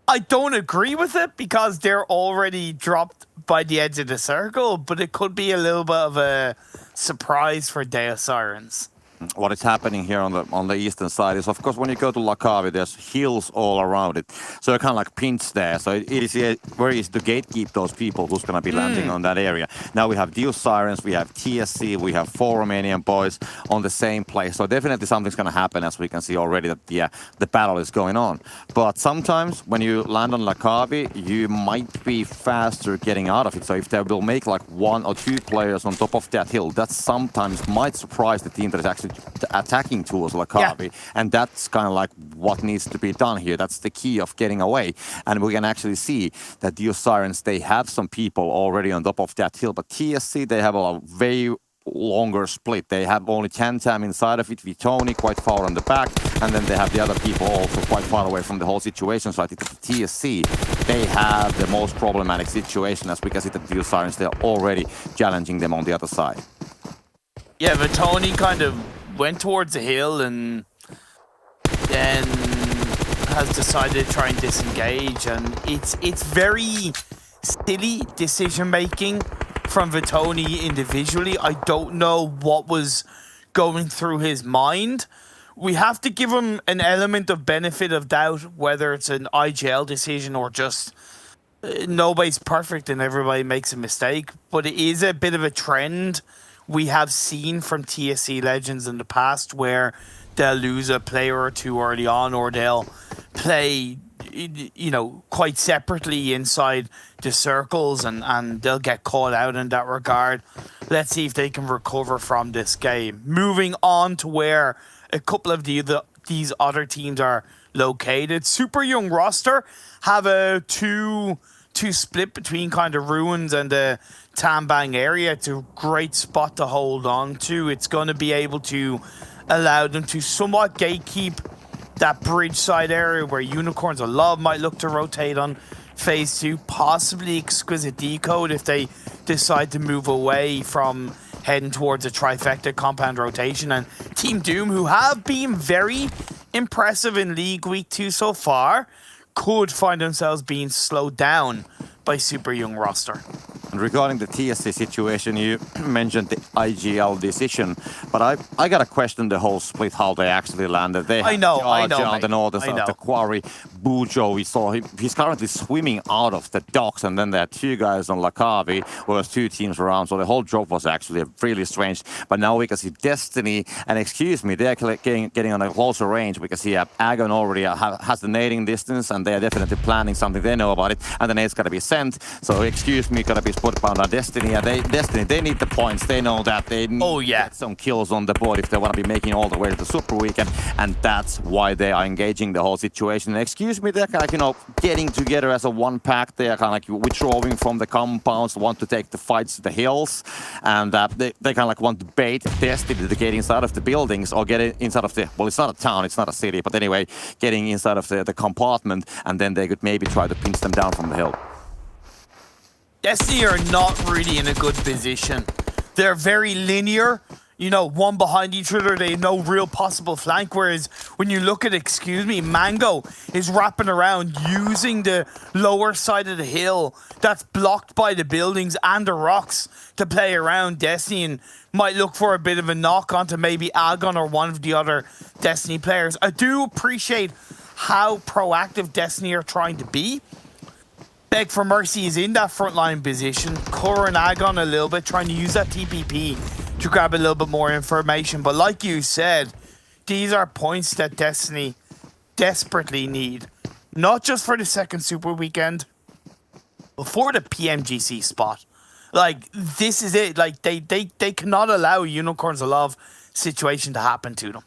I don't agree with it, because they're already dropped by the edge of the circle, but it could be a little bit of a surprise for Deo Sirens. What is happening here on the eastern side is, of course, when you go to Lakavi, there's hills all around it. So you're kind of like pinched there. So it is very easy to gatekeep those people who's going to be landing on that area. Now we have Dio Sirens, we have TSC, we have 4 Romanian Boys on the same place. So definitely something's going to happen, as we can see already, that the battle is going on. But sometimes when you land on Lakavi, you might be faster getting out of it. So if they will make like 1 or 2 players on top of that hill, that sometimes might surprise the team that is actually attacking towards Lakavi, and that's kind of like what needs to be done here. That's the key of getting away, and we can actually see that the Sirens, they have some people already on top of that hill, but TSC, they have a very longer split. They have only Tantam inside of it, Vitoni quite far on the back, and then they have the other people also quite far away from the whole situation. So I think that the TSC, they have the most problematic situation, as we can see that the Sirens, they're already challenging them on the other side. Yeah, but Tony kind of went towards the hill and then has decided to try and disengage, and it's very silly decision making from Vitoni individually. I don't know what was going through his mind. We have to give him an element of benefit of doubt, whether it's an IGL decision or just nobody's perfect and everybody makes a mistake, but it is a bit of a trend we have seen from TSC Legends in the past, where they'll lose a player or 2 early on, or they'll play, you know, quite separately inside the circles, and they'll get caught out in that regard. Let's see if they can recover from this game. Moving on to where a couple of these other teams are located. Super young roster have a two split between kind of Ruins and the Tambang area. It's a great spot to hold on to. It's going to be able to allow them to somewhat gatekeep that bridge side area where Unicorns of Love might look to rotate on phase 2, possibly Exquisite Décode if they decide to move away from heading towards a trifecta compound rotation. And Team Doom, who have been very impressive in League Week 2 so far, could find themselves being slowed down by super young roster. And regarding the TSC situation, you mentioned the IGL decision, but I got to question the whole split, how they actually landed. They I know, on the northern side of the quarry. Bujo, we saw him, he's currently swimming out of the docks, and then there are 2 guys on Lakavi, where there's 2 teams around, so the whole drop was actually really strange. But now we can see Destiny, and excuse me, they're getting on a closer range. We can see Agon already has the nading distance, and they are definitely planning something. They know about it, and the nade's gotta be sent. So excuse me, gotta be spot bound on Destiny, and they need the points. They know that they need to get some kills on the board if they want to be making all the way to the Super Weekend, and that's why they are engaging the whole situation. And excuse me, they're kind of, you know, getting together as a one pack. They are kind of like withdrawing from the compounds, want to take the fights to the hills, and they kind of like want to bait Destiny to get inside of the buildings or get inside of the, well, it's not a town, it's not a city, but anyway, getting inside of the compartment, and then they could maybe try to pinch them down from the hill. Destiny are not really in a good position. They're very linear, you know, one behind each other. They have no real possible flank, whereas when you look at, excuse me, Mango is wrapping around using the lower side of the hill that's blocked by the buildings and the rocks to play around Destiny, and might look for a bit of a knock onto maybe Agon or one of the other Destiny players. I do appreciate how proactive Destiny are trying to be. Beg for Mercy is in that frontline position. Cora and Agon a little bit, trying to use that TPP to grab a little bit more information. But like you said, these are points that Destiny desperately need. Not just for the second Super Weekend, but for the PMGC spot. Like, this is it. Like, they cannot allow Unicorns of Love situation to happen to them.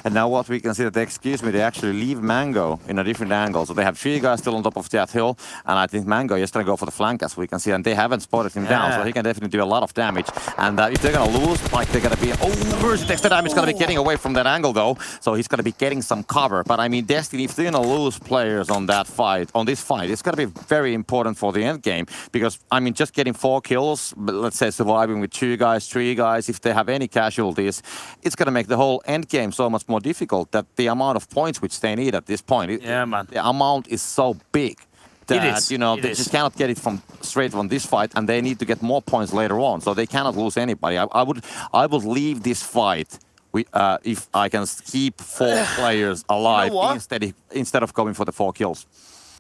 And now what we can see that, excuse me, they actually leave Mango in a different angle. So they have 3 guys still on top of that hill, and I think Mango is going to go for the flank, as we can see, and they haven't spotted him down, so he can definitely do a lot of damage. And if they're going to lose, like, they're going to be, Mercy takes the damage, going to be getting away from that angle though, so he's going to be getting some cover. But I mean, Destiny, if they're going to lose players on that fight, on this fight, it's going to be very important for the end game, because I mean, just getting 4 kills, let's say surviving with 2 guys, 3 guys, if they have any casualties, it's going to make the whole end game so much more difficult, that the amount of points which they need at this point, man, the amount is so big that, you know, they just cannot get it straight from this fight, and they need to get more points later on, so they cannot lose anybody. I would leave this fight if I can keep 4 players alive, you know, instead of going for the 4 kills.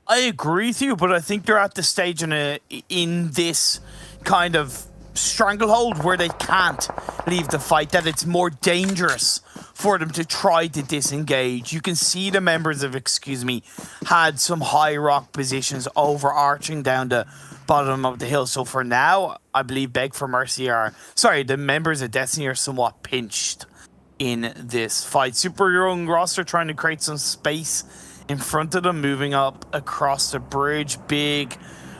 I agree with you, but I think they're at the stage in this kind of stranglehold where they can't leave the fight, that it's more dangerous for them to try to disengage. You can see the members of, excuse me, had some high rock positions overarching down the bottom of the hill. So for now, I believe Beg for Mercy the members of Destiny are somewhat pinched in this fight. Super Young roster trying to create some space in front of them, moving up across the bridge. Big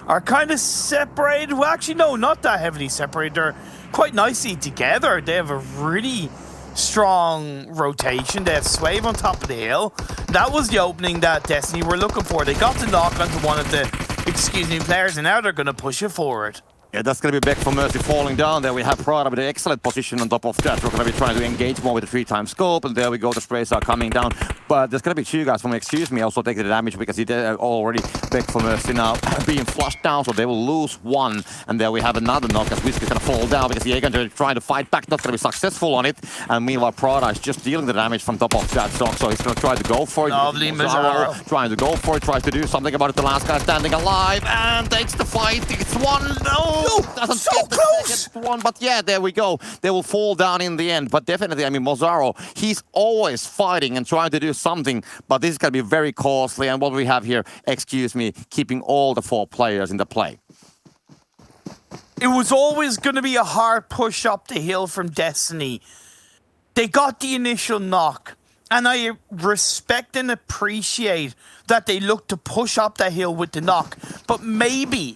are kind of separated. Well, actually, no, not that heavily separated. They're quite nicely together. They have a really strong rotation. They have Swave on top of the hill. That was the opening that Destiny were looking for. They got the knock onto one of the, excuse me, players, and now they're going to push it forward. Yeah, that's going to be Back for Mercy falling down. There we have Prada with an excellent position on top of that. We're going to be trying to engage more with the 3-time scope, and there we go, the sprays are coming down. But there's going to be 2 guys from Excuse Me also taking the damage, because he already Back for Mercy now being flushed down, so they will lose 1. And there we have another knock as Whiskey's going to fall down, because the Egan trying to fight back, not going to be successful on it. And meanwhile, Prada is just dealing the damage from top of that stock, so he's going to try to go for it. Lovely Mazzaro. Trying to go for it, tries to do something about it. The last guy standing alive and takes the fight. It's 1. No! Doesn't so get the close! second one, but yeah, there we go. They will fall down in the end. But definitely, I mean, Mazzaro, he's always fighting and trying to do something, but this is going to be very costly. And what we have here, excuse me, keeping all the 4 players in the play. It was always going to be a hard push up the hill from Destiny. They got the initial knock, and I respect and appreciate that they looked to push up that hill with the knock, but maybe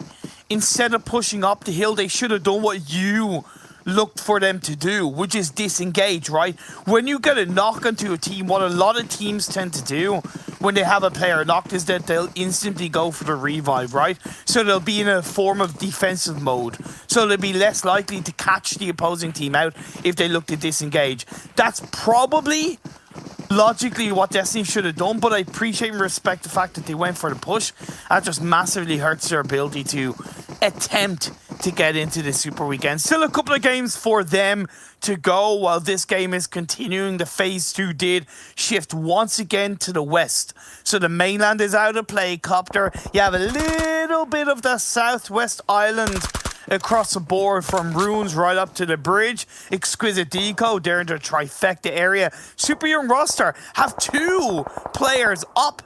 instead of pushing up the hill, they should have done what you looked for them to do, which is disengage, right? When you get a knock onto a team, what a lot of teams tend to do when they have a player knocked is that they'll instantly go for the revive, right? So they'll be in a form of defensive mode. So they'll be less likely to catch the opposing team out if they look to disengage. That's probably logically what Destiny should have done, but I appreciate and respect the fact that they went for the push. That just massively hurts their ability to attempt to get into the Super Weekend. Still a couple of games for them to go while this game is continuing. The Phase 2 did shift once again to the west. So the mainland is out of play, Copter. You have a little bit of the Southwest Island across the board from Runes right up to the bridge. Exquisite Décode, they're in the trifecta area. Super young roster have 2 players up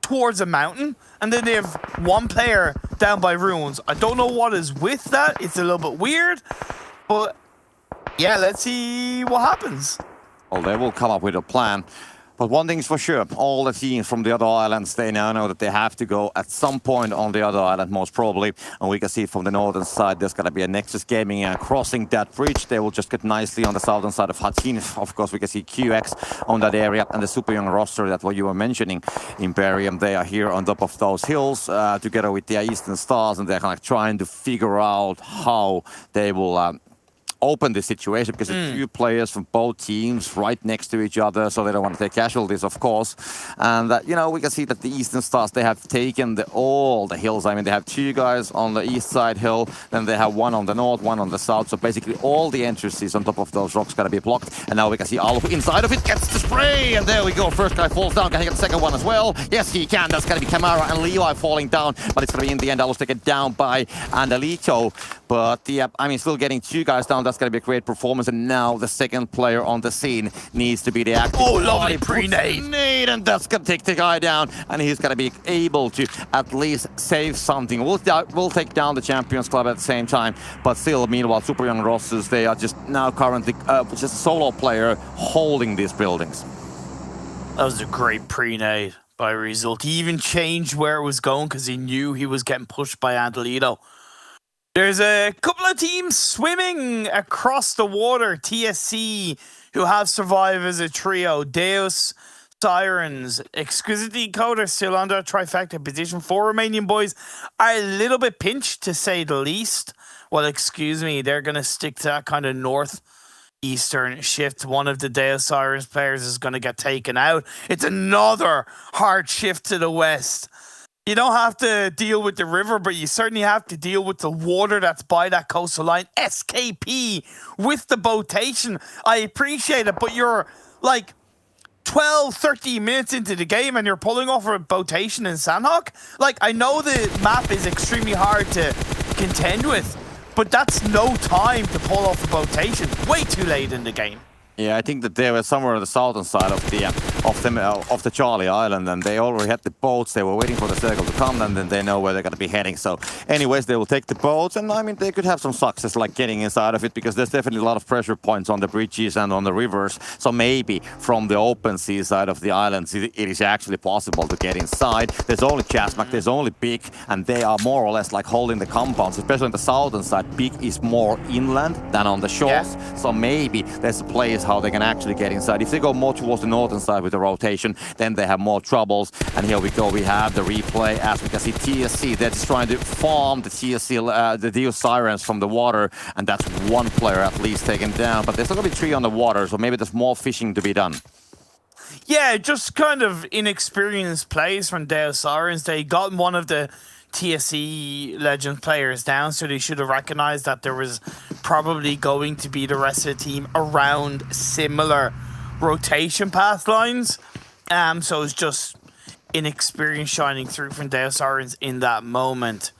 towards a mountain, and then they have 1 player down by Runes. I don't know what is with that. It's a little bit weird, but yeah, let's see what happens. Well, they will come up with a plan. But one thing is for sure, all the teams from the other islands, they now know that they have to go at some point on the other island, most probably. And we can see from the northern side, there's going to be a Nexus Gaming crossing that bridge. They will just get nicely on the southern side of Hatin. Of course, we can see QX on that area. And the super young roster, that what you were mentioning, Imperium, they are here on top of those hills together with the Eastern Stars. And they're kind of trying to figure out how they will open the situation, because a few players from both teams right next to each other, so they don't want to take casualties, of course. And you know, we can see that the Eastern Stars, they have taken all the hills. I mean, they have 2 guys on the east side hill, then they have 1 on the north, 1 on the south. So basically all the entrances on top of those rocks gotta be blocked. And now we can see Alf inside of it, gets the spray, and there we go. First guy falls down. Can he get the second one as well? Yes, he can. That's gonna be Kamara and Levi falling down, but it's gonna be in the end Alf taken down by Andalito. But I mean, still getting 2 guys down, that's going to be a great performance. And now the second player on the scene needs to be the active. Oh, lovely pre-nade. And that's going to take the guy down. And he's going to be able to at least save something. We'll take down the Champions Club at the same time. But still, meanwhile, super young rosters, they are just now currently just a solo player holding these buildings. That was a great pre-nade by Result. He even changed where it was going because he knew he was getting pushed by Andalito. There's a couple of teams swimming across the water. TSC, who have survived as a trio. Deus, Sirens, Exquisite Décode are still under a trifecta position. 4 Romanian boys are a little bit pinched, to say the least. Well, excuse me, they're going to stick to that kind of northeastern shift. One of the Deus Sirens players is going to get taken out. It's another hard shift to the west. You don't have to deal with the river, but you certainly have to deal with the water that's by that coastal line. SKP with the botation. I appreciate it, but you're like 12, 13 minutes into the game and you're pulling off a botation in Sanhok. Like, I know the map is extremely hard to contend with, but that's no time to pull off a botation. Way too late in the game. Yeah, I think that they were somewhere on the southern side of the Charlie Island, and they already had the boats. They were waiting for the circle to come, and then they know where they're going to be heading. So anyways, they will take the boats, and I mean, they could have some success like getting inside of it, because there's definitely a lot of pressure points on the bridges and on the rivers. So maybe from the open sea side of the islands, it is actually possible to get inside. There's only ChasMac, there's only Big, and they are more or less like holding the compounds, especially on the southern side. Big is more inland than on the shores. Yeah. So maybe there's a place how they can actually get inside. If they go more towards the northern side with the rotation, then they have more troubles. And here we go, we have the replay. As we can see, TSC, they're just trying to farm the TSC, the Deus Sirens from the water, and that's 1 player at least taken down. But there's still gonna be 3 on the water, so maybe there's more fishing to be done. Yeah, just kind of inexperienced plays from Deus Sirens. They got one of the TSC Legends players down, so they should have recognized that there was probably going to be the rest of the team around similar rotation path lines. So it's just inexperience shining through from Deus Sirens in that moment.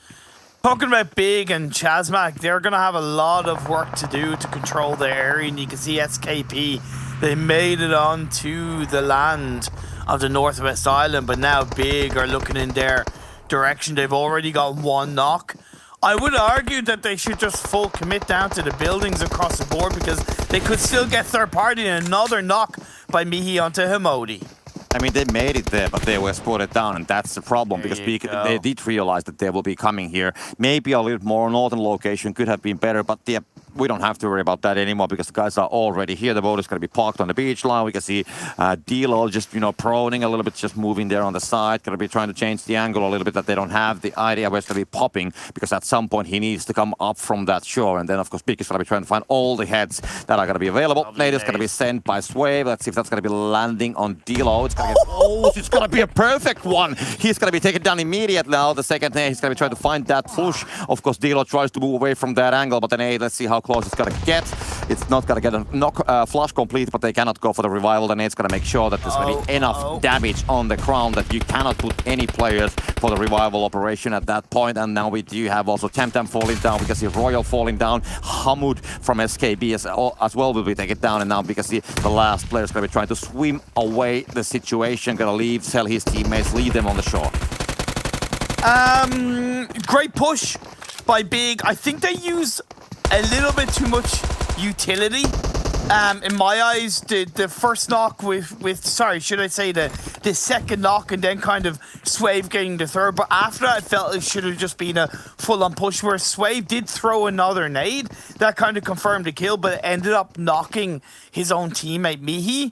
Talking about Big and ChasMac, they're going to have a lot of work to do to control their area, and you can see SKP, they made it onto the land of the Northwest Island, but now Big are looking in their direction. They've already got 1 knock. I would argue that they should just full commit down to the buildings across the board, because they could still get third party and another knock by Mihi onto Himodi. I mean, they made it there, but they were spotted down, and that's the problem, because they did realize that they will be coming here. Maybe a little more northern location could have been better, but we don't have to worry about that anymore because the guys are already here. The boat is going to be parked on the beach line. We can see D-Lo just, proning a little bit, just moving there on the side. Going to be trying to change the angle a little bit, that they don't have the idea where it's going to be popping, because at some point he needs to come up from that shore. And then, of course, Pig is going to be trying to find all the heads that are going to be available. Nade is going to be sent by Swave. Let's see if that's going to be landing on D-Lo. It's going to be a perfect one. He's going to be taken down immediately now. The second nade, he's going to be trying to find that push. Of course, D-Lo tries to move away from that angle, but then let's see how close it's going to get. It's not going to get a flush complete, but they cannot go for the revival. The nade's going to make sure that there's going to be enough damage on the ground that you cannot put any players for the revival operation at that point. And now we do have also Temtem falling down. We can see Royal falling down. Hamud from SKB as well will be taken down. And now because the last player is going to be trying to swim away the situation, going to leave, tell his teammates, leave them on the shore. Great push by Big. I think they used a little bit too much utility. In my eyes, the first knock with sorry, should I say the second knock, and then kind of Swave getting the third. But after that, I felt it should have just been a full-on push, where Swave did throw another nade that kind of confirmed the kill, but it ended up knocking his own teammate Mihi.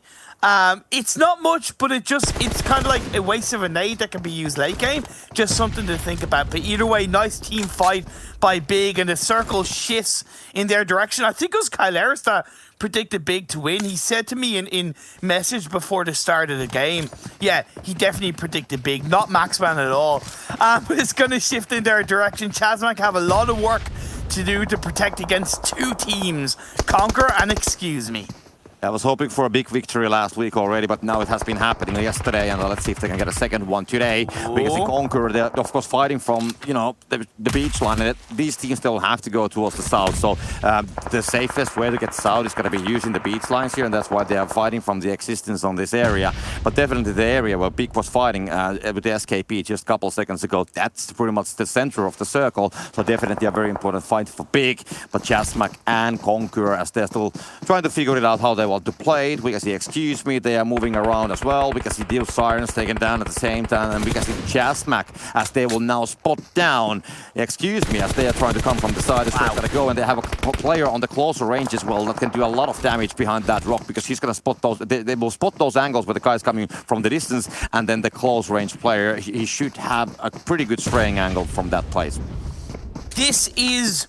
It's not much, but it's kind of like a waste of a nade that can be used late game. Just something to think about. But either way, nice team fight by Big, and the circle shifts in their direction. I think it was Kyleris that predicted Big to win. He said to me in message before the start of the game, yeah, he definitely predicted Big, not Maxman at all. But it's going to shift in their direction. ChasMac have a lot of work to do to protect against two teams, Conqueror and Excuse Me. I was hoping for a big victory last week already, but now it has been happening yesterday, and let's see if they can get a second one today. Because the Conqueror, they're of course fighting from, the beach line, and these teams still have to go towards the south. So the safest way to get south is going to be using the beach lines here, and that's why they are fighting from the existence on this area. But definitely the area where Big was fighting with the SKP just a couple seconds ago, that's pretty much the center of the circle. So definitely a very important fight for Big. But ChasMac and Conqueror, as they're still trying to figure it out how they want to play it. We can see Excuse Me, they are moving around as well. We can see Deal Sirens taken down at the same time, and we can see ChasMac as they will now spot down Excuse Me as they are trying to come from the side as they're going to go, and they have a player on the closer range as well that can do a lot of damage behind that rock, because he's going to spot those, they will spot those angles where the guy is coming from the distance, and then the close range player, he should have a pretty good spraying angle from that place. This is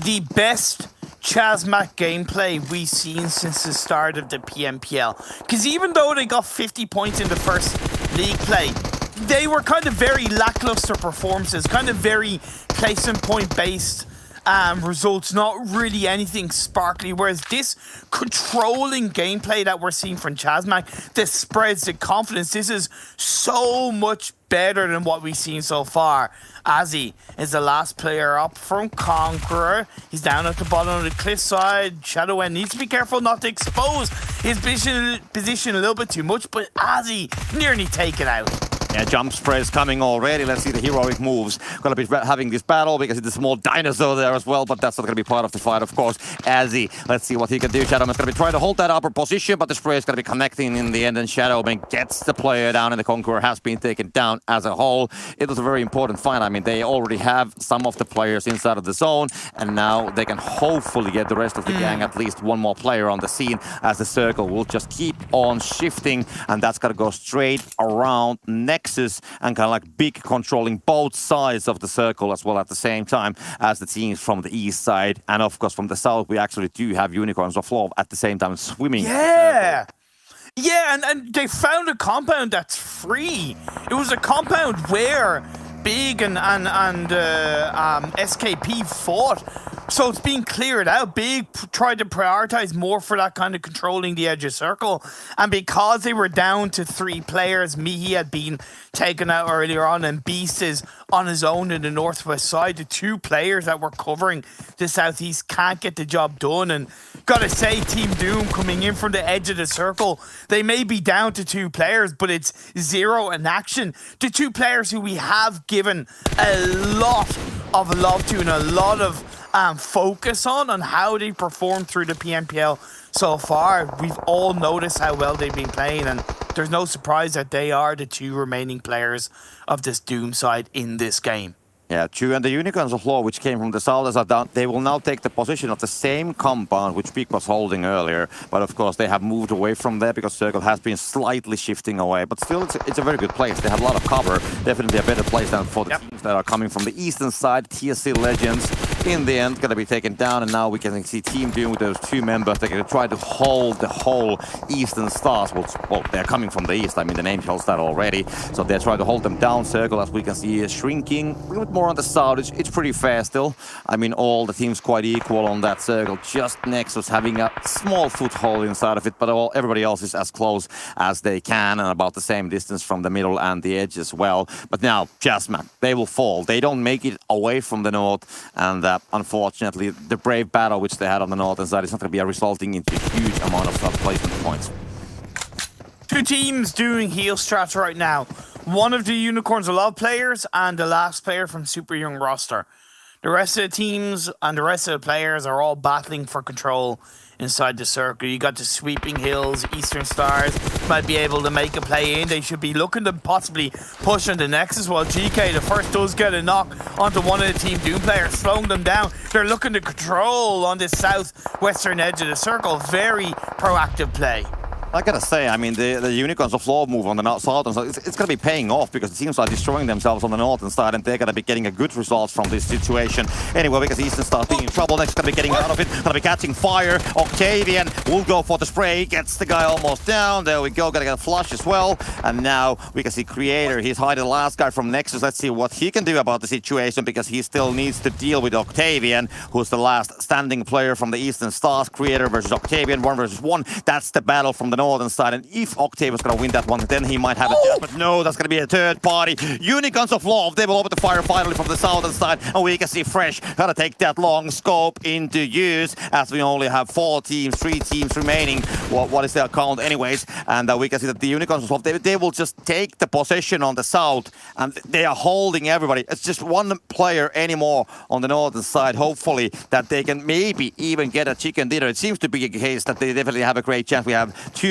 the best ChasMac gameplay we've seen since the start of the PMPL. Because even though they got 50 points in the first league play, they were kind of very lackluster performances, kind of very placement point based results, not really anything sparkly. Whereas this controlling gameplay that we're seeing from ChasMac, this spreads the confidence. This is so much better than what we've seen so far. Azzy is the last player up from Conqueror. He's down at the bottom of the cliffside. Shadowend needs to be careful not to expose his position a little bit too much, but Azzy nearly taken out. Yeah, jump spray is coming already. Let's see the heroic moves. Going to be having this battle because it's a small dinosaur there as well, but that's not going to be part of the fight, of course. Azzy, let's see what he can do. Shadowman's going to be trying to hold that upper position, but the spray is going to be connecting in the end, and Shadowman gets the player down, and the Conqueror has been taken down as a whole. It was a very important fight. I mean, they already have some of the players inside of the zone, and now they can hopefully get the rest of the gang, at least one more player on the scene, as the circle will just keep on shifting, and that's going to go straight around Nexus, and kind of like Big controlling both sides of the circle as well at the same time as the teams from the east side. And of course from the south, we actually do have Unicorns of Love at the same time swimming. Yeah! Yeah, and they found a compound that's free. It was a compound where Big and SKP fought. So it's being cleared out. Big tried to prioritize more for that kind of controlling the edge of circle. And because they were down to 3 players, Mihi had been taken out earlier on, and Beast is on his own in the northwest side. The 2 players that were covering the southeast can't get the job done. And gotta say, Team Doom coming in from the edge of the circle, they may be down to 2 players, but it's 0 in action. The 2 players who we have given a lot of love to and a lot of focus on how they perform through the PMPL so far. We've all noticed how well they've been playing, and there's no surprise that they are the 2 remaining players of this Doom side in this game. Yeah, true. And the Unicorns of Law, which came from the south, are down, they will now take the position of the same compound which Pig was holding earlier. But of course, they have moved away from there because Circle has been slightly shifting away. But still, it's a very good place. They have a lot of cover. Definitely a better place than for the teams that are coming from the eastern side. TSC Legends, in the end, going to be taken down. And now we can see Team Doom with those 2 members. They're going to try to hold the whole Eastern Stars. Well, they're coming from the east. I mean, the name tells that already. So they're trying to hold them down. Circle, as we can see, is shrinking. A little bit more on the south. It's pretty fair still. I mean, all the teams quite equal on that circle. Just Nexus having a small foothold inside of it, but everybody else is as close as they can and about the same distance from the middle and the edge as well. But now, ChasMac, they will fall. They don't make it away from the north, and unfortunately, the brave battle which they had on the northern side is not going to be resulting into a huge amount of sub-placement points. 2 teams doing heal strats right now. One of the Unicorns of Love players and the last player from Super Young roster. The rest of the teams and the rest of the players are all battling for control inside the circle. You got the sweeping hills, Eastern Stars might be able to make a play in. They should be looking to possibly push into Nexus, while GK, the first, does get a knock onto one of the Team Doom players, slowing them down. They're looking to control on this southwestern edge of the circle. Very proactive play. I gotta say, I mean, the Unicorns of Law move on the southern side, it's gonna be paying off because the teams are destroying themselves on the northern side and they're gonna be getting a good result from this situation. Anyway, because Eastern Star being in trouble, Next gonna be getting out of it, gonna be catching fire. Octavian will go for the spray, gets the guy almost down. There we go, gonna get a flush as well. And now we can see Creator, he's hiding the last guy from Nexus. Let's see what he can do about the situation because he still needs to deal with Octavian, who's the last standing player from the Eastern Stars. Creator versus Octavian, 1 versus 1. That's the battle from the northern side, and if Octavian's gonna win that one, then he might have a chance, but no, that's gonna be a third party. Unicorns of Love, they will open the fire finally from the southern side, and we can see Fresh gotta take that long scope into use, as we only have 3 teams remaining. What is their count anyways? And we can see that the Unicorns of Love, they will just take the possession on the south, and they are holding everybody. It's just 1 player anymore on the northern side, hopefully that they can maybe even get a chicken dinner. It seems to be a case that they definitely have a great chance. We have two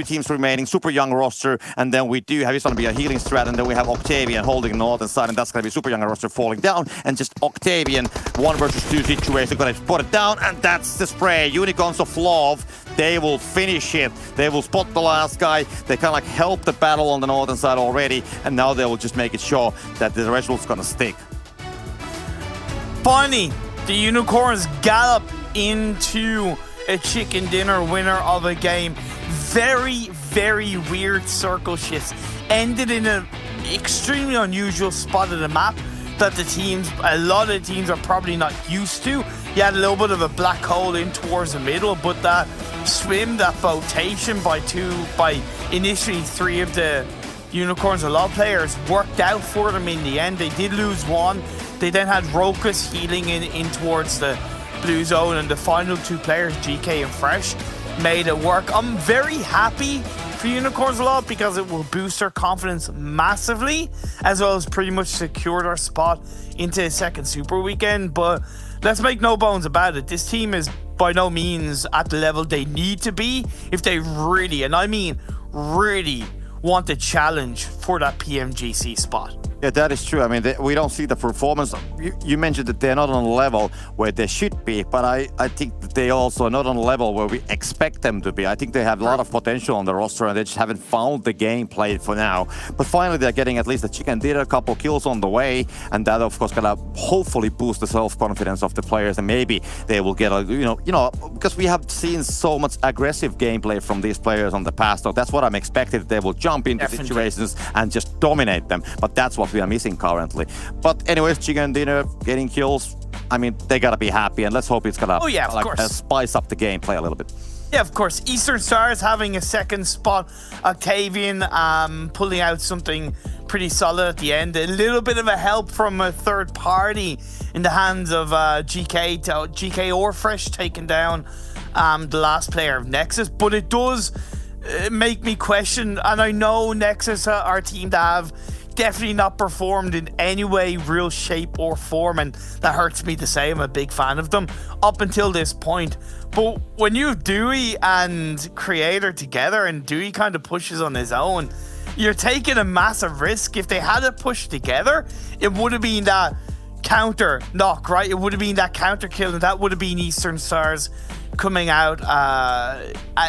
teams remaining, super young roster, and then we do have, it's going to be a healing strat, and then we have Octavian holding the northern side, and that's going to be super young roster falling down, and just Octavian 1 versus 2 situation, going to put it down, and that's the spray. Unicorns of Love, they will finish it. They will spot the last guy. They kind of like help the battle on the northern side already, and now they will just make it sure that the result's going to stick. Finally, the Unicorns gallop into a chicken dinner winner of a game. Very, very weird circle shifts. Ended in an extremely unusual spot of the map that a lot of the teams are probably not used to. You had a little bit of a black hole in towards the middle, but that swim, that rotation by initially 3 of the Unicorns of Love players worked out for them in the end. They did lose 1. They then had Rokus healing in towards the blue zone, and the final 2 players, GK and Fresh, made it work. I'm very happy for Unicorns of Love because it will boost their confidence massively, as well as pretty much secure their spot into the second Super Weekend. But let's make no bones about it, this team is by no means at the level they need to be if they really, and I mean really, want to challenge for that PMGC spot. Yeah, that is true. I mean, we don't see the performance. You mentioned that they're not on a level where they should be, but I think that they also are not on a level where we expect them to be. I think they have a lot of potential on the roster, and they just haven't found the gameplay for now. But finally, they're getting at least a chicken dinner, a couple kills on the way, and that, of course, gonna hopefully boost the self-confidence of the players, and maybe they will get a, you know, because we have seen so much aggressive gameplay from these players on the past, so that's what I'm expecting. They will jump into situations and just dominate them, but that's what we are missing currently. But anyways, chicken dinner, getting kills, I mean, they gotta be happy, and let's hope it's gonna spice up the gameplay a little bit. Yeah, of course. Eastern Stars having a second spot. Octavian pulling out something pretty solid at the end. A little bit of a help from a third party in the hands of GK or Fresh taking down the last player of Nexus. But it does make me question, and I know Nexus are a team that have definitely not performed in any way, real shape or form, and that hurts me to say. I'm a big fan of them up until this point. But when you have Dewey and Creator together, and Dewey kind of pushes on his own, you're taking a massive risk. If they had to push together, it would have been that counter knock, right? It would have been that counter kill, and that would have been Eastern Stars coming out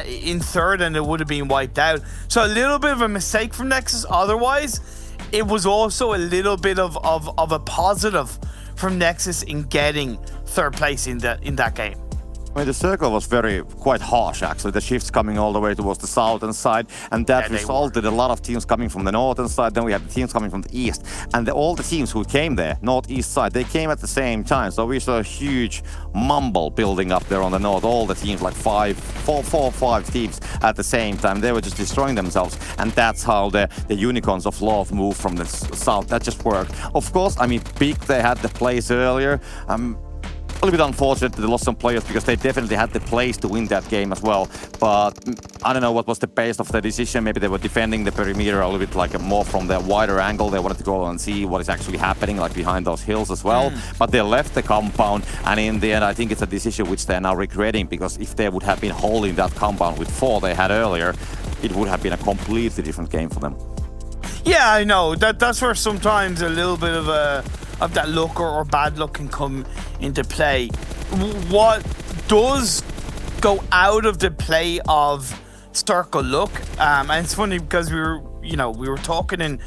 in third, and it would have been wiped out. So a little bit of a mistake from Nexus. Otherwise, it was also a little bit of a positive from Nexus in getting third place in that game. I mean, the circle was quite harsh, actually. The shifts coming all the way towards the southern side, and that resulted a lot of teams coming from the northern side. Then we had the teams coming from the east, and all the teams who came there, northeast side, they came at the same time. So we saw a huge mumble building up there on the north. All the teams, like four or five teams at the same time. They were just destroying themselves, and that's how the Unicorns of Love moved from the south. That just worked. Of course, I mean, Pig, they had the place earlier. A little bit unfortunate that they lost some players because they definitely had the place to win that game as well. But I don't know what was the base of the decision. Maybe they were defending the perimeter a little bit like more from the wider angle. They wanted to go and see what is actually happening like behind those hills as well. But they left the compound, and in the end I think it's a decision which they're now regretting, because if they would have been holding that compound with 4 they had earlier, it would have been a completely different game for them. Yeah, I know. That's where sometimes a little bit of that luck or bad luck can come into play. What does go out of the play of circle luck, and it's funny because we were talking in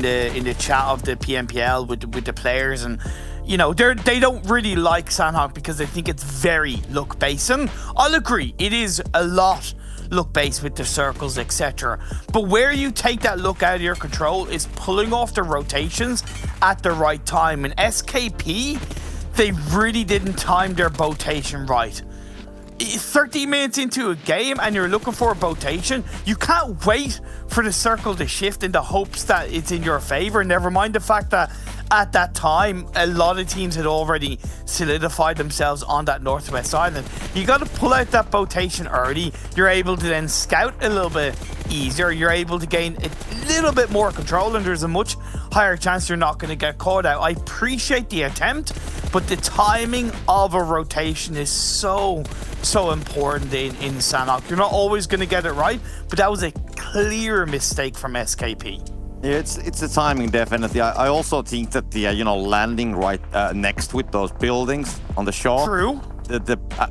the chat of the PMPL with the players, and they don't really like Sanhok because they think it's very luck based, and I'll agree, it is a lot luck based with the circles, etc. But where you take that luck out of your control is pulling off the rotations at the right time. And SKP, they really didn't time their rotation right. 30 minutes into a game and you're looking for a rotation, you can't wait for the circle to shift in the hopes that it's in your favor. Never mind the fact that at that time a lot of teams had already solidified themselves on that northwest island. You got to pull out that rotation early. You're able to then scout a little bit easier. You're able to gain a little bit more control, and there's a much higher chance you're not going to get caught out. I appreciate the attempt, but the timing of a rotation is so important in Sanhok. You're not always going to get it right, but that was a clear mistake from SKP. Yeah, it's the timing, definitely. I also think that the landing right next with those buildings on the shore. True.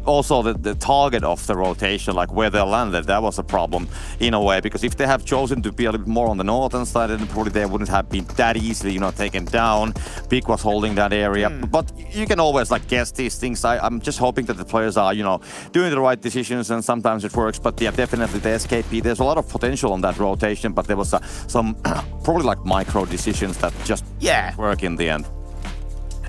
Also the target of the rotation, like where they landed, that was a problem in a way, because if they have chosen to be a little bit more on the northern side, then probably they wouldn't have been that easily taken down. Big was holding that area, but you can always guess these things. I'm just hoping that the players are doing the right decisions, and sometimes it works. But yeah, definitely the SKP, there's a lot of potential on that rotation, but there was some probably micro decisions that just work in the end.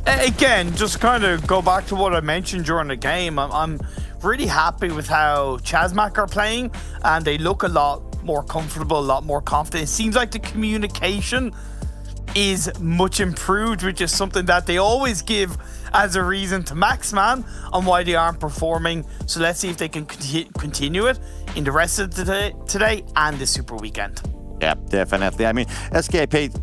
Again, just kind of go back to what I mentioned during the game. I'm really happy with how ChasMac are playing, and they look a lot more comfortable, a lot more confident. It seems like the communication is much improved, which is something that they always give as a reason to Maxman on why they aren't performing. So let's see if they can continue it in the rest of today and the Super Weekend. Yeah, definitely. I mean, SKP,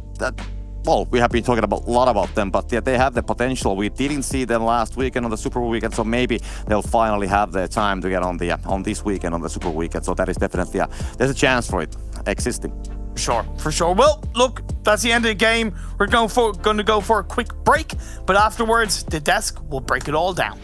well, we have been talking a lot about them, but yeah, they have the potential. We didn't see them last weekend on the Super Weekend, so maybe they'll finally have the time to get on this weekend on the Super Weekend. So that is definitely there's a chance for it existing. For sure. Well, look, that's the end of the game. We're going to go for a quick break, but afterwards, the desk will break it all down.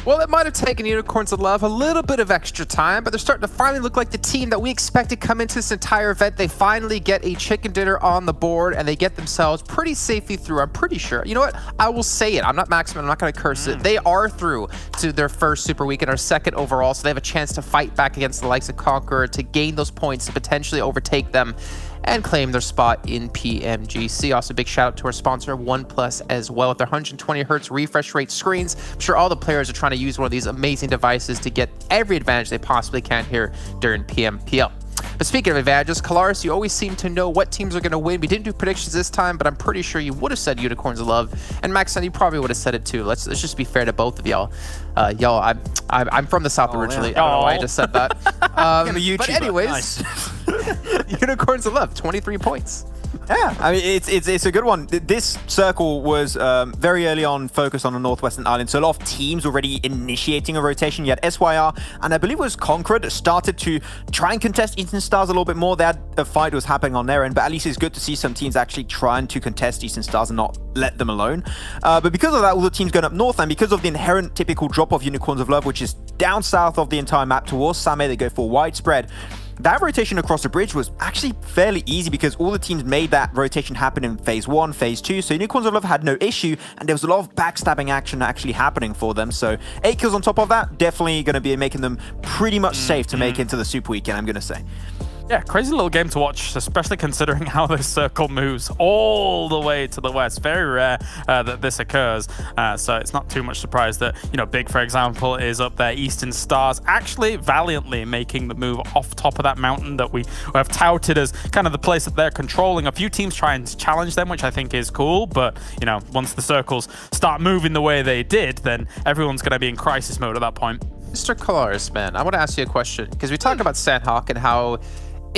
Well, it might have taken Unicorns of Love a little bit of extra time, but they're starting to finally look like the team that we expect to come into this entire event. They finally get a chicken dinner on the board, and they get themselves pretty safely through. I'm pretty sure. You know what? I will say it. I'm not Maximin. I'm not going to curse it. They are through to their first Super Weekend, or second overall, so they have a chance to fight back against the likes of Conqueror to gain those points to potentially overtake them and claim their spot in PMGC. Also, big shout out to our sponsor, OnePlus, as well. With their 120 hertz refresh rate screens, I'm sure all the players are trying to use one of these amazing devices to get every advantage they possibly can here during PMPL. But speaking of advantages, Kalaris, you always seem to know what teams are going to win. We didn't do predictions this time, but I'm pretty sure you would have said Unicorns of Love. And Maxon, you probably would have said it too. Let's just be fair to both of y'all. I'm from the South originally. I don't know why I just said that. But anyways, nice. Unicorns of Love, 23 points. Yeah, I mean, it's a good one. This circle was very early on focused on the Northwestern Island, so a lot of teams already initiating a rotation. You had SYR, and I believe it was Conqueror that started to try and contest Eastern Stars a little bit more. That a fight was happening on their end, but at least it's good to see some teams actually trying to contest Eastern Stars and not let them alone. But because of that, all the teams going up north, and because of the inherent typical drop of Unicorns of Love, which is down south of the entire map towards Same, they go for widespread. That rotation across the bridge was actually fairly easy because all the teams made that rotation happen in phase 1, phase 2, so Unicorns of Love had no issue, and there was a lot of backstabbing action actually happening for them. So 8 kills on top of that, definitely going to be making them pretty much safe to make into the Super Weekend, I'm going to say. Yeah, crazy little game to watch, especially considering how this circle moves all the way to the west. Very rare that this occurs, so it's not too much surprise that, you know, Big, for example, is up there. Eastern Stars actually valiantly making the move off top of that mountain that we have touted as kind of the place that they're controlling. A few teams trying to challenge them, which I think is cool, but, you know, once the circles start moving the way they did, then everyone's going to be in crisis mode at that point. Mr. Kalaris, man, I want to ask you a question, because we talked about Sanhok and how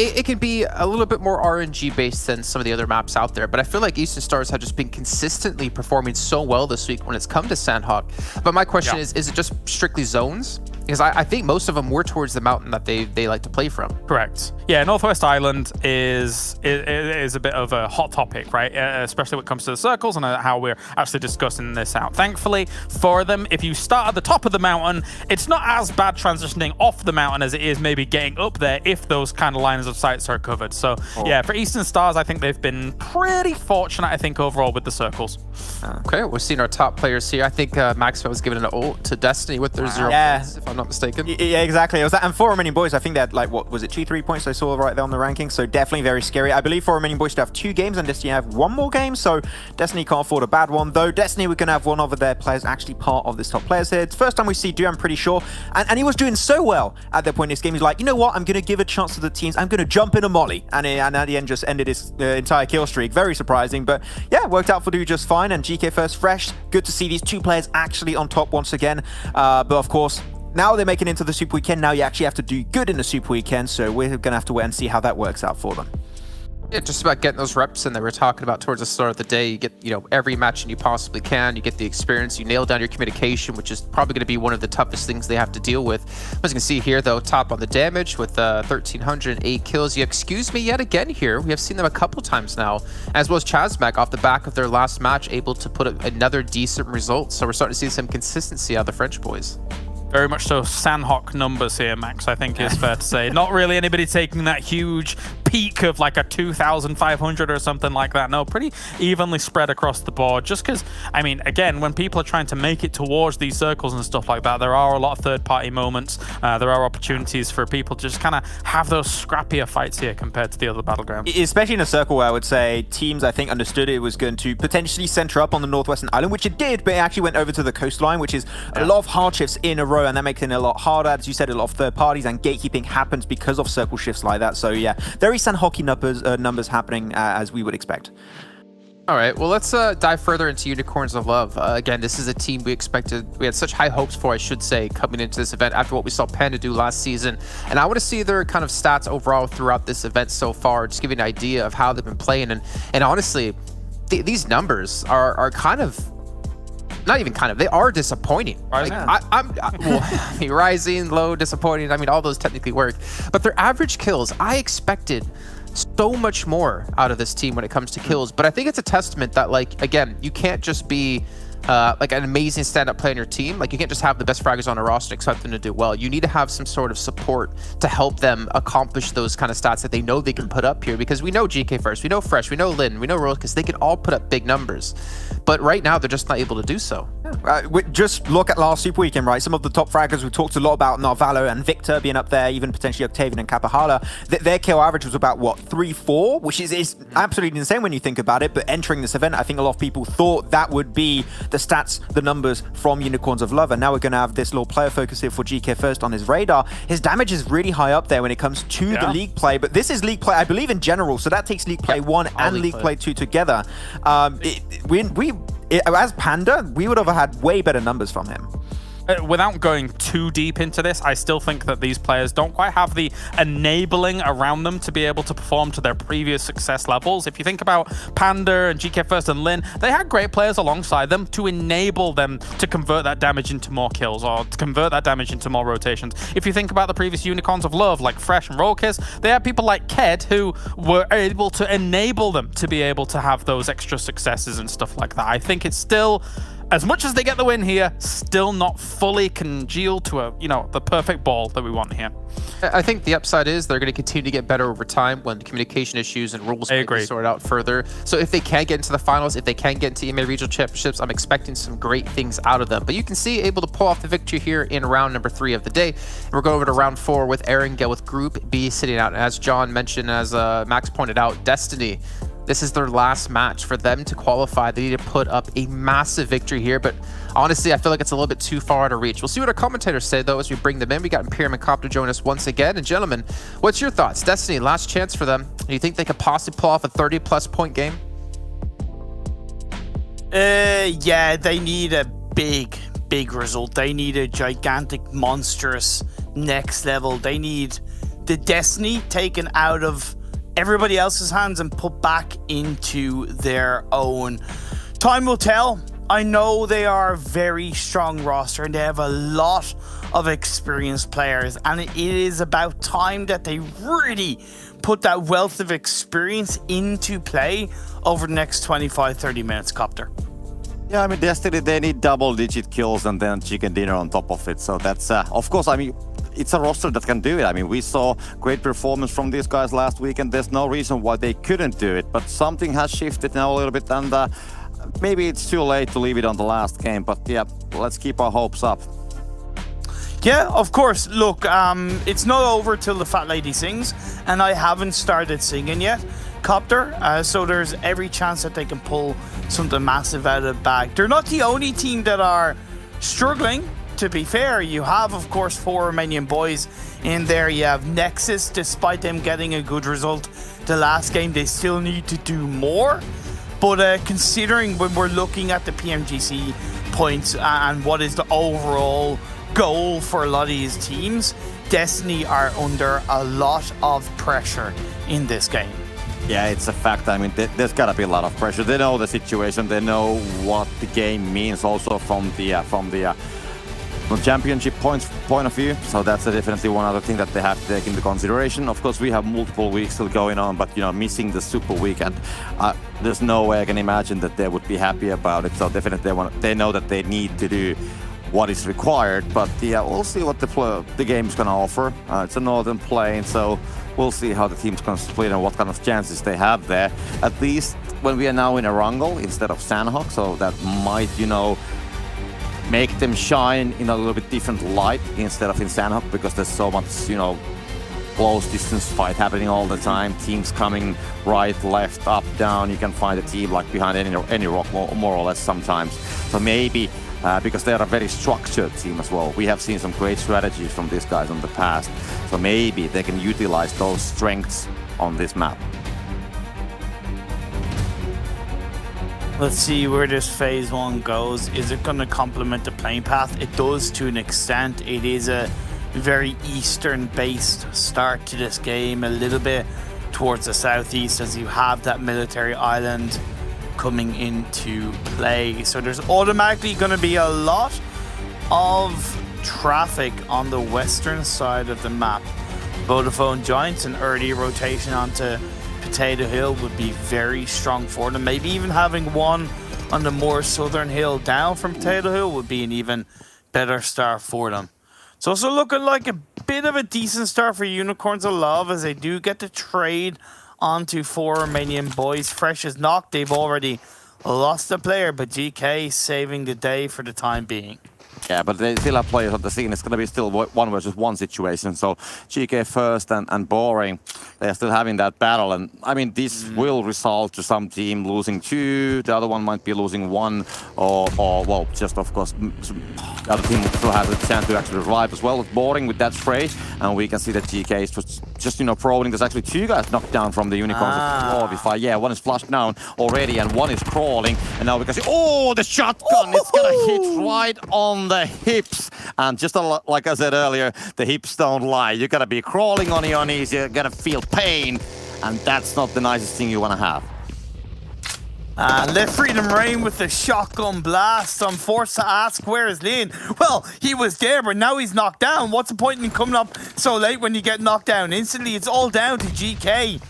it can be a little bit more RNG based than some of the other maps out there, but I feel like Eastern Stars have just been consistently performing so well this week when it's come to Sanhok. But my question is it just strictly zones? Because I think most of them were towards the mountain that they like to play from. Correct. Yeah, Northwest Island is a bit of a hot topic, right? Especially when it comes to the circles and how we're actually discussing this out. Thankfully for them, if you start at the top of the mountain, it's not as bad transitioning off the mountain as it is maybe getting up there if those kind of lines of sights are covered. So yeah, for Eastern Stars, I think they've been pretty fortunate, I think, overall with the circles. Okay, we're seeing our top players here. I think Maxwell was giving an ult to Destiny with their 0 points, if I'm not mistaken. Yeah, exactly. It was that. And for Romanian Boys, I think they had, like, what was it, 2-3 points I saw right there on the ranking. So definitely very scary. I believe for Romanian Boys to have 2 games and Destiny have 1 more game. So Destiny can't afford a bad one. Though Destiny, we're going to have one of their players actually part of this top players here. It's the first time we see Du, I'm pretty sure. And he was doing so well at that point in this game. He's like, you know what? I'm going to give a chance to the teams. I'm going to jump in a molly. And at the end just ended his entire kill streak. Very surprising. But yeah, worked out for Du just fine. And GK first fresh. Good to see these 2 players actually on top once again. But of course, now they're making it into the Super Weekend. Now you actually have to do good in the Super Weekend, so we're going to have to wait and see how that works out for them. Yeah, just about getting those reps in that we're talking about towards the start of the day. You get, you know, every match you possibly can. You get the experience. You nail down your communication, which is probably going to be one of the toughest things they have to deal with. As you can see here, though, top on the damage with 1,308 kills. You excuse me yet again here. We have seen them a couple times now, as well as ChasMac off the back of their last match, able to put another decent result. So we're starting to see some consistency out of the French boys. Very much so Sanhok numbers here, Max, I think is fair to say. Not really anybody taking that huge peak of like a 2,500 or something like that. No, pretty evenly spread across the board. Just because, I mean, again, when people are trying to make it towards these circles and stuff like that, there are a lot of third-party moments. There are opportunities for people to just kind of have those scrappier fights here compared to the other battlegrounds. Especially in a circle where I would say teams, I think, understood it was going to potentially center up on the Northwestern Island, which it did, but it actually went over to the coastline, which is a lot of hardships in a row, and that makes it a lot harder. As you said, a lot of third parties and gatekeeping happens because of circle shifts like that. So yeah, very Sanhoki numbers happening as we would expect. All right, well, let's dive further into Unicorns of Love. Again, this is a team we had such high hopes for, I should say, coming into this event after what we saw Panda do last season. And I want to see their kind of stats overall throughout this event so far, just give you an idea of how they've been playing. And honestly, these numbers are kind of, not even kind of, they are disappointing. Like, well, rising, low, disappointing. I mean, all those technically work. But their average kills, I expected so much more out of this team when it comes to kills. But I think it's a testament that, like, again, you can't just be like an amazing stand-up player on your team, like you can't just have the best fraggers on a roster and expect them to do well. You need to have some sort of support to help them accomplish those kind of stats that they know they can put up here, because we know GK First, we know Fresh, we know Lin, we know Rose, because they can all put up big numbers. But right now, they're just not able to do so. Just look at last Super Weekend, right? Some of the top fraggers, we talked a lot about Narvalo and Victor being up there, even potentially Octavian and Kapahala. Their kill average was about, what, 3-4? Which is absolutely insane when you think about it. But entering this event, I think a lot of people thought that would be the stats, the numbers from Unicorns of Love. And now we're going to have this little player focus here for GK First on his radar. His damage is really high up there when it comes to the League play. But this is League play, I believe, in general. So that takes League play 1 and League play 2 together. As Panda, we would have had way better numbers from him. Without going too deep into this, I still think that these players don't quite have the enabling around them to be able to perform to their previous success levels. If you think about Panda and GK First and Lin, they had great players alongside them to enable them to convert that damage into more kills or to convert that damage into more rotations. If you think about the previous Unicorns of Love, like Fresh and Rollkiss, they had people like Ked who were able to enable them to be able to have those extra successes and stuff like that. I think it's still, as much as they get the win here, still not fully congealed to the perfect ball that we want here. I think the upside is they're going to continue to get better over time when communication issues and rules might be sorted out further. So if they can get into the finals, if they can get into EMEA Regional Championships, I'm expecting some great things out of them. But you can see able to pull off the victory here in round number 3 of the day. And we're going over to round 4 with Erangel with Group B sitting out. And as John mentioned, as Max pointed out, Destiny, this is their last match. For them to qualify, they need to put up a massive victory here. But honestly, I feel like it's a little bit too far out of reach. We'll see what our commentators say, though, as we bring them in. We got Imperium and Cop to join us once again. And gentlemen, what's your thoughts? Destiny, last chance for them. Do you think they could possibly pull off a 30-plus point game? Yeah, they need a big result. They need a gigantic, monstrous next level. They need the Destiny taken out of everybody else's hands and put back into their own. Time will tell. I know they are a very strong roster and they have a lot of experienced players, and it is about time that they really put that wealth of experience into play over the next 25-30 minutes, Copter. Yeah, I mean, Destiny, they need double-digit kills and then chicken dinner on top of it. So that's, of course, I mean, it's a roster that can do it. I mean, we saw great performance from these guys last week, and there's no reason why they couldn't do it. But something has shifted now a little bit, and maybe it's too late to leave it on the last game. But yeah, let's keep our hopes up. Yeah, of course. Look, it's not over till the fat lady sings, and I haven't started singing yet, Copter. So there's every chance that they can pull something massive out of the bag. They're not the only team that are struggling. To be fair, you have, of course, 4 Romanian Boys in there. You have Nexus, despite them getting a good result the last game, they still need to do more. But considering when we're looking at the PMGC points and what is the overall goal for a lot of these teams, Destiny are under a lot of pressure in this game. Yeah, it's a fact. I mean, there's got to be a lot of pressure. They know the situation. They know what the game means also from the championship point of view. So that's definitely one other thing that they have to take into consideration. Of course, we have multiple weeks still going on, but missing the Super Weekend, there's no way I can imagine that they would be happy about it. So definitely they know that they need to do what is required. But yeah, we'll see what the game's gonna offer. It's a northern plane, so we'll see how the team's gonna split and what kind of chances they have there. At least when we are now in Erangel instead of Sanhok, so that might make them shine in a little bit different light instead of in Sanhok, because there's so much, close distance fight happening all the time. Teams coming right, left, up, down. You can find a team like behind any rock more or less sometimes. So maybe, because they are a very structured team as well. We have seen some great strategies from these guys in the past. So maybe they can utilize those strengths on this map. Let's see where this phase 1 goes. Is it going to complement the playing path? It does to an extent. It is a very eastern-based start to this game, a little bit towards the southeast, as you have that military island coming into play. So there's automatically going to be a lot of traffic on the western side of the map. Vodafone Giants, an early rotation onto Potato Hill would be very strong for them. Maybe even having one on the more southern hill down from Potato Hill would be an even better start for them. It's also looking like a bit of a decent start for Unicorns of Love as they do get to trade onto 4 Romanian Boys. Fresh as knock, they've already lost a player, but GK saving the day for the time being. Yeah, but they still have players on the scene. It's going to be still 1 versus 1 situation. So GK first and Boring, they're still having that battle. And I mean, this will result to some team losing 2. The other one might be losing 1. Or well, just of course, the other team will still have the chance to actually revive as well. Boring with that spray. And we can see that GK is just, you know, proing. There's actually 2 guys knocked down from the Unicorns of Love. Yeah, 1 is flushed down already and 1 is crawling. And now we can see, oh, the shotgun! It's going to hit right on the hips, and just like I said earlier, the hips don't lie. You gotta be crawling on your knees, you're gonna feel pain, and that's not the nicest thing you wanna have. Let freedom reign with the shotgun blast. I'm forced to ask, where is Lin? Well, he was there, but now he's knocked down. What's the point in coming up so late when you get knocked down instantly? It's all down to GK.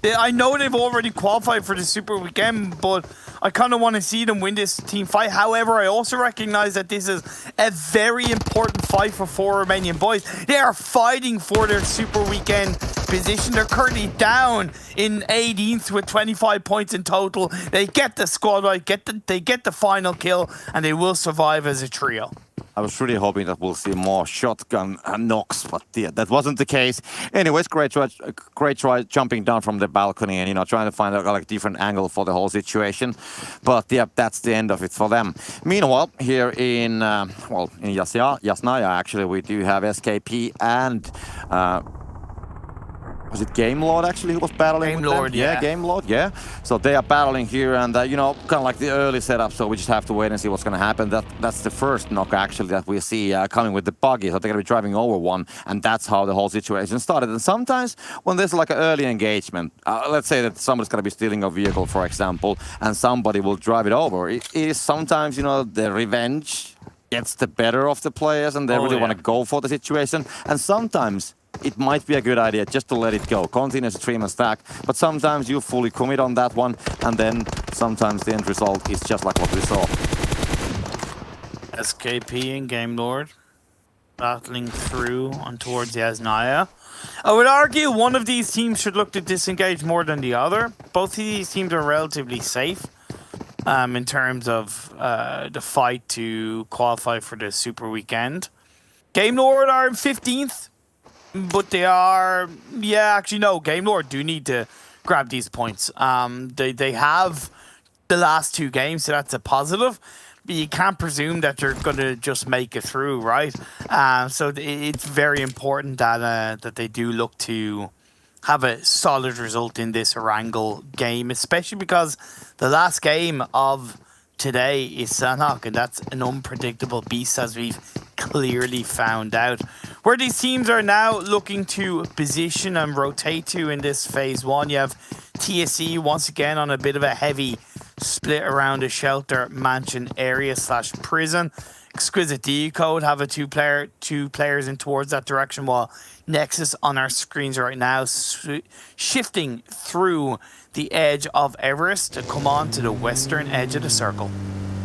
I know they've already qualified for the Super Weekend, but I kind of want to see them win this team fight. However, I also recognize that this is a very important fight for 4 Romanian Boys. They are fighting for their Super Weekend position. They're currently down in 18th with 25 points in total. They get the squad right, they get the final kill, and they will survive as a trio. I was really hoping that we'll see more shotgun knocks, but yeah, that wasn't the case. Anyways, great try jumping down from the balcony and, you know, trying to find a like different angle for the whole situation. But yeah, that's the end of it for them. Meanwhile, here in Yasnaya, actually, we do have SKP and was it Game Lord actually who was battling with them? Yeah, Game Lord, yeah. So they are battling here and, you know, kind of like the early setup, so we just have to wait and see what's going to happen. That's the first knock, actually, that we see coming with the buggy. So they're going to be driving over 1, and that's how the whole situation started. And sometimes when there's like an early engagement, let's say that somebody's going to be stealing a vehicle, for example, and somebody will drive it over. It is sometimes, you know, the revenge gets the better of the players and they really want to go for the situation. And sometimes it might be a good idea just to let it go, continue to stream and stack, but sometimes you fully commit on that one, and then sometimes the end result is just like what we saw. SKP and Game Lord battling through on towards Yasnaya. I would argue one of these teams should look to disengage more than the other. Both of these teams are relatively safe in terms of the fight to qualify for the Super Weekend. Game Lord are in 15th. But they are, Game Lord do need to grab these points. They have the last 2 games, so that's a positive. But you can't presume that they're going to just make it through, right? So it's very important that they do look to have a solid result in this Erangel game, especially because the last game of today is Sanhok, and that's an unpredictable beast, as we've clearly found out. Where these teams are now looking to position and rotate to in this phase 1, you have TSC once again on a bit of a heavy split around the shelter mansion area / prison. Exquisite Décode have a two players in towards that direction, while Nexus on our screens right now shifting through the edge of Everest to come on to the western edge of the circle.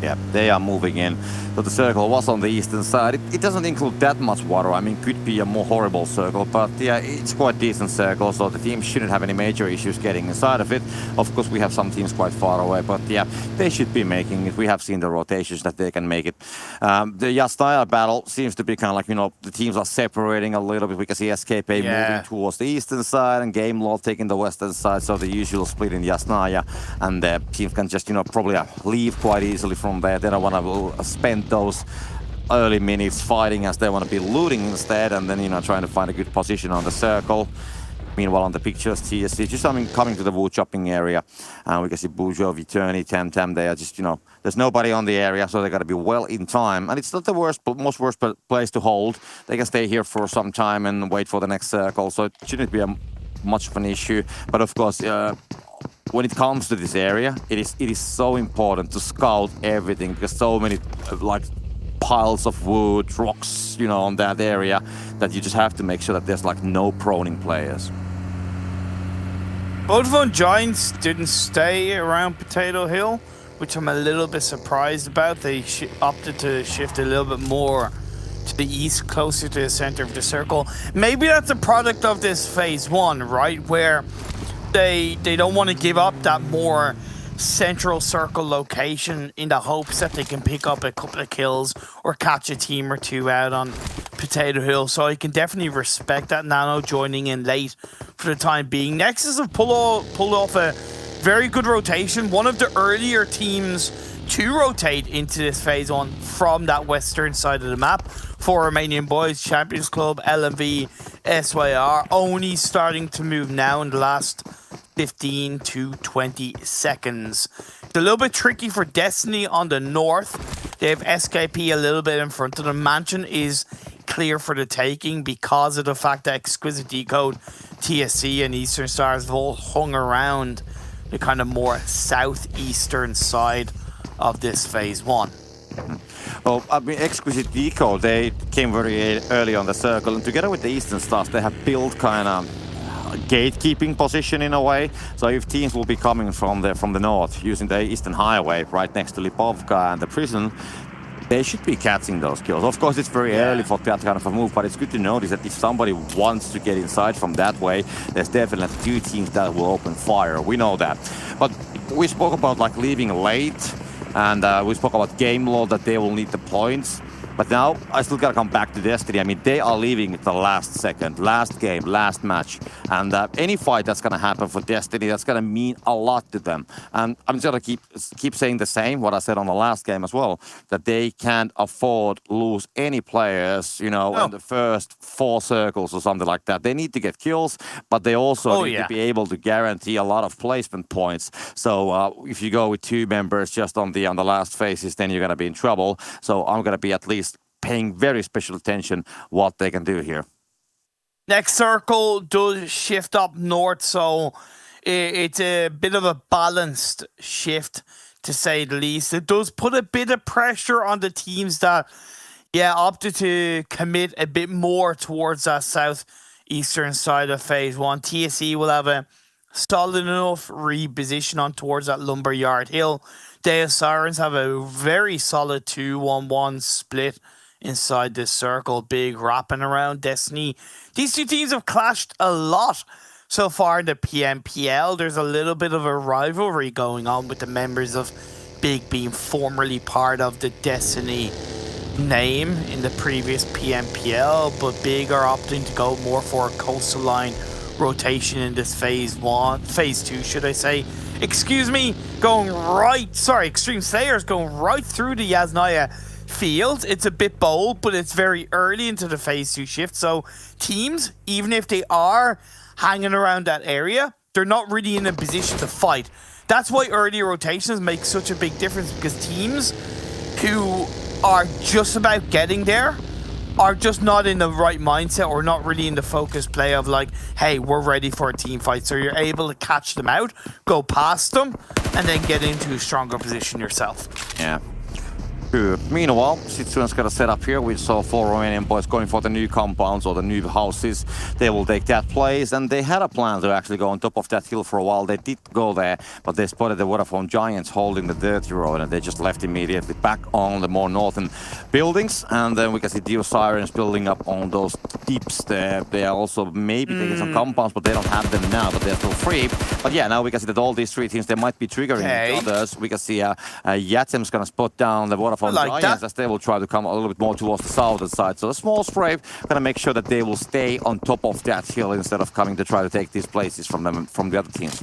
Yeah, they are moving in. So the circle was on the eastern side. It doesn't include that much water. I mean, could be a more horrible circle, but yeah, it's quite decent circle, so the team shouldn't have any major issues getting inside of it. Of course, we have some teams quite far away, but yeah, they should be making it. We have seen the rotations that they can make it. The Yasnaya battle seems to be kind of like, you know, the teams are separating a little bit. We can see SKP moving towards the eastern side and Game Lord taking the western side, so the usual split in Yasnaya, and the teams can just, you know, probably leave quite easily from there. They don't want to spend those early minutes fighting, as they want to be looting instead, and then, you know, trying to find a good position on the circle. Meanwhile, on the pictures, TSC just coming to the wood chopping area. We can see Bujo, Viturni, Temtem. They are just, you know, there's nobody on the area, so they got to be well in time. And it's not the worst place to hold. They can stay here for some time and wait for the next circle, so it shouldn't be much of an issue. But of course, when it comes to this area, it is so important to scout everything, because so many like piles of wood, rocks, you know, on that area, that you just have to make sure that there's like no proning players. Vodafone Giants didn't stay around Potato Hill. which I'm a little bit surprised about. They opted to shift a little bit more to the east, closer to the center of the circle. Maybe that's a product of this phase 1, right? Where they don't want to give up that more central circle location in the hopes that they can pick up a couple of kills or catch a team or two out on Potato Hill. So I can definitely respect that. Nano joining in late for the time being. Nexus have pulled off a very good rotation. One of the earlier teams to rotate into this phase 1 from that western side of the map for Romanian Boys, Champions Club, LMV, SYR, only starting to move now in the last 15 to 20 seconds. It's a little bit tricky for Destiny on the north. They have SKP a little bit in front of them. Mansion is clear for the taking because of the fact that Exquisite Décode, TSC, and Eastern Stars have all hung around the kind of more southeastern side of this phase 1. Well, I mean, Exquisite Décode, they came very early on the circle, and together with the Eastern Stars, they have built kind of gatekeeping position in a way. So if teams will be coming from the north using the Eastern Highway right next to Lipovka and the prison, they should be catching those kills. Of course, it's very early for that kind of a move, but it's good to notice that if somebody wants to get inside from that way, there's definitely 2 teams that will open fire. We know that. But we spoke about like leaving late, and we spoke about game law, that they will need the points. But now, I still gotta come back to Destiny. I mean, they are leaving at the last second, last game, last match. And any fight that's gonna happen for Destiny, that's gonna mean a lot to them. And I'm just gonna keep saying the same, what I said on the last game as well, that they can't afford lose any players, you know, in the first 4 circles or something like that. They need to get kills, but they also need to be able to guarantee a lot of placement points. So if you go with 2 members just on the last phases, then you're gonna be in trouble. So I'm gonna be at least paying very special attention what they can do here. Next circle does shift up north, so it's a bit of a balanced shift, to say the least. It does put a bit of pressure on the teams that, opted to commit a bit more towards that southeastern side of phase 1. TSC will have a solid enough reposition on towards that Lumberyard Hill. TSC Sirens have a very solid 2-1-1 split inside this circle. Big wrapping around Destiny. These 2 teams have clashed a lot so far in the PMPL. There's a little bit of a rivalry going on with the members of Big being formerly part of the Destiny name in the previous PMPL, but Big are opting to go more for a coastal line rotation in this phase 2, should I say. Excuse me, Xtreme Slayers going right through the Yasnaya field. It's a bit bold, but it's very early into the phase 2 shift. So teams, even if they are hanging around that area, they're not really in a position to fight. That's why early rotations make such a big difference, because teams who are just about getting there are just not in the right mindset, or not really in the focused play of like, hey, we're ready for a team fight. So you're able to catch them out, go past them, and then get into a stronger position yourself. Yeah. Good. Meanwhile, Sitsuen's got a setup here. We saw 4 Romanian boys going for the new compounds or the new houses. They will take that place, and they had a plan to actually go on top of that hill for a while. They did go there, but they spotted the Vodafone Giants holding the dirty road, and they just left immediately back on the more northern buildings. And then we can see TSC Sirens building up on those deeps there. They are also maybe taking some compounds, but they don't have them now, but they're still free. But yeah, now we can see that all these 3 teams, they might be triggering each others. We can see Yatem's gonna spot down the Vodafone Giants as they will try to come a little bit more towards the southern side. So a small spray, gonna make sure that they will stay on top of that hill instead of coming to try to take these places from them, from the other teams.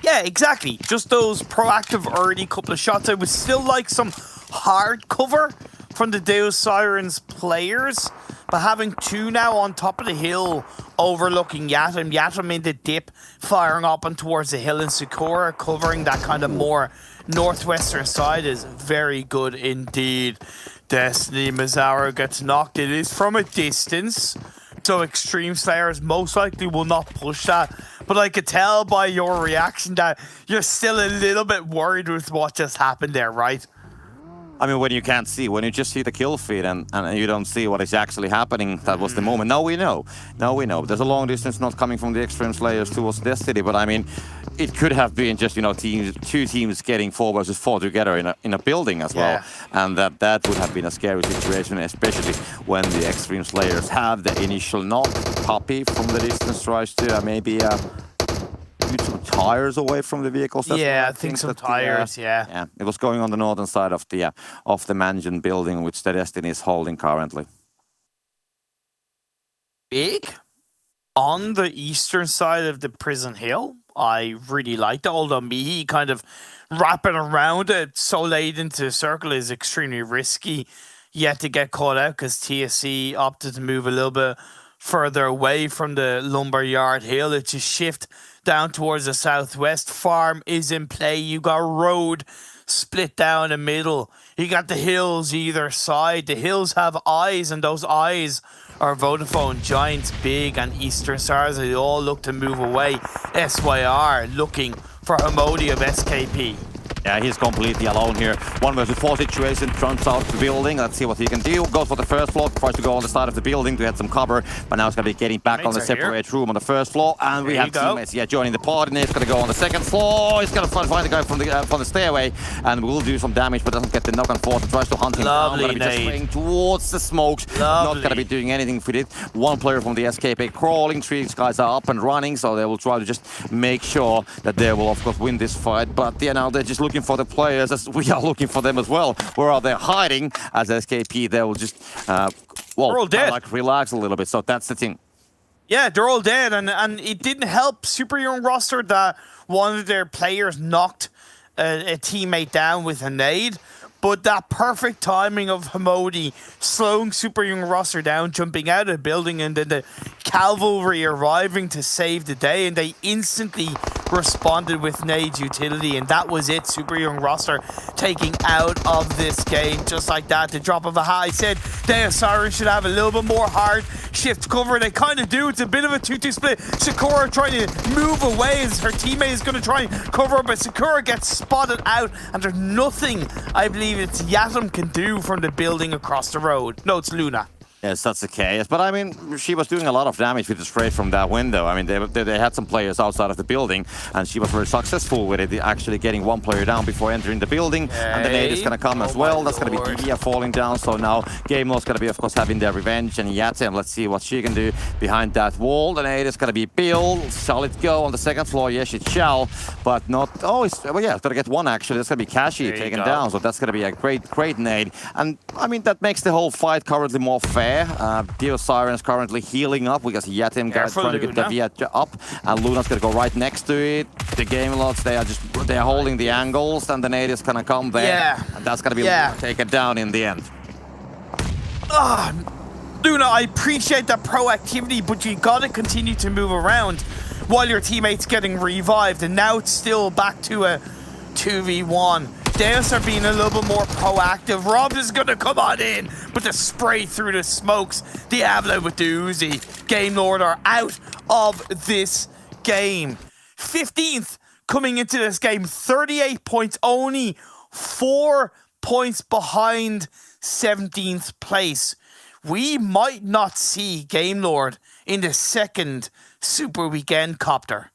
Yeah, exactly. Just those proactive early couple of shots. I would still like some hard cover from the TSC Sirens players, but having 2 now on top of the hill overlooking Yatem in the dip, firing up and towards the hill, and Sakura covering that kind of more northwestern side is very good indeed. Destiny Mazzaro gets knocked. It is from a distance, so Xtreme Slayers most likely will not push that. But I could tell by your reaction that you're still a little bit worried with what just happened there, right? I mean, when you can't see, when you just see the kill feed and you don't see what is actually happening, that was the moment. Now we know. Now we know. There's a long distance not coming from the Xtreme Slayers towards Destiny, but I mean, it could have been just, you know, two teams getting 4 versus 4 together in a building as well. And that would have been a scary situation, especially when the Xtreme Slayers have the initial knock. Puppy from the distance tries to maybe shoot some tires away from the vehicles. That's I think some tires, Yeah, it was going on the northern side of the mansion building, which the Destiny is holding currently. Big on the eastern side of the prison hill. I really liked it, although me kind of wrapping around it so late into the circle is extremely risky yet to get caught out because TSC opted to move a little bit further away from the lumberyard hill. It's a shift down towards the southwest. Farm is in play. You got road split down the middle. You got the hills either side. The hills have eyes, and those eyes are Vodafone Giants, Big, and Eastern Stars. They all look to move away. SYR looking for Hamodi of SKP. Yeah, he's completely alone here. 1 versus 4 situation, turns out the building. Let's see what he can do. Goes for the first floor, tries to go on the side of the building to get some cover, but now he's going to be getting back on the separate room on the first floor. And we have teammates joining the party. He's going to go on the second floor. He's going to find the guy from the stairway and will do some damage, but doesn't get the knock on force. Tries to hunt him down. Going to be just spraying towards the smokes. Not going to be doing anything with it. 1 player from the SKP crawling. 3 guys are up and running, so they will try to just make sure that they will, of course, win this fight. But yeah, now they're just looking for the players as we are looking for them as well. Where are they hiding? As SKP, they will just all dead. Like relax a little bit. So that's the thing. Yeah, they're all dead, and it didn't help Super Young roster that one of their players knocked a teammate down with a nade. But that perfect timing of Hamodi slowing Super Young roster down, jumping out of the building, and then the cavalry arriving to save the day, and they instantly responded with Nade's utility, and that was it. Super Young roster taking out of this game just like that. The drop of a hat. I said TSC Sirens should have a little bit more hard shift cover. They kind of do. It's a bit of a 2-2 split. Sakura trying to move away as her teammate is going to try and cover, but Sakura gets spotted out, and there's nothing, I believe it's Yatum, can do from the building across the road. No, it's Luna. Yes, that's the case. But I mean, she was doing a lot of damage with the spray from that window. I mean, they had some players outside of the building, and she was very successful with it, actually getting 1 player down before entering the building. And the nade is going to come as well. That's going to be Divya falling down. So now Game Law's going to be, of course, having their revenge. And Yatem, let's see what she can do behind that wall. The nade is going to be Bill. Shall it go on the second floor? Yes, it shall. But not... Oh, it's going to get 1, actually. That's going to be Kashi taken down. So that's going to be a great nade. And, I mean, that makes the whole fight currently more fair. TSC Sirens currently healing up because Yatim guys trying to get the Via up, and Luna's gonna go right next to it. The game lots, they are holding the angles, and the nade is gonna come there, and that's gonna be taken down in the end. Luna, I appreciate that proactivity, but you gotta continue to move around while your teammate's getting revived, and now it's still back to a 2v1. TSC are being a little bit more proactive. Rob is going to come on in, but the spray through the smokes. Diablo with the Uzi. Game Lord are out of this game. 15th coming into this game. 38 points, only 4 points behind 17th place. We might not see Game Lord in the second Super Weekend copter.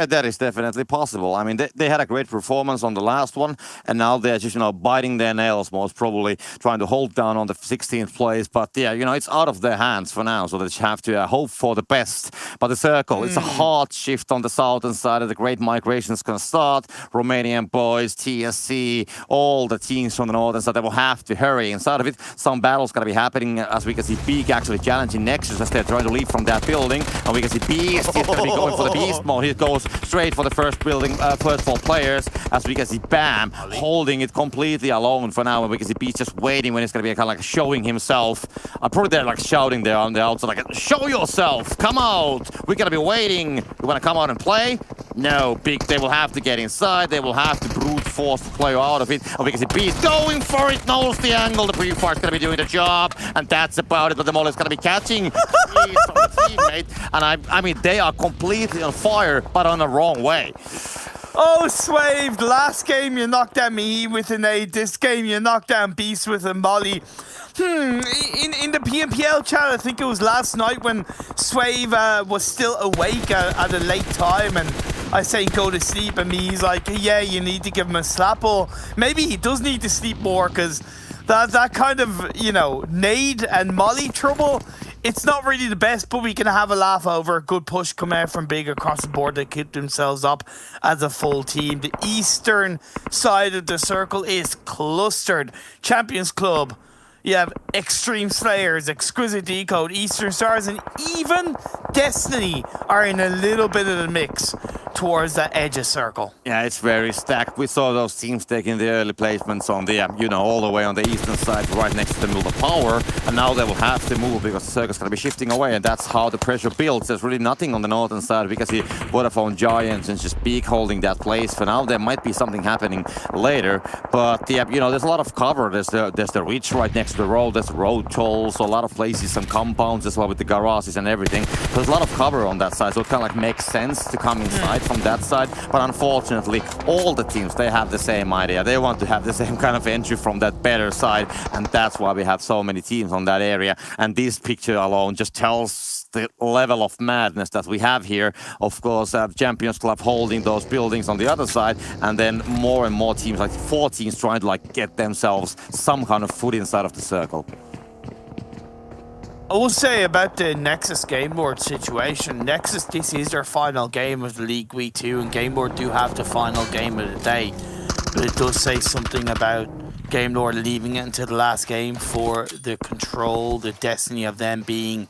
Yeah, that is definitely possible. I mean, they had a great performance on the last one, and now they're just, biting their nails, most probably trying to hold down on the 16th place. But yeah, it's out of their hands for now, so they just have to hope for the best. But the circle, it's a hard shift on the southern side of the Great Migration is going to start. Romanian Boys, TSC, all the teams from the northern side, they will have to hurry. Inside of it, some battles going to be happening, as we can see Peak actually challenging Nexus as they're trying to leave from that building. And we can see Beast, he's going to be going for the Beast mode. He goes straight for the first four players, as we can see Bam holding it completely alone for now, and we can see Beast just waiting when he's going to be kind of like showing himself. I'm probably there like shouting there on the outside, like, show yourself, come out, we're going to be waiting. You want to come out and play? No, Big, they will have to get inside, they will have to brute force the player out of it, and we can see Beast going for it, knows the angle, the pre-fire's going to be doing the job, and that's about it, but the Molly is going to be catching Beast from the teammate, and I mean, they are completely on fire, but on the wrong way. Oh, Swave, last game you knocked down me with an A. This game you knocked down Beast with a molly. In the PMPL chat, I think it was last night when Swave was still awake at a late time, and I say go to sleep, and he's like, yeah, you need to give him a slap. Or maybe he does need to sleep more, because that kind of, you know, nade and molly trouble, it's not really the best, but we can have a laugh over a good push coming out from Big across the board. They keep themselves up as a full team. The eastern side of the circle is clustered. Champions Club, you have Xtreme Slayers, Exquisite Décode, Eastern Stars, and even Destiny are in a little bit of the mix towards that edge of circle. Yeah, it's very stacked. We saw those teams taking the early placements on the, you know, all the way on the eastern side, right next to the middle of power, and now they will have to move because the circle's going to be shifting away, and that's how the pressure builds. There's really nothing on the northern side because the Vodafone Giants and just Peak holding that place. For now, there might be something happening later, but yeah, you know, there's a lot of cover. There's the reach right next to the road. There's road tolls, so a lot of places, some compounds as well with the garages and everything. So there's a lot of cover on that side, so it kind of like makes sense to come inside from that side. But unfortunately, all the teams, they have the same idea. They want to have the same kind of entry from that better side, and that's why we have so many teams on that area. And this picture alone just tells the level of madness that we have here. Of course, Champions Club holding those buildings on the other side, and then more and more teams, like 4 teams, trying to like get themselves some kind of foot inside of the circle. I will say about the Nexus Game Board situation, Nexus, this is their final game of the League WEU, and Game Board do have the final game of the day. But it does say something about Game Board leaving it until the last game for the control, the destiny of them being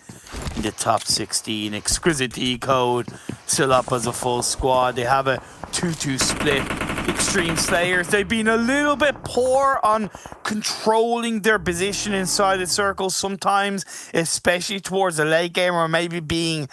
in the top 16. Exquisite Décode still up as a full squad. They have a 2-2 split. Xtreme Slayers, they've been a little bit poor on controlling their position inside the circle sometimes, especially towards the late game, or maybe being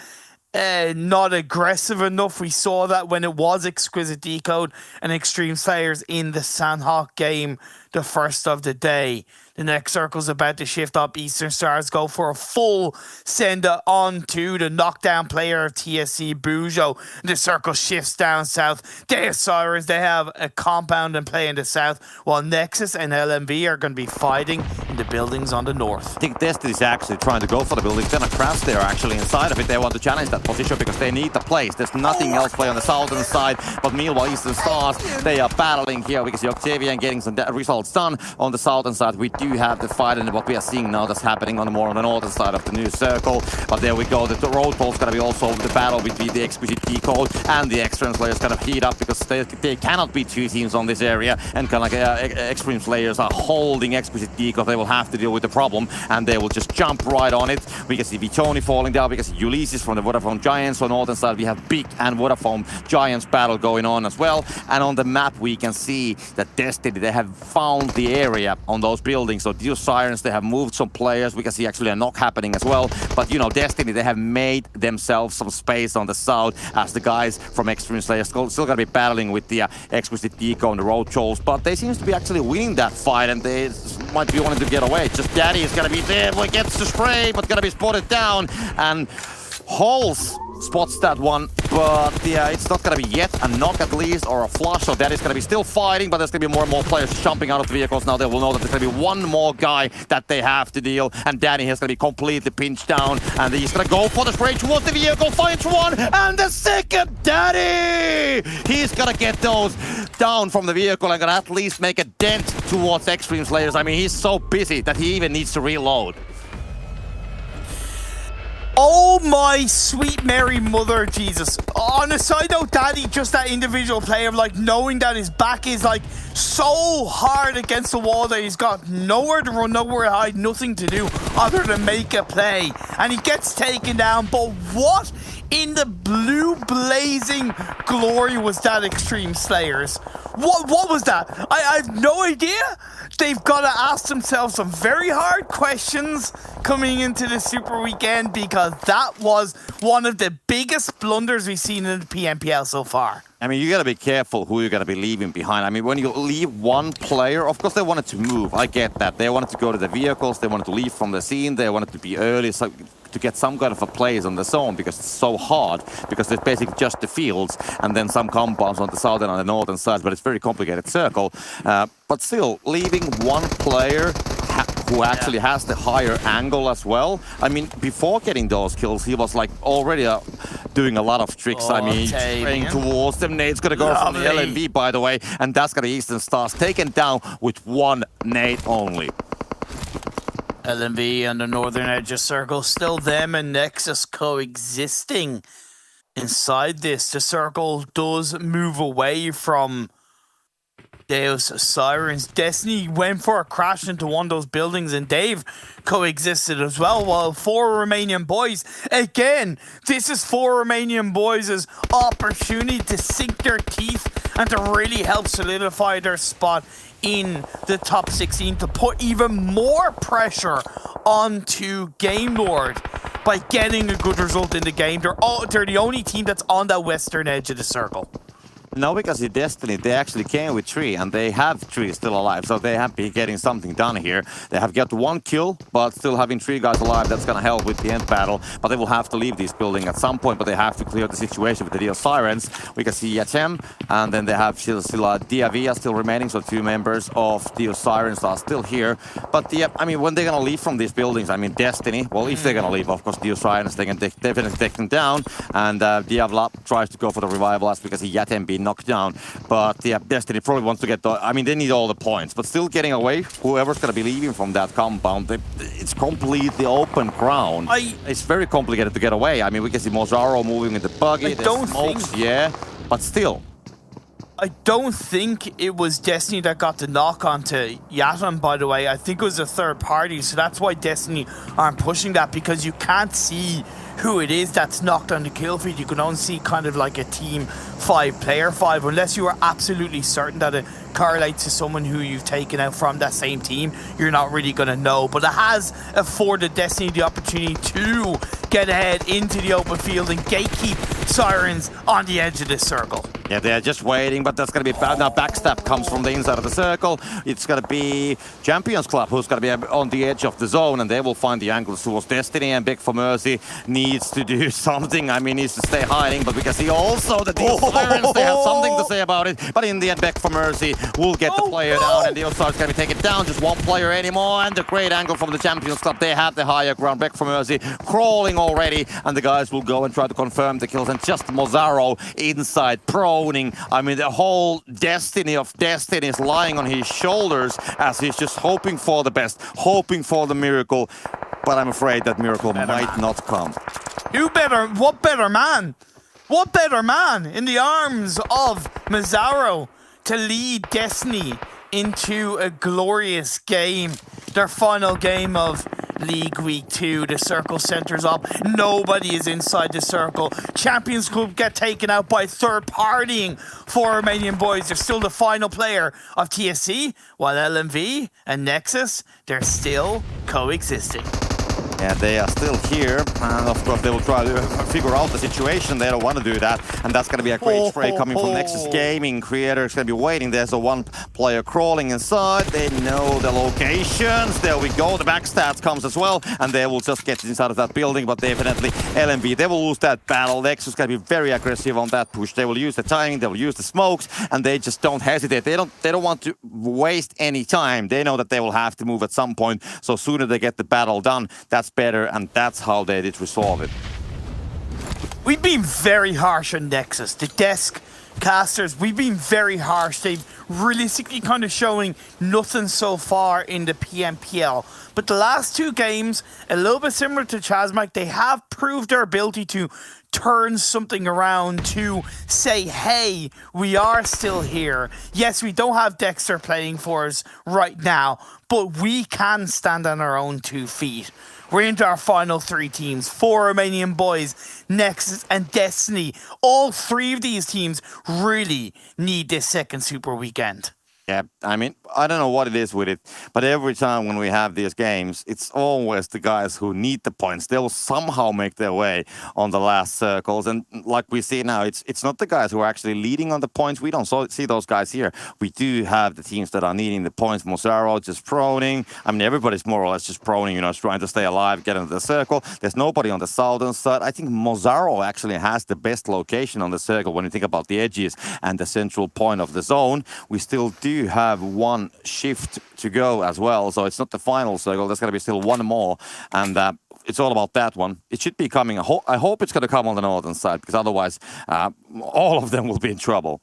not aggressive enough. We saw that when it was Exquisite Décode and Xtreme Slayers in the Sanhok game, the first of the day. The next circle's about to shift up. Eastern Stars go for a full send on to the knockdown player of TSC Bujo. The circle shifts down south. TSC Sirens, they have a compound and play in the south, while Nexus and LMV are going to be fighting in the buildings on the north. I think Destiny is actually trying to go for the buildings. Then a crash there actually inside of it. They want to challenge that position because they need the place. There's nothing else play on the southern side. But meanwhile, Eastern Stars, they are battling here because Octavian getting some results done on the southern side. We do have the fight, and what we are seeing now that's happening on the more on the northern side of the new circle. But there we go. The road toll's gonna be also the battle between the Exquisite Décode and the Xtreme Slayers kind of heat up because they cannot be 2 teams on this area, and kind of like Extreme Slayers are holding Exquisite Décode. They will have to deal with the problem, and they will just jump right on it. We can see Vitoni falling down because Ulysses from the Vodafone Giants on the northern side. We have Big and Vodafone Giants battle going on as well. And on the map we can see that Destiny, they have found the area on those buildings. So these Sirens, they have moved some players. We can see actually a knock happening as well. But you know, Destiny, they have made themselves some space on the south as the guys from Extreme Slayers still gonna be battling with the Exquisite Décode and the road trolls. But they seem to be actually winning that fight, and they might be wanting to get away. Just Daddy is gonna be there, he gets the spray, but gonna be spotted down, and Halls spots that one, but yeah, it's not gonna be yet a knock at least, or a flush, so that is gonna be still fighting, but there's gonna be more and more players jumping out of the vehicles. Now they will know that there's gonna be one more guy that they have to deal, and Danny is gonna be completely pinched down, and he's gonna go for the spray towards the vehicle, finds one, and the second Danny! He's gonna get those down from the vehicle and gonna at least make a dent towards Extreme Slayers. I mean, he's so busy that he even needs to reload. Oh my sweet Mary Mother Jesus. On a side note, Daddy, just that individual player, like knowing that his back is like so hard against the wall that he's got nowhere to run, nowhere to hide, nothing to do other than make a play. And he gets taken down, but what in the blue blazing glory was that Extreme Slayers? What was that? I have no idea. They've got to ask themselves some very hard questions coming into the Super Weekend, because that was one of the biggest blunders we've seen in the PMPL so far. I mean, you got to be careful who you're going to be leaving behind. I mean, when you leave one player, of course they wanted to move. I get that. They wanted to go to the vehicles. They wanted to leave from the scene. They wanted to be early. So to get some kind of a place on the zone because it's so hard, because there's basically just the fields and then some compounds on the southern and the northern sides, but it's very complicated circle. But still, leaving one player who actually has the higher angle as well. I mean, before getting those kills, he was like already doing a lot of tricks. I mean, spraying towards them. Nade's gonna go from the LMV, by the way, and that's gonna Eastern Stars taken down with one nade only. LMV on the northern edge of circle, still them and Nexus coexisting inside this. The circle does move away from Deus Sirens. Destiny went for a crash into one of those buildings and they've coexisted as well, while 4 Romanian Boys, again, this is 4 Romanian Boys' opportunity to sink their teeth and to really help solidify their spot in the top 16, to put even more pressure onto Game Lord by getting a good result in the game. They're the only team that's on that western edge of the circle. No, because in Destiny, they actually came with 3, and they have 3 still alive, so they have been getting something done here. They have got 1 kill, but still having 3 guys alive, that's going to help with the end battle. But they will have to leave this building at some point, but they have to clear the situation with the Deus Sirens. We can see Yachem, and then they have still Diavia still remaining, so 2 members of Deus Sirens are still here. But yeah, I mean, when they're going to leave from these buildings, I mean, Destiny, well, if they're going to leave, of course, Deus Sirens, they can definitely take them down. And Diavla tries to go for the revival as because Yachem being knocked down, but yeah, Destiny probably wants to get I mean, they need all the points, but still getting away. Whoever's going to be leaving from that compound, it's completely open ground. It's very complicated to get away. I mean, we can see Mozaro moving in the buggy. Yeah, but still. I don't think it was Destiny that got the knock onto Yatam, by the way. I think it was a third party, so that's why Destiny aren't pushing that, because you can't see who it is that's knocked on the kill feed. You can only see kind of like a team 5, player 5, unless you are absolutely certain that it correlates to someone who you've taken out from that same team. You're not really going to know, but it has afforded Destiny the opportunity to get ahead into the open field and gatekeep Sirens on the edge of this circle. Yeah, they're just waiting, but that's going to be bad. Now backstab comes from the inside of the circle. It's going to be Champions Club who's going to be on the edge of the zone, and they will find the angles towards Destiny, and Beg for Mercy needs to do something. I mean, needs to stay hiding, but we can see also that the Sirens, they have something to say about it. But in the end, Beg for Mercy will get the player down, and the Ostar's going to be taken down. Just 1 player anymore, and a great angle from the Champions Club. They have the higher ground. Beg for Mercy crawling already, and the guys will go and try to confirm the kills. And just Mozaro inside proning. I mean, the whole destiny of Destiny is lying on his shoulders as he's just hoping for the best, hoping for the miracle. But I'm afraid that miracle might not come. What better man? What better man in the arms of Mozaro to lead Destiny into a glorious game, their final game of League Week 2. The circle centers up. Nobody is inside the circle. Champions Club get taken out by third-partying 4 Romanian Boys. They're still the final player of TSC, while LMV and Nexus, they're still coexisting. Yeah, they are still here, and of course they will try to figure out the situation. They don't want to do that, and that's going to be a great spray coming from Nexus Gaming. Creator is going to be waiting. There's a 1 player crawling inside. They know the locations. There we go. The backstab comes as well, and they will just get inside of that building, but definitely LMV, they will lose that battle. Nexus is going to be very aggressive on that push. They will use the timing, they will use the smokes, and they just don't hesitate. They don't want to waste any time. They know that they will have to move at some point, so sooner they get the battle done, that's better, and that's how they did resolve it. We've been very harsh on Nexus. The desk casters, we've been very harsh. They've realistically kind of showing nothing so far in the PMPL. But the last 2 games, a little bit similar to ChasMac, they have proved their ability to turn something around, to say, hey, we are still here. Yes, we don't have Dexter playing for us right now, but we can stand on our own 2 feet. We're into our final 3 teams, 4 Romanian Boys, Nexus and Destiny. All 3 of these teams really need this second super weekend. Yeah, I mean, I don't know what it is with it, but every time when we have these games, it's always the guys who need the points. They will somehow make their way on the last circles. And like we see now, it's not the guys who are actually leading on the points. We don't see those guys here. We do have the teams that are needing the points. Mozaro just proning. I mean, everybody's more or less just proning, you know, trying to stay alive, get into the circle. There's nobody on the southern side. I think Mozaro actually has the best location on the circle when you think about the edges and the central point of the zone. We still do have one shift to go as well, so it's not the final circle. There's going to be still one more, and it's all about that one. It should be coming. I hope it's going to come on the northern side, because otherwise all of them will be in trouble.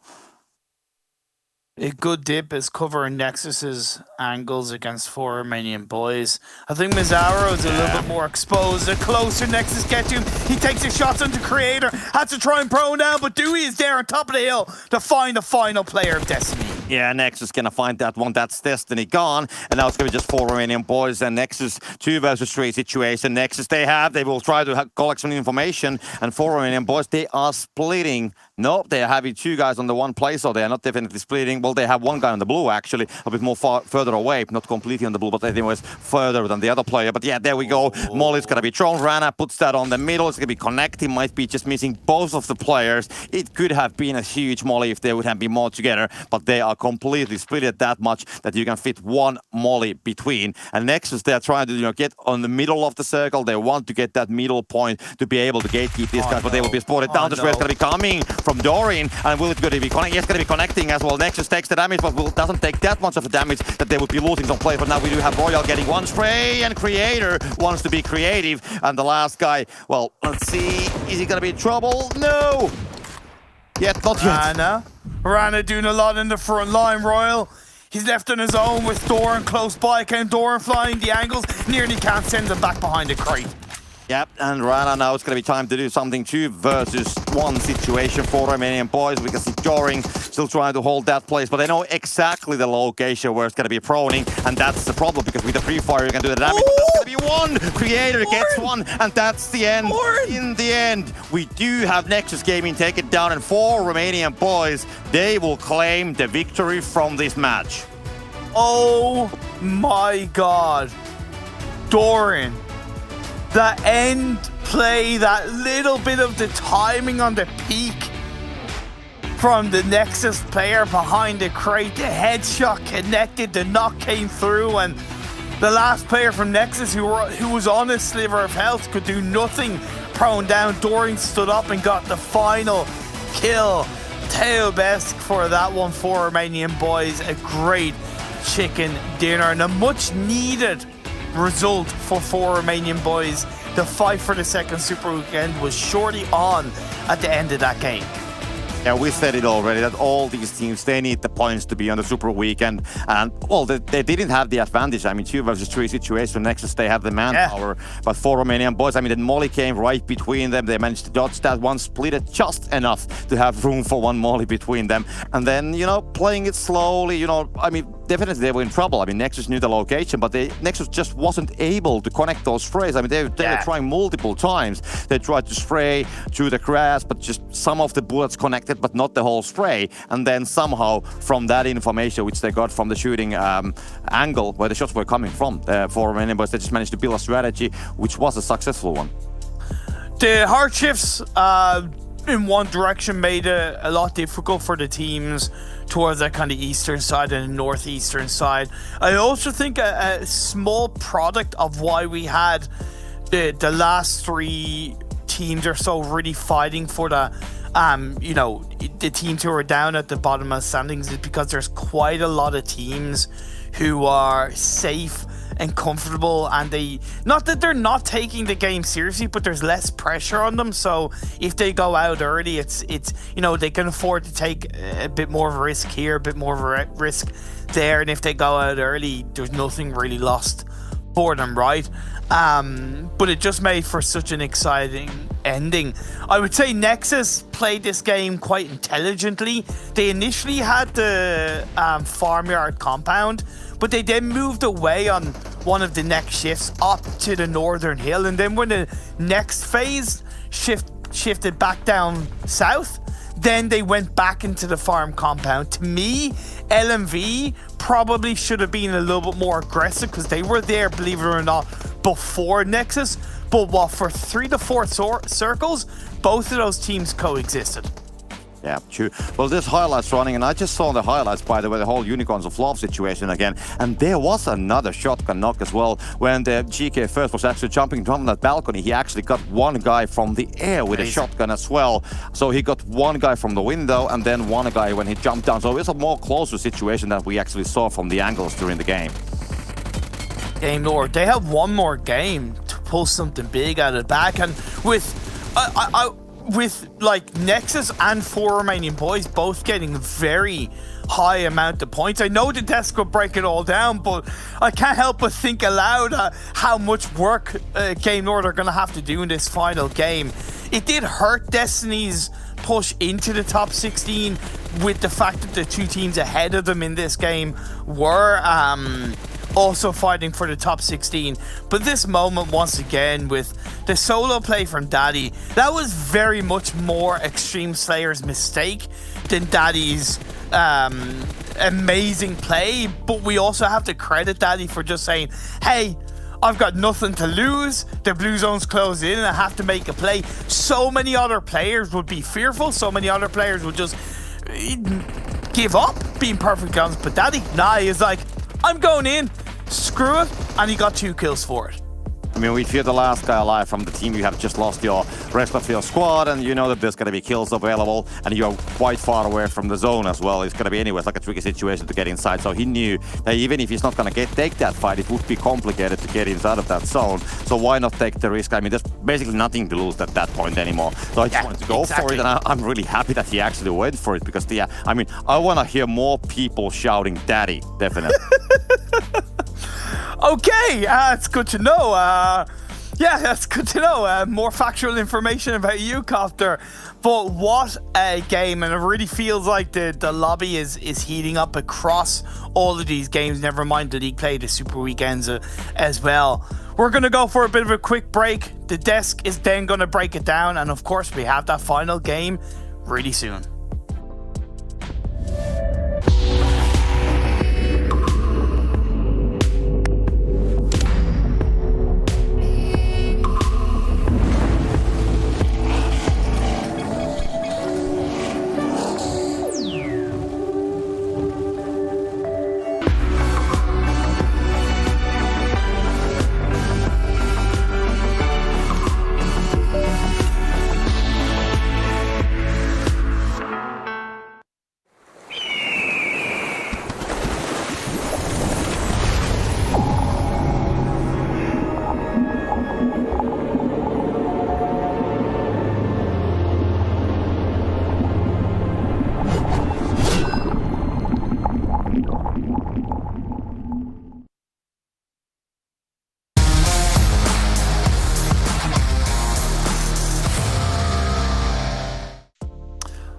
A good dip is covering Nexus's angles against 4 Romanian boys. I think Mizarro is a little bit more exposed. The closer Nexus get to him, he takes his shots onto Creator. Had to try and prone down, but Dewey is there on top of the hill to find the final player of Destiny. Yeah, Nexus gonna find that one. That's Destiny gone. And now it's gonna be just 4 Romanian boys and Nexus 2 versus 3 situation. Nexus they will try to collect some information. And 4 Romanian boys, they are splitting. No, they are having 2 guys on the one place, so they are not definitely splitting. Well, they have 1 guy on the blue, actually, a bit more further away. Not completely on the blue, but anyways, further than the other player. But yeah, there we go. Molly's gonna be thrown. Rana puts that on the middle. It's gonna be connecting. Might be just missing both of the players. It could have been a huge Molly if they would have been more together, but they are completely split it that much that you can fit 1 Molly between. And Nexus, they're trying to get on the middle of the circle. They want to get that middle point to be able to gatekeep these guys, but they will be spotted down. This way it's going to be coming from Doreen, and will it going to be connecting? Yes, going to be connecting as well. Nexus takes the damage, but doesn't take that much of the damage that they would be losing some play. But now we do have Royal getting 1 spray, and Creator wants to be creative. And the last guy, well, let's see, is he going to be in trouble? No! Yet, not yet. Rana doing a lot in the front line. Royal, he's left on his own with Doran close by. Can Doran flying the angles? Nearly can't send him back behind the crate. Yep, and Rana now it's going to be time to do something 2 versus 1 situation for Romanian boys. We can see Doring still trying to hold that place, but they know exactly the location where it's going to be proning, and that's the problem, because with the pre-fire you can do the damage, but that's going to be 1! Creator gets 1, and that's the end. In the end, we do have Nexus Gaming take it down, and 4 Romanian boys, they will claim the victory from this match. Oh my god. Doran. The end play, that little bit of the timing on the peak from the Nexus player behind the crate, the headshot connected, the knock came through, and the last player from Nexus who was on a sliver of health could do nothing. Prone down, Doring stood up and got the final kill. Teo Besk for that one for Romanian boys. A great chicken dinner and a much needed result for 4 Romanian boys. The fight for the second Super Weekend was surely on at the end of that game. Yeah, we said it already, that all these teams, they need the points to be on the Super Weekend. And, well, they didn't have the advantage. I mean, 2 versus 3 situation, Nexus, they have the manpower. Yeah. But 4 Romanian boys, I mean, the Molly came right between them. They managed to dodge that one, split it just enough to have room for 1 Molly between them. And then, playing it slowly, I mean, definitely they were in trouble. I mean, Nexus knew the location, but Nexus just wasn't able to connect those sprays. I mean, they were trying multiple times. They tried to spray through the grass, but just some of the bullets connected, but not the whole spray. And then somehow, from that information which they got from the shooting angle where the shots were coming from, for Romanian boys, they just managed to build a strategy which was a successful one. The hard shifts in one direction made it a lot difficult for the teams towards that kind of eastern side and the northeastern side. I also think a small product of why we had the last 3 teams or so really fighting for the the teams who are down at the bottom of the standings is because there's quite a lot of teams who are safe and comfortable, and not that they're not taking the game seriously, but there's less pressure on them. So if they go out early, it's they can afford to take a bit more of a risk here, a bit more of a risk there, and if they go out early, there's nothing really lost for them, right? But it just made for such an exciting ending. I would say Nexus played this game quite intelligently. They initially had the farmyard compound, but they then moved away on one of the next shifts up to the northern hill, and then when the next phase shifted back down south, then they went back into the farm compound. To me, LMV probably should have been a little bit more aggressive because they were there, believe it or not, before Nexus. But what, for 3 to 4 circles, both of those teams coexisted. Yeah, true. Well, there's highlights running, and I just saw the highlights, by the way, the whole Unicorns of Love situation again. And there was another shotgun knock as well. When the GK first was actually jumping from that balcony, he actually got one guy from the air with a shotgun as well. So he got one guy from the window, and then one guy when he jumped down. So it's a more closer situation that we actually saw from the angles during the game. Game Lord, they have one more game to pull something big out of the back, and with like Nexus and 4 Romanian Boys both getting very high amount of points. I know the desk will break it all down, but I can't help but think aloud how much work Game Lord are going to have to do in this final game. It did hurt Destiny's push into the top 16 with the fact that the 2 teams ahead of them in this game were also fighting for the top 16. But this moment, once again, with the solo play from Daddy, that was very much more Xtreme Slayers' mistake than Daddy's amazing play. But we also have to credit Daddy for just saying, hey, I've got nothing to lose. The blue zone's closed in and I have to make a play. So many other players would be fearful. So many other players would just give up, being perfectly honest. But Daddy, nah, he's like, I'm going in, screw it, and he got 2 kills for it. I mean, if you're the last guy alive from the team, you have just lost your rest of your squad, and you know that there's going to be kills available, and you're quite far away from the zone as well. It's going to be anyways like a tricky situation to get inside. So he knew that even if he's not going to take that fight, it would be complicated to get inside of that zone. So why not take the risk? I mean, there's basically nothing to lose at that point anymore. So I just wanted to go for it, and I'm really happy that he actually went for it because, I mean, I want to hear more people shouting "Daddy," definitely. Okay, it's good to know. Yeah, that's good to know. More factual information about you, Copter. But what a game, and it really feels like the lobby is heating up across all of these games. Never mind the league play, the Super Weekends as well. We're going to go for a bit of a quick break. The desk is then going to break it down, and of course we have that final game really soon.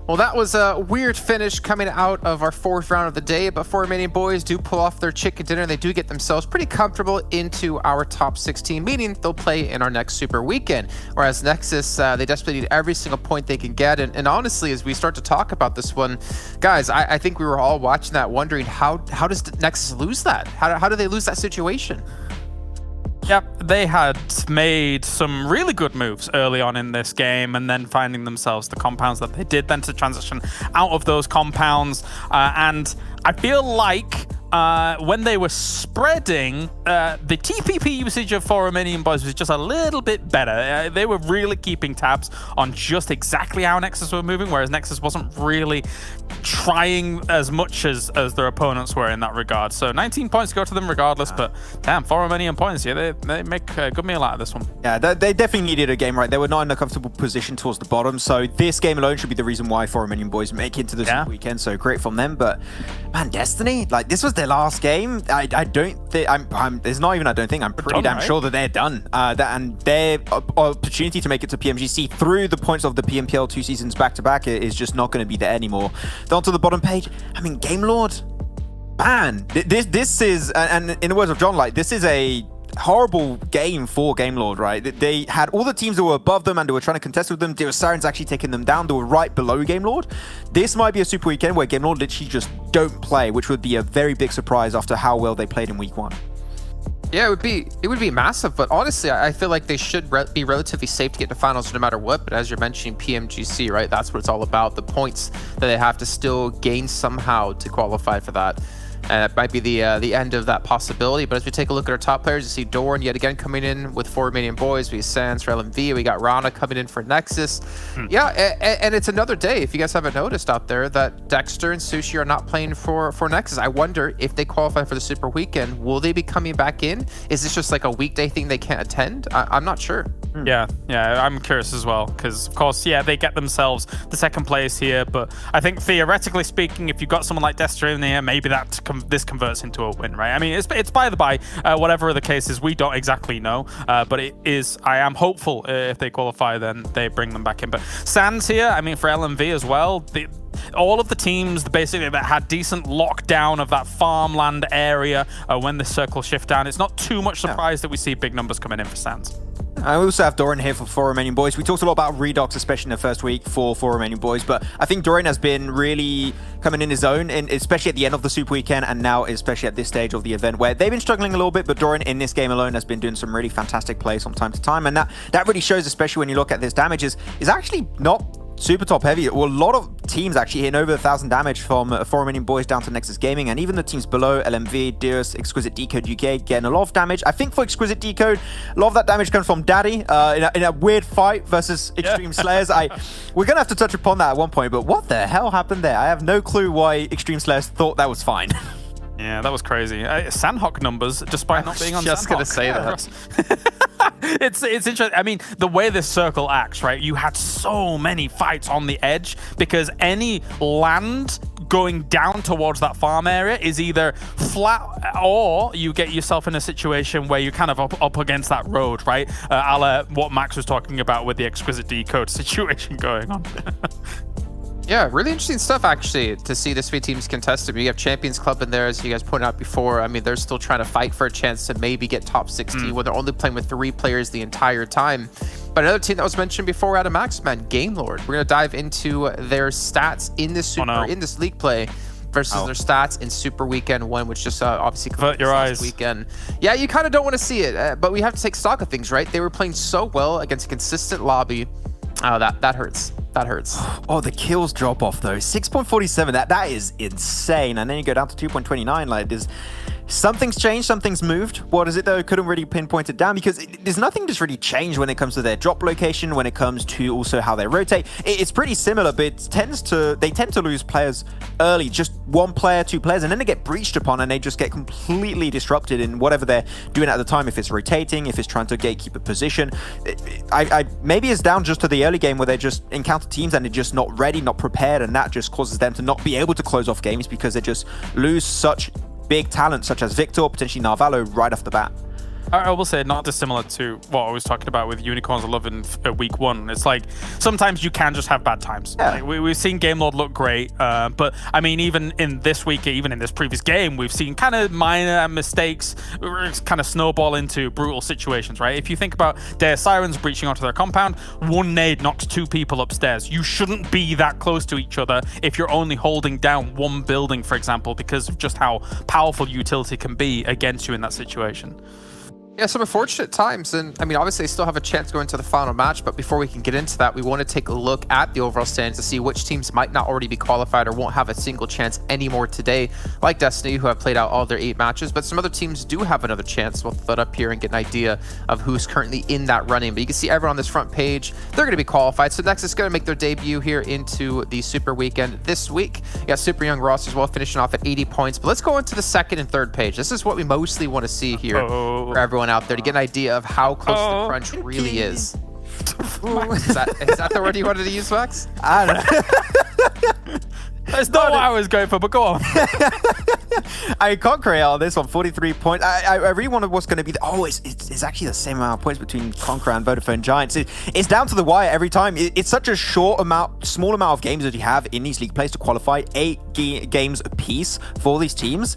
Well, that was a weird finish coming out of our 4th round of the day, but 4 Romanian Boys do pull off their chicken dinner. They do get themselves pretty comfortable into our top 16, meaning they'll play in our next Super Weekend. Whereas Nexus, they desperately need every single point they can get. And honestly, as we start to talk about this one, guys, I think we were all watching that wondering, how does Nexus lose that? How do they lose that situation? Yep, they had made some really good moves early on in this game, and then finding themselves the compounds that they did then to transition out of those compounds. And I feel like when they were spreading, the TPP usage of 4 Romanian Boys was just a little bit better. They were really keeping tabs on just exactly how Nexus were moving, whereas Nexus wasn't really trying as much as their opponents were in that regard. So 19 points go to them regardless, but damn, 4 Romanian points, yeah, they make a good meal out of this one. Yeah, they definitely needed a game, right? They were not in a comfortable position towards the bottom, so this game alone should be the reason why 4 Romanian Boys make it to this weekend, so great from them. But man, Destiny, like, this was their last game. I don't think, there's not even, I don't think, I'm pretty damn sure that they're done. And their opportunity to make it to PMGC through the points of the PMPL 2 seasons back-to-back is just not going to be there anymore. Down to the bottom page, I mean, Game Lord, man, this is, and in the words of John, like, this is a horrible game for Gamelord, right? They had all the teams that were above them and they were trying to contest with them. There were Sirens actually taking them down. They were right below Gamelord. This might be a super weekend where Gamelord literally just don't play, which would be a very big surprise after how well they played in week 1. Yeah, it would be massive, but honestly, I feel like they should be relatively safe to get to finals no matter what. But as you're mentioning, PMGC, right? That's what it's all about. The points that they have to still gain somehow to qualify for that. And it might be the end of that possibility. But as we take a look at our top players, you see Doran yet again coming in with 4 Romanian Boys. We have Sans for LMV. We got Rana coming in for Nexus. Yeah, and it's another day, if you guys haven't noticed out there, that Dexter and Sushi are not playing for Nexus. I wonder if they qualify for the Super Weekend, will they be coming back in? Is this just like a weekday thing they can't attend? I'm not sure. Yeah, I'm curious as well, because of course, yeah, they get themselves the second place here, but I think theoretically speaking, if you've got someone like Dexter in there, maybe this converts into a win, right? I mean, it's by the by, whatever the case is, we don't exactly know, but I am hopeful if they qualify, then they bring them back in. But Sans here, I mean, for LMV as well, all of the teams basically that had decent lockdown of that farmland area when the circle shift down, it's not too much surprise that we see big numbers coming in for Sans. I also have Doran here for 4 Romanian Boys. We talked a lot about Redox, especially in the first week for 4 Romanian Boys, but I think Doran has been really coming in his own, and especially at the end of the Super Weekend, and now especially at this stage of the event, where they've been struggling a little bit, but Doran in this game alone has been doing some really fantastic plays from time to time, and that really shows, especially when you look at this damage, is actually not super top heavy. Well, a lot of teams actually hitting over 1,000 damage from 4 Romanian Boys down to Nexus Gaming, and even the teams below, LMV, Deus, Exquisite Décode UK, getting a lot of damage. I think for Exquisite Décode, a lot of that damage comes from Daddy in a weird fight versus Xtreme Slayers. We're going to have to touch upon that at one point, but what the hell happened there? I have no clue why Xtreme Slayers thought that was fine. Yeah, that was crazy. Sanhok numbers, despite not being on just Sanhok. Gonna say that. It's interesting. I mean, the way this circle acts, right? You had so many fights on the edge because any land going down towards that farm area is either flat or you get yourself in a situation where you're kind of up against that road, right? A la what Max was talking about with the Exquisite Décode situation going on. Yeah, really interesting stuff, actually, to see the 3 teams contested. You have Champions Club in there, as you guys pointed out before. I mean, they're still trying to fight for a chance to maybe get top 16, where they're only playing with 3 players the entire time. But another team that was mentioned before out of Maxman, Gamelord. We're going to dive into their stats in this in this league play versus their stats in Super Weekend 1, which just obviously Avert your eyes. Weekend. Yeah, you kind of don't want to see it, but we have to take stock of things, right? They were playing so well against a consistent lobby. Oh, that hurts. That hurts. Oh, the kills drop off though. 6.47. That is insane. And then you go down to 2.29. Like, something's changed, something's moved. What is it though? Couldn't really pinpoint it down because there's nothing that's really changed when it comes to their drop location, when it comes to also how they rotate. It's pretty similar, but they tend to lose players early, just 1 player, 2 players, and then they get breached upon and they just get completely disrupted in whatever they're doing at the time. If it's rotating, if it's trying to gatekeep a position. Maybe it's down just to the early game where they just encounter teams and they're just not ready, not prepared, and that just causes them to not be able to close off games because they just lose such big talent such as Victor, potentially Narvalo, right off the bat. I will say, not dissimilar to what I was talking about with Unicorns of Love in week 1. It's like, sometimes you can just have bad times. Yeah. Like, we've seen Gamelord look great, but I mean, even in this week, even in this previous game, we've seen kind of minor mistakes kind of snowball into brutal situations, right? If you think about their Sirens breaching onto their compound, 1 nade knocks 2 people upstairs. You shouldn't be that close to each other if you're only holding down 1 building, for example, because of just how powerful utility can be against you in that situation. Yeah, some unfortunate times, and I mean, obviously they still have a chance going to the final match, but before we can get into that, we want to take a look at the overall standings to see which teams might not already be qualified or won't have a single chance anymore today, like Destiny, who have played out all their 8 matches, but some other teams do have another chance. We'll throw it up here and get an idea of who's currently in that running, but you can see everyone on this front page, they're going to be qualified, so Nexus is going to make their debut here into the Super Weekend this week. You got Super Young Ross as well, finishing off at 80 points, but let's go into the 2nd and 3rd page. This is what we mostly want to see here for everyone out there to get an idea of how close the crunch really is. Is that the word you wanted to use, Max? I don't know. That's not what I was going for, but go on. I Conqueror on this one, 43 points. I really wonder what's going to be it's actually the same amount of points between Conqueror and Vodafone Giants. It's down to the wire every time. It's such a small amount of games that you have in these league plays to qualify, 8 games apiece for these teams.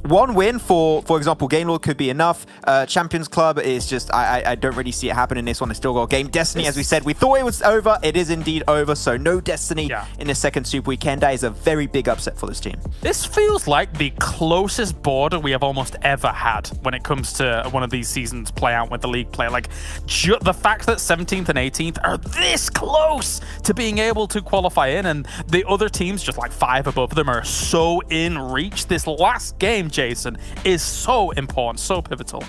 one win for example, Game Lord could be enough. Champions Club is just, I don't really see it happening. This one has still got a game. Destiny, as we said, we thought it was over. It is indeed over. So no Destiny in the second Super Weekend. That is a very big upset for this team. This feels like the closest border we have almost ever had when it comes to one of these seasons play out with the league play. Like, the fact that 17th and 18th are this close to being able to qualify in, and the other teams just like 5 above them are so in reach. This last game, Jason, is so important, so pivotal.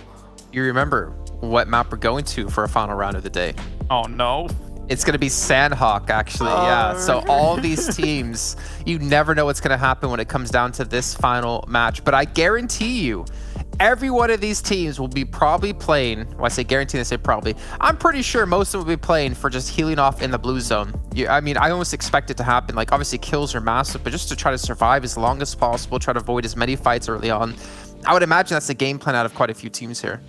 You remember what map we're going to for a final round of the day? Oh no. It's going to be Sanhok, actually, yeah. So all these teams, you never know what's going to happen when it comes down to this final match. But I guarantee you, every one of these teams will be probably playing, when I say guarantee, I say probably, I'm pretty sure most of them will be playing for just healing off in the blue zone. I mean, I almost expect it to happen. Like, obviously, kills are massive, but just to try to survive as long as possible, try to avoid as many fights early on. I would imagine that's the game plan out of quite a few teams here.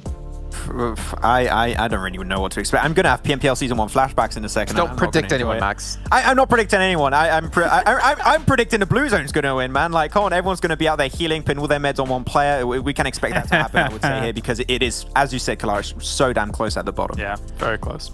I don't really know what to expect. I'm going to have PMPL Season 1 flashbacks in a second. Don't predict anyone, Max. I'm not predicting anyone. I'm predicting the blue zone's going to win, man. Like, come on, everyone's going to be out there healing, putting all their meds on one player. We can expect that to happen, I would say here, because it is, as you said, Kalaris, so damn close at the bottom. Yeah, very close.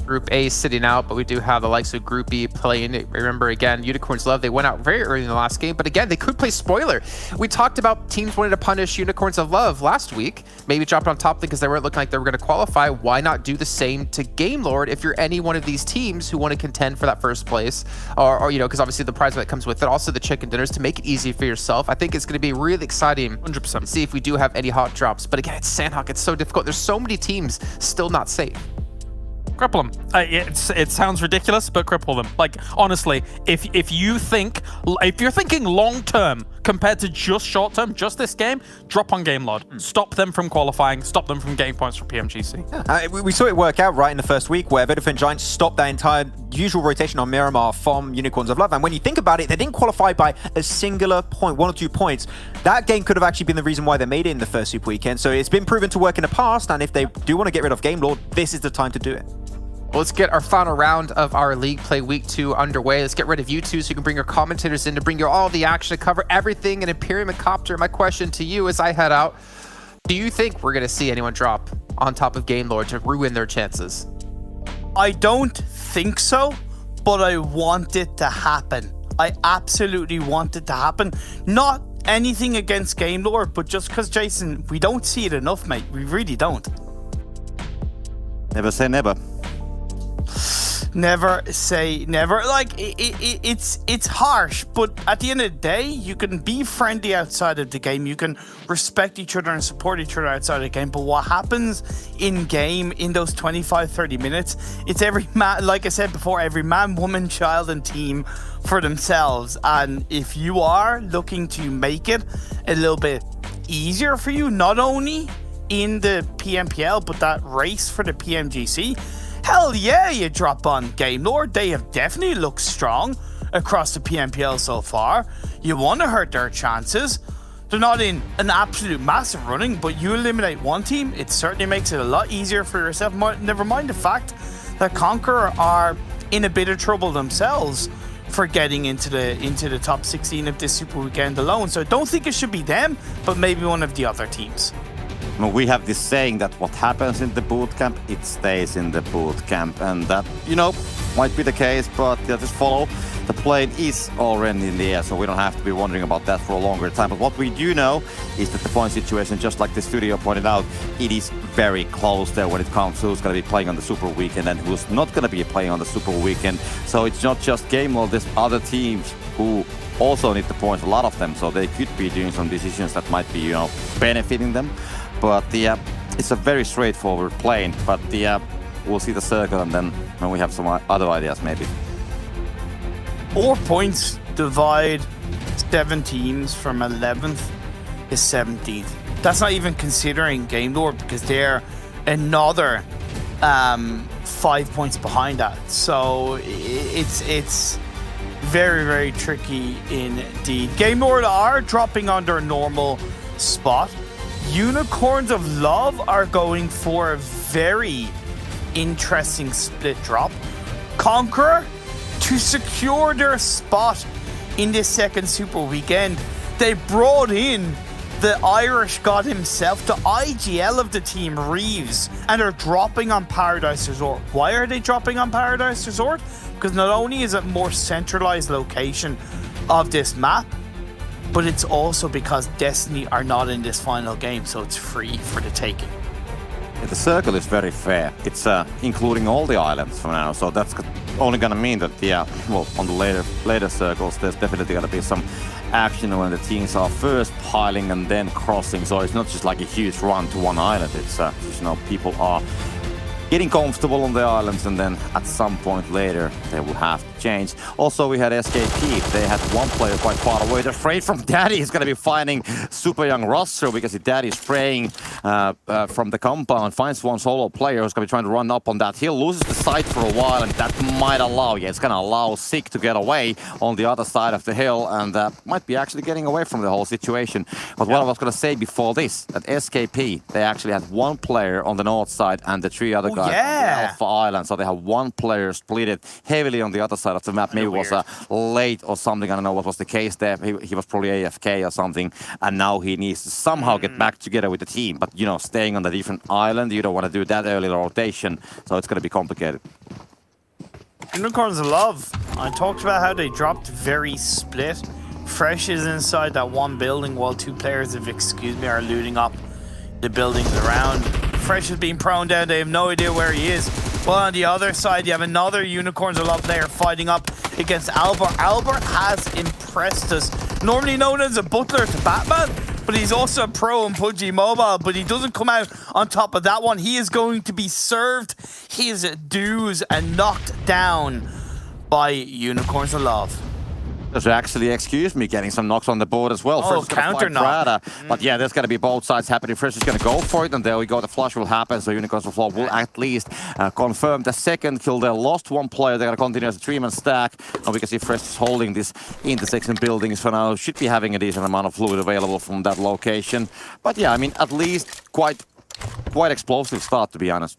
Group A sitting out, but we do have the likes of Group B playing. Remember, again, Unicorns Love, they went out very early in the last game, but again, they could play spoiler. We talked about teams wanting to punish Unicorns of Love last week, maybe drop it on top because they weren't looking like they were going to qualify. Why not do the same to Game Lord if you're any one of these teams who want to contend for that first place, or you know, because obviously the prize that comes with it, also the chicken dinners, to make it easy for yourself. I think it's going to be really exciting 100% to see if we do have any hot drops. But again, it's Sanhok, it's so difficult. There's so many teams still not safe. Cripple them. It sounds ridiculous, but cripple them. Like, honestly, if you're thinking long term compared to just short term, just this game, drop on Game Lord. Stop them from qualifying. Stop them from getting points for PMGC. We saw it work out right in the first week where Vodafone Giants stopped that entire usual rotation on Miramar from Unicorns of Love. And when you think about it, they didn't qualify by a singular point, 1 or 2 points. That game could have actually been the reason why they made it in the first Super Weekend. So it's been proven to work in the past. And if they do want to get rid of Game Lord, this is the time to do it. Well, let's get our final round of our League Play Week 2 underway. Let's get rid of you two so you can bring your commentators in to bring you all the action, to cover everything in Imperium and Copter. My question to you as I head out, do you think we're going to see anyone drop on top of Game Lord to ruin their chances? I don't think so, but I want it to happen. I absolutely want it to happen. Not anything against Game Lord, but just because, Jason, we don't see it enough, mate. We really don't. Never say never. Never say never. Like, it's harsh, but at the end of the day, you can be friendly outside of the game. You can respect each other and support each other outside of the game. But what happens in game in those 25-30 minutes, it's every man, like I said before, every man, woman, child, and team for themselves. And if you are looking to make it a little bit easier for you, not only in the PMPL, but that race for the PMGC, hell yeah, you drop on Game Lord. They have definitely looked strong across the PMPL so far. You want to hurt their chances. They're not in an absolute massive running, but you eliminate one team, it certainly makes it a lot easier for yourself. Never mind the fact that Conqueror are in a bit of trouble themselves for getting into the top 16 of this Super Weekend alone. So I don't think it should be them, but maybe one of the other teams. Well, we have this saying that what happens in the boot camp, it stays in the boot camp, and that, you know, might be the case, but just follow. The plane is already in the air, so we don't have to be wondering about that for a longer time. But what we do know is that the point situation, just like the studio pointed out, it is very close there when it comes to who's going to be playing on the Super Weekend and who's not going to be playing on the Super Weekend. So it's not just Game Lord, there's other teams who also need the points, a lot of them, so they could be doing some decisions that might be, you know, benefiting them. But it's a very straightforward plane, but we'll see the circle, and then when we have some other ideas, maybe. 4 points divide 7 teams from 11th to 17th. That's not even considering Game Lord, because they're another 5 points behind that. So it's very, very tricky indeed. Game Lord are dropping on their normal spot. Unicorns of Love are going for a very interesting split drop. Conqueror, to secure their spot in this second Super Weekend, they brought in the Irish god himself, the IGL of the team, Reeves, and they're dropping on Paradise Resort. Why are they dropping on Paradise Resort? Because not only is it more centralized location of this map, but it's also because Destiny are not in this final game, so it's free for the taking. The circle is very fair. It's including all the islands for now, so that's only gonna mean that, well, on the later circles, there's definitely gonna be some action when the teams are first piling and then crossing. So it's not just like a huge run to one island. It's people are getting comfortable on the islands, and then at some point later they will have to change. Also, we had SKP. They had one player quite far away. They're afraid from Daddy. He's going to be finding super young roster because Daddy is spraying from the compound, finds one solo player who's going to be trying to run up on that hill, loses the sight for a while, and that might allow, it's going to allow Sick to get away on the other side of the hill, and might be actually getting away from the whole situation. But what I was going to say before this, that SKP, they actually had one player on the north side and the three other guys on the Alpha Island, so they have one player split it heavily on the other side of the map. Maybe it was late or something, I don't know what was the case there. He was probably AFK or something, and now he needs to somehow get back together with the team. But, staying on the different island, you don't want to do that early rotation, so it's going to be complicated. Unicorns of Love. I talked about how they dropped very split. Fresh is inside that one building while two players of are looting up the buildings around. Fresh is being prone down. They have no idea where he is. Well, on the other side, you have another Unicorns of Love player fighting up against Albert. Albert has impressed us. Normally known as a butler to Batman, but he's also a pro in PUBG Mobile, but he doesn't come out on top of that one. He is going to be served his dues and knocked down by Unicorns of Love. There's actually, getting some knocks on the board as well. Oh, counter knock. But yeah, there's going to be both sides happening. First is going to go for it, and there we go. The flush will happen, so Unicorns of Love will at least confirm the second kill. They lost one player. They're going to continue as a stream and stack. And we can see Fresh is holding this intersection buildings for now. Should be having a decent amount of fluid available from that location. But yeah, at least quite explosive start, to be honest.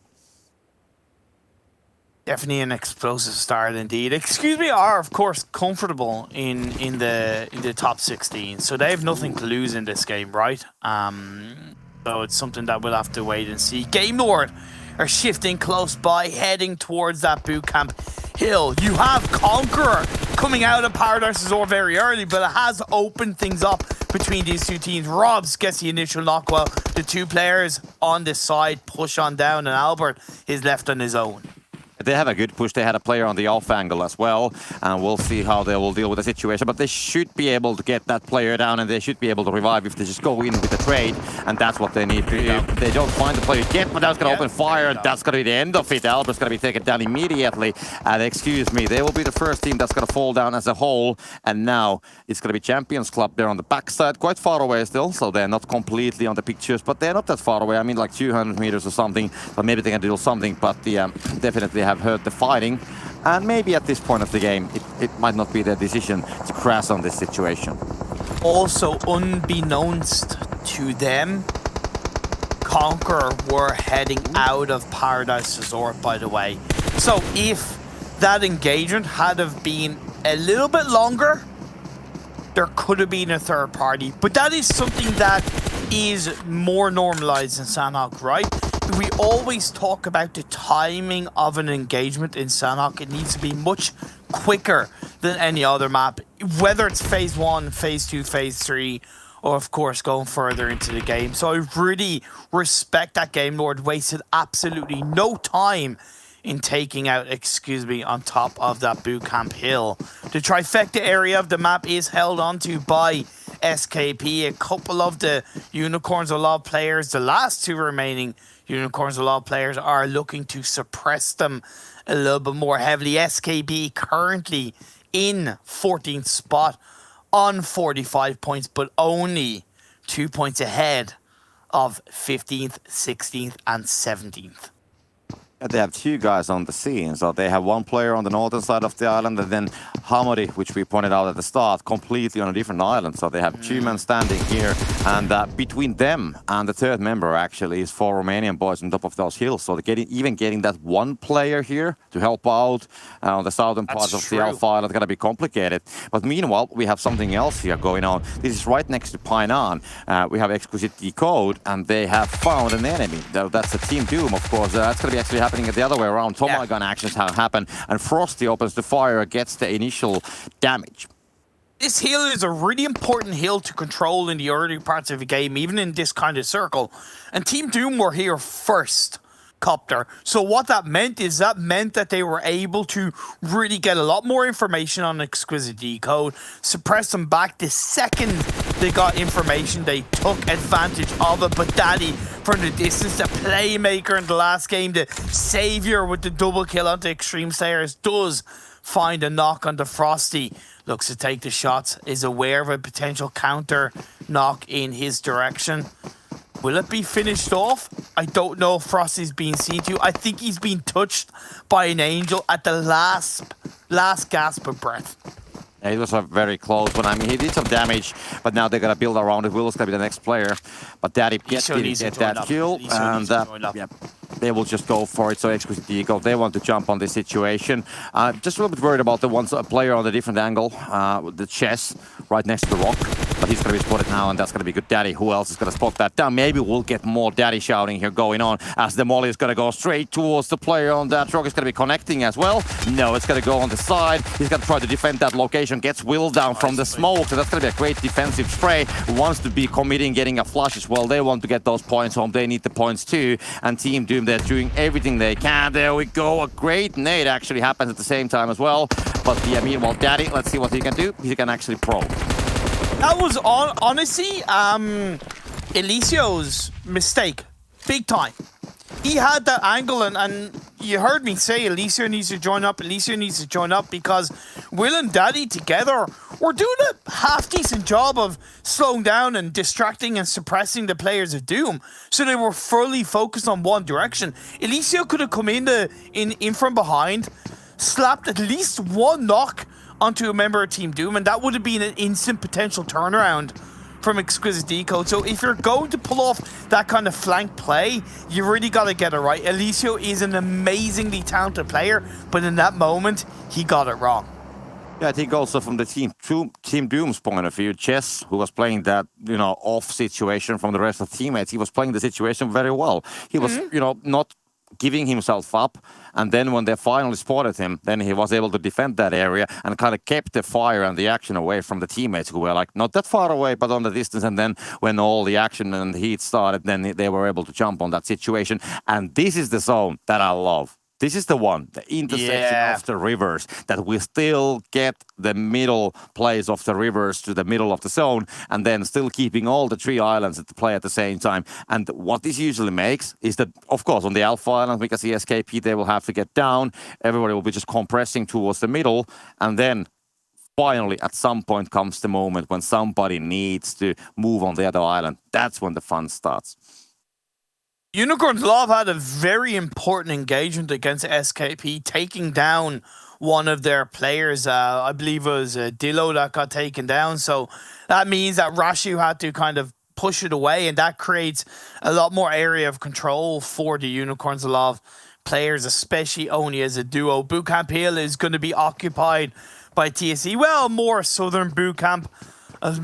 Definitely an explosive start indeed. Are of course comfortable in the top 16, so they have nothing to lose in this game, right? So it's something that we'll have to wait and see. Game Lord are shifting close by, heading towards that boot camp hill. You have Conqueror coming out of Paradise Resort very early, but it has opened things up between these two teams. Robs gets the initial knock while the two players on this side push on down, and Albert is left on his own. They have a good push. They had a player on the off angle as well, and we'll see how they will deal with the situation. But they should be able to get that player down, and they should be able to revive if they just go in with the trade, and that's what they need to do. They don't find the player yet, but that's going to open fire, and that's going to be the end of it. Albert's going to be taken down immediately, and they will be the first team that's going to fall down as a whole, and now it's going to be Champions Club there on the backside, quite far away still, so they're not completely on the pictures, but they're not that far away. Like 200 meters or something, but maybe they can do something, but definitely have heard the fighting, and maybe at this point of the game it might not be their decision to crash on this situation. Also, unbeknownst to them, Conqueror were heading out of Paradise Resort, by the way. So if that engagement had have been a little bit longer, there could have been a third party, but that is something that is more normalized in Sanhok, right? We always talk about the timing of an engagement in Sanhok. It needs to be much quicker than any other map, whether it's phase 1, phase 2, phase 3, or of course going further into the game. So I really respect that Game Lord wasted absolutely no time in taking out on top of that boot camp hill. The trifecta area of the map is held onto by SKP. A couple of the Unicorns of Love players, the last two remaining Unicorns of Love players, are looking to suppress them a little bit more heavily. SKP currently in 14th spot on 45 points, but only 2 points ahead of 15th, 16th, and 17th. They have 2 guys on the scene, so they have 1 player on the northern side of the island, and then Hamadi, which we pointed out at the start, completely on a different island. So they have 2 men standing here, and between them and the 3rd member actually is 4 Romanian boys on top of those hills. So even getting that 1 player here to help out on the southern parts of the Alpha Island is going to be complicated. But meanwhile, we have something else here going on. This is right next to Painan. We have Exquisite Décode, and they have found an enemy. That's a Team Doom, of course. That's going to be actually happening the other way around. Tomagon actions have happened, and Frosty opens the fire, gets the initial damage. This hill is a really important hill to control in the early parts of the game, even in this kind of circle. And Team Doom were here first, Copter. So what that meant that they were able to really get a lot more information on Exquisite Décode, suppress them back the second they got information. They took advantage of it. But Daddy, from the distance, the playmaker in the last game, the savior with the double kill onto Xtreme Slayers, does find a knock onto Frosty. Looks to take the shots, is aware of a potential counter knock in his direction. Will it be finished off? I don't know if Frosty's being seen to. I think he's been touched by an Angel at the last gasp of breath. It was a very close one. I mean, he did some damage, but now they're going to build around it. Will's going to be the next player. But Daddy gets that kill, and they will just go for it. So Exquisite Décode, they want to jump on this situation. Just a little bit worried about the one player on the different angle, the chess right next to the rock. But he's going to be spotted now, and that's going to be good. Daddy, who else is going to spot that down? Maybe we'll get more Daddy shouting here going on as the molly is going to go straight towards the player on that rock. Is going to be connecting as well. No, it's going to go on the side. He's going to try to defend that location. Gets Will down from the smoke, so that's going to be a great defensive spray. Wants to be committing, getting a flush as well. They want to get those points home. They need the points too. And Team Doom, they're doing everything they can. There we go. A great nade actually happens at the same time as well. But yeah, meanwhile, Daddy, let's see what he can do. He can actually pro. That was honestly Elisio's mistake, big time. He had that angle, and you heard me say Elisio needs to join up. Elisio needs to join up because Will and Daddy together were doing a half-decent job of slowing down and distracting and suppressing the players of Doom. So they were fully focused on one direction. Elisio could have come in from behind, slapped at least 1 knock onto a member of Team Doom, and that would have been an instant potential turnaround from Exquisite Décode. So if you're going to pull off that kind of flank play, you really got to get it right. Elisio is an amazingly talented player, but in that moment, he got it wrong. Yeah, I think also from the Team Doom's point of view, Chess, who was playing that, off situation from the rest of the teammates, he was playing the situation very well. He was, not giving himself up, and then when they finally spotted him, then he was able to defend that area and kind of kept the fire and the action away from the teammates who were like not that far away but on the distance. And then when all the action and the heat started, then they were able to jump on that situation. And this is the zone that I love. This is the one, the intersection of the rivers, that we still get the middle place of the rivers to the middle of the zone, and then still keeping all the 3 islands at the play at the same time. And what this usually makes is that, of course, on the Alpha Island, because the SKP, they will have to get down. Everybody will be just compressing towards the middle, and then finally, at some point comes the moment when somebody needs to move on the other island. That's when the fun starts. Unicorns Love had a very important engagement against SKP, taking down one of their players. I believe it was Dillo that got taken down. So that means that Rashu had to kind of push it away, and that creates a lot more area of control for the Unicorns Love players, especially only as a duo. Bootcamp Hill is going to be occupied by TSC. Well, more southern bootcamp.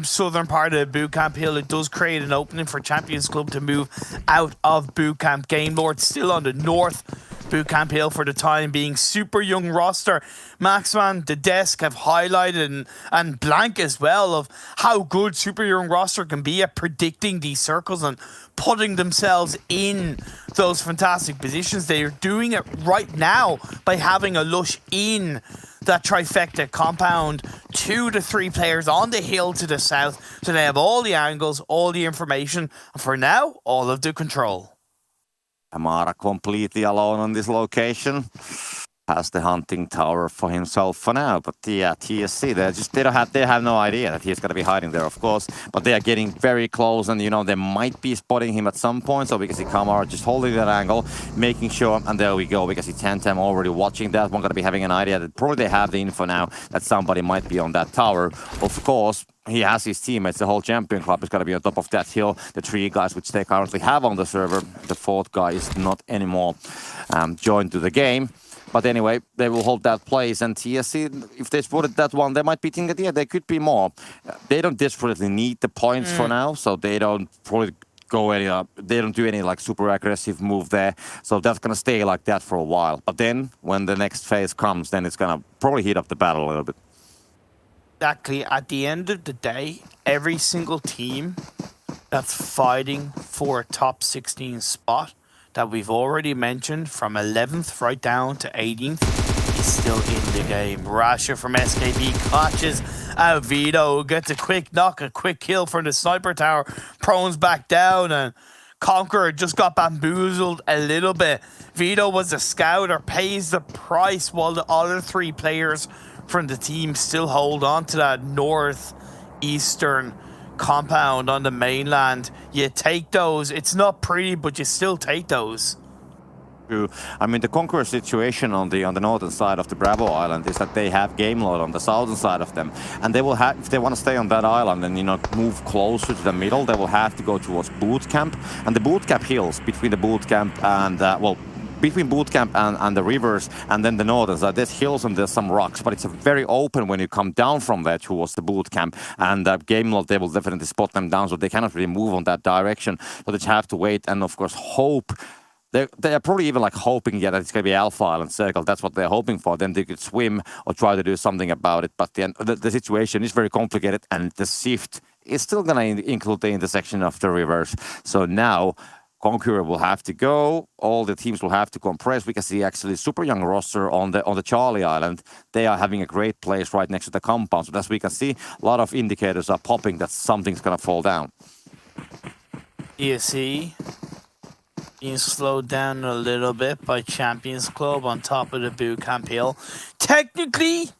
Southern part of Bootcamp Hill. It does create an opening for Champions Club to move out of Bootcamp. Game Lord still on the north Bootcamp Hill for the time being. Super young roster. Maxman, the desk have highlighted and Blank as well of how good super young roster can be at predicting these circles and putting themselves in those fantastic positions. They are doing it right now by having a lush in that trifecta compound, 2 to 3 players on the hill to the south, so they have all the angles, all the information, and for now, all of the control. Amara completely alone on this location. has the hunting tower for himself for now. But the TSC, they have no idea that he's going to be hiding there, of course. But they are getting very close, and they might be spotting him at some point. So we can see Kamara just holding that angle, making sure, and there we go. We can see Tantam already watching that one, going to be having an idea that probably they have the info now that somebody might be on that tower. Of course, he has his teammates. The whole champion club is going to be on top of that hill. The 3 guys which they currently have on the server. The 4th guy is not anymore joined to the game. But anyway, they will hold that place. And TSC, if they spotted that one, they might be thinking that, yeah, there could be more. They don't desperately need the points for now, so they don't probably go any they don't do any like super aggressive move there. So that's going to stay like that for a while. But then when the next phase comes, then it's going to probably heat up the battle a little bit. Exactly. At the end of the day, every single team that's fighting for a top 16 spot that we've already mentioned, from 11th right down to 18th, is still in the game. Rasha from SKB catches Vito, gets a quick knock, a quick kill from the sniper tower, prones back down, and Conqueror just got bamboozled a little bit. Vito was a scouter, pays the price, while the other 3 players from the team still hold on to that northeastern compound on the mainland. You take those. It's not pretty, but you still take those. I mean, the Conqueror situation on the northern side of the Bravo Island is that they have game load on the southern side of them, and they will have, if they want to stay on that island and move closer to the middle, they will have to go towards boot camp, and the boot camp hills between the boot camp and between boot camp and the rivers, and then the northern side, there's hills and there's some rocks, but it's very open when you come down from there towards the boot camp. And game load, they will definitely spot them down, so they cannot really move on that direction. So they have to wait and, of course, hope. They are probably even like hoping that it's going to be Alpha Island Circle. That's what they're hoping for. Then they could swim or try to do something about it. But the situation is very complicated, and the shift is still going to include the intersection of the rivers. So now Conqueror will have to go. All the teams will have to compress. We can see actually super young roster on the Charlie Island. They are having a great place right next to the compound. So as we can see, a lot of indicators are popping that something's going to fall down. TSC being slowed down a little bit by Champions Club on top of the boot camp hill. Technically,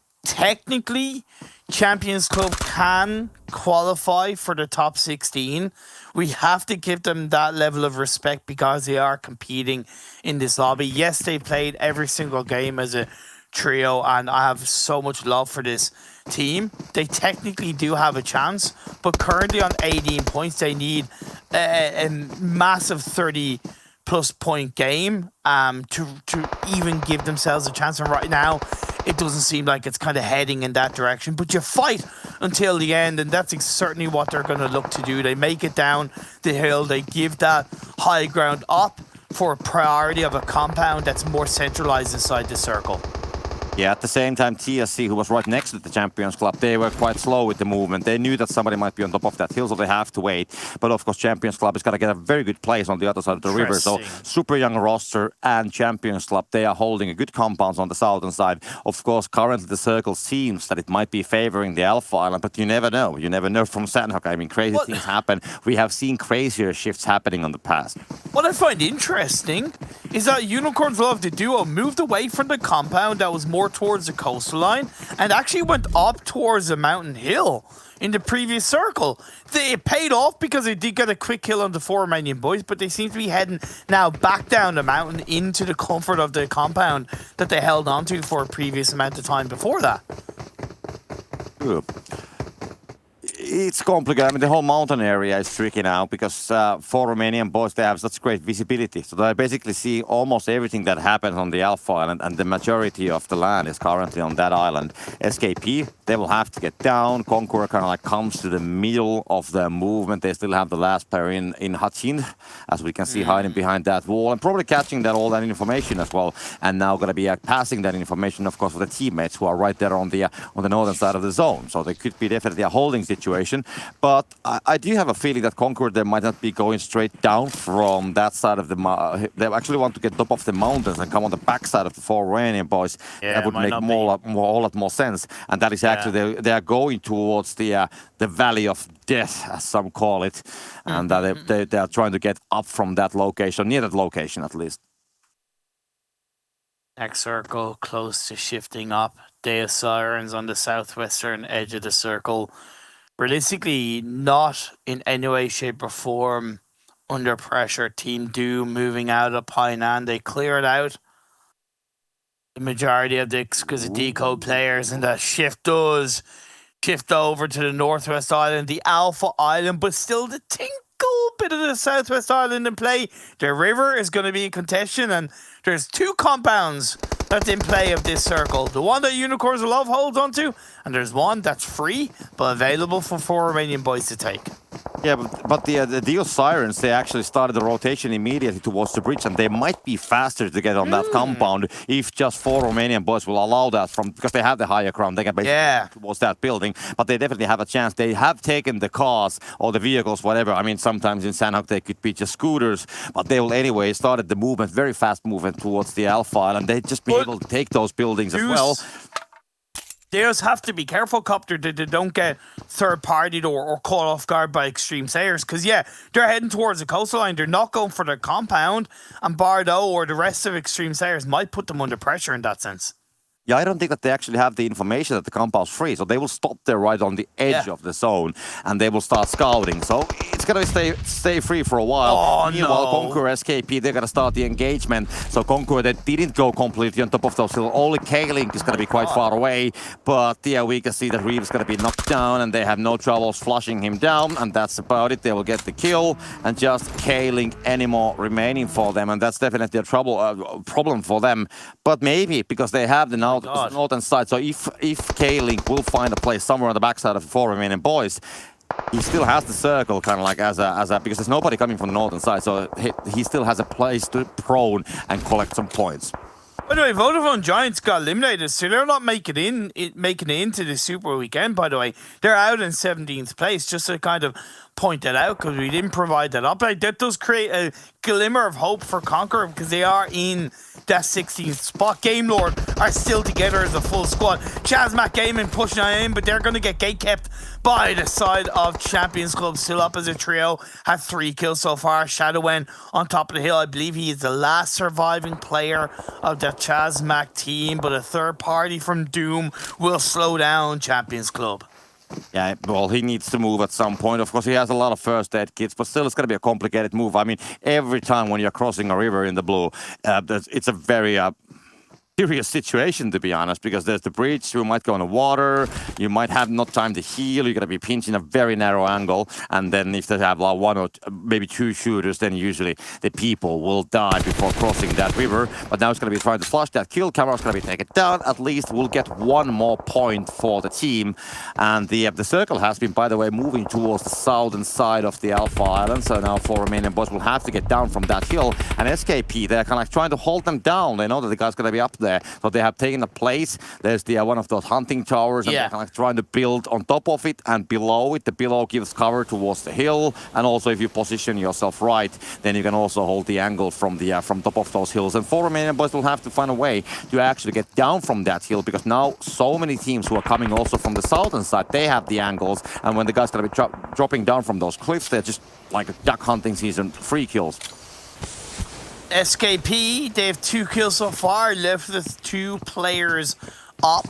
Champions Club can qualify for the top 16. We have to give them that level of respect because they are competing in this lobby. Yes, they played every single game as a trio, and I have so much love for this team. They technically do have a chance, but currently on 18 points, they need a massive 30-plus point game to even give themselves a chance. And right now, it doesn't seem like it's kind of heading in that direction, but you fight until the end, and that's certainly what they're going to look to do. They make it down the hill, they give that high ground up for a priority of a compound that's more centralized inside the circle. Yeah, at the same time, TSC, who was right next to the Champions Club, they were quite slow with the movement. They knew that somebody might be on top of that hill, so they have to wait. But of course, Champions Club is going to get a very good place on the other side of the river. So super young roster and Champions Club, they are holding a good compounds on the southern side. Of course, currently the circle seems that it might be favoring the Alpha Island, but you never know. You never know from Sanhok. I mean, crazy things happen. We have seen crazier shifts happening in the past. What I find interesting is that Unicorns Love the Duo moved away from the compound that was more towards the coastline and actually went up towards the mountain hill in the previous circle. It paid off because they did get a quick kill on the 4 Romanian Boys, but they seem to be heading now back down the mountain into the comfort of the compound that they held onto for a previous amount of time before that. Good. It's complicated. I mean, the whole mountain area is tricky now because for Romanian Boys, they have such great visibility. So they basically see almost everything that happens on the Alpha Island, and the majority of the land is currently on that island. SKP, they will have to get down. Conqueror kind of like comes to the middle of the movement. They still have the last player in Hachin, as we can see, hiding behind that wall, and probably catching all that information as well. And now going to be passing that information, of course, for the teammates who are right there on the northern side of the zone. So they could be definitely a holding situation. But I do have a feeling that Conqueror, they might not be going straight down from that side of the mountain. They actually want to get top of the mountains and come on the backside of the 4 Romanian Boys. Yeah, that would make a whole lot more sense. And that is actually, they are going towards the Valley of Death, as some call it. And they are trying to get up from that location, near that location at least. Next circle, close to shifting up. TSC Sirens on the southwestern edge of the circle. Realistically, not in any way, shape, or form under pressure. Team Doom moving out of Painan. They clear it out. The majority of the Exquisite Décode players, and that shift does shift over to the northwest island, the Alpha Island, but still the tinkle bit of the southwest island in play. The river is going to be in contention, and there's 2 compounds that's in play of this circle. The one that Unicorns of Love holds onto, and there's one that's free, but available for 4 Romanian Boys to take. Yeah, but the Dio Sirens, they actually started the rotation immediately towards the bridge, and they might be faster to get on that compound if just 4 Romanian Boys will allow that because they have the higher ground. They can basically towards that building, but they definitely have a chance. They have taken the cars or the vehicles, whatever. I mean, sometimes in Sanhok they could be just scooters, but they will anyway started the movement, very fast movement towards the Alpha Island. They'd just be able to take those buildings as well. They just have to be careful, Copter, that they don't get third-partied or caught off guard by Xtreme Slayers. Because, yeah, they're heading towards the coastline. They're not going for their compound. And Bardo or the rest of Xtreme Slayers might put them under pressure in that sense. Yeah, I don't think that they actually have the information that the compound's free. So they will stop there right on the edge of the zone, and they will start scouting. So it's going to stay free for a while. Oh, Meanwhile, no. Conqueror, SKP, they're going to start the engagement. So Conqueror, they didn't go completely on top of those hills. Only K-Link is going to be quite far away. But yeah, we can see that Reeve's going to be knocked down, and they have no troubles flushing him down. And that's about it. They will get the kill, and just K-Link anymore remaining for them. And that's definitely a problem for them. But maybe, because they have the northern side. So if K-Link will find a place somewhere on the backside of the 4 Romanian Boys, he still has the circle kind of like as a because there's nobody coming from the northern side, so he still has a place to prone and collect some points. By the way, Vodafone Giants got eliminated, so they're not making it into the Super Weekend, by the way. They're out in 17th place, just to kind of point that out, because we didn't provide that update. That does create a glimmer of hope for Conqueror, because they are in that 16th spot. Game Lord are still together as a full squad. ChasMac Gaming pushing on in, but they're going to get gate kept by the side of Champions Club. Still up as a trio, have 3 kills so far. Shadowwen on top of the hill. I believe he is the last surviving player of the ChasMac team, but a third party from Doom will slow down Champions Club. Yeah, well, he needs to move at some point. Of course, he has a lot of first aid kits, but still it's going to be a complicated move. I mean, every time when you're crossing a river in the blue, it's a very serious situation, to be honest, because there's the bridge, you might go in the water, you might have not time to heal, you're going to be pinched in a very narrow angle, and then if they have like 1 or maybe 2 shooters, then usually the people will die before crossing that river. But now it's going to be trying to flush that kill, camera's going to be taken down, at least we'll get 1 more point for the team. And the circle has been, by the way, moving towards the southern side of the Alpha Island, so now 4 Romanian Boys will have to get down from that hill, and SKP, they're kind of like trying to hold them down. They know that the guy's going to be up there. So they have taken a place. There's the one of those hunting towers, and they're kind of like trying to build on top of it and below it. The below gives cover towards the hill, and also if you position yourself right, then you can also hold the angle from the from top of those hills. And 4 Romanian Boys will have to find a way to actually get down from that hill, because now so many teams who are coming also from the southern side, they have the angles, and when the guy's going to be dropping down from those cliffs, they're just like a duck hunting season, 3 kills. SKP, they have 2 kills so far, left with 2 players up.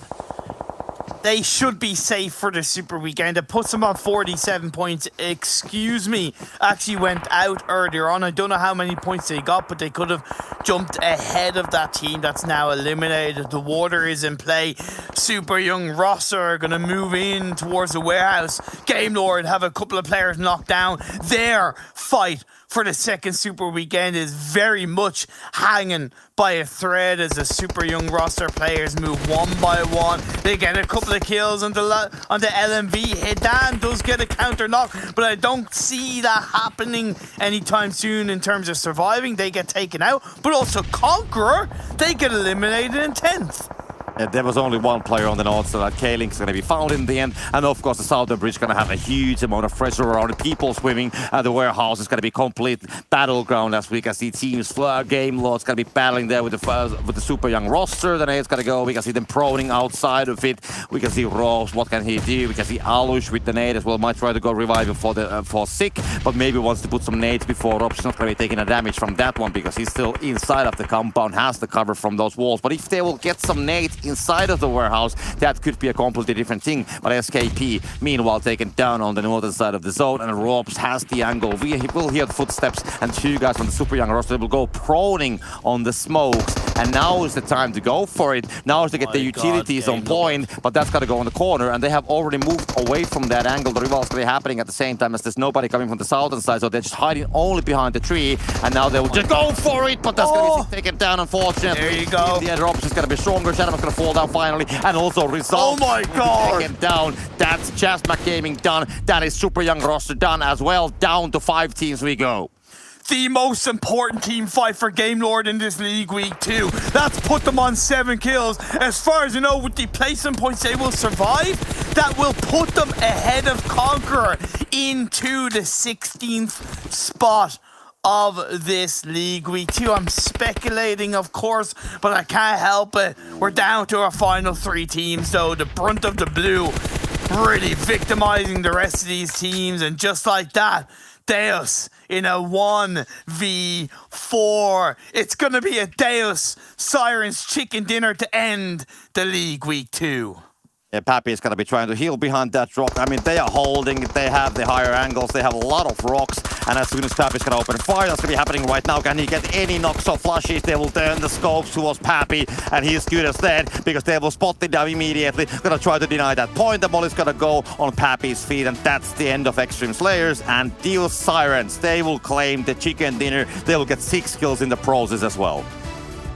They should be safe for the Super Weekend. It puts them on 47 points. Excuse me, actually went out earlier on. I don't know how many points they got, but they could have jumped ahead of that team that's now eliminated. The water is in play. Super young roster are going to move in towards the warehouse. Game Lord have a couple of players knocked down. Their fight for the second Super Weekend is very much hanging by a thread as the super young roster players move 1 by 1. They get a couple of kills on the LMV. Hidan does get a counter knock, but I don't see that happening anytime soon in terms of surviving. They get taken out, but also Conqueror, they get eliminated in 10th. There was only one player on the north, so that K-Link's going to be found in the end. And of course, the southern bridge going to have a huge amount of pressure around it. People swimming at the warehouse is going to be complete battleground, as we can see teams. Game Lord's going to be battling there with the super young roster. Then it's going to go. We can see them proning outside of it. We can see Rose. What can he do? We can see Alush with the nade as well. Might try to go revive him for Sick, but maybe wants to put some nades before Rob's not going to be taking a damage from that one because he's still inside of the compound, has the cover from those walls. But if they will get some nades inside of the warehouse, that could be a completely different thing. But SKP, meanwhile, taken down on the northern side of the zone, and Robs has the angle. We will hear the footsteps, and two guys from the super young roster will go proning on the smokes. And now is the time to go for it. Now is to get the utilities on point, but that's got to go on the corner, and they have already moved away from that angle. The revolve's going to be happening at the same time as there's nobody coming from the southern side, so they're just hiding only behind the tree, and now they will just go for it, but that's going to be taken down, unfortunately. There you go. The other option is going to be stronger. Shadow's going to fall down finally, and also Result. Oh my god! Taken down. That's ChasMac Gaming done. That is super young roster done as well. Down to 5 teams we go. The most important team fight for Game Lord in this league week 2. That's put them on 7 kills. As far as you know, with the placement points they will survive, that will put them ahead of Conqueror into the 16th spot of this league week 2. I'm speculating, of course, but I can't help it. We're down to our final 3 teams, though. The brunt of the blue really victimizing the rest of these teams, and just like that, Deus in a 1v4. It's going to be a Deus Sirens chicken dinner to end the league week 2. Yeah, Pappy is going to be trying to heal behind that rock. I mean, they are holding, they have the higher angles, they have a lot of rocks, and as soon as Pappy is going to open fire, that's going to be happening right now. Can he get any knocks or flashes? They will turn the scopes towards Pappy, and he's good as dead, because they will spot it down immediately. Going to try to deny that point. The ball is going to go on Pappy's feet, and that's the end of Xtreme Slayers and Deus Sirens. They will claim the chicken dinner. They will get 6 kills in the process as well.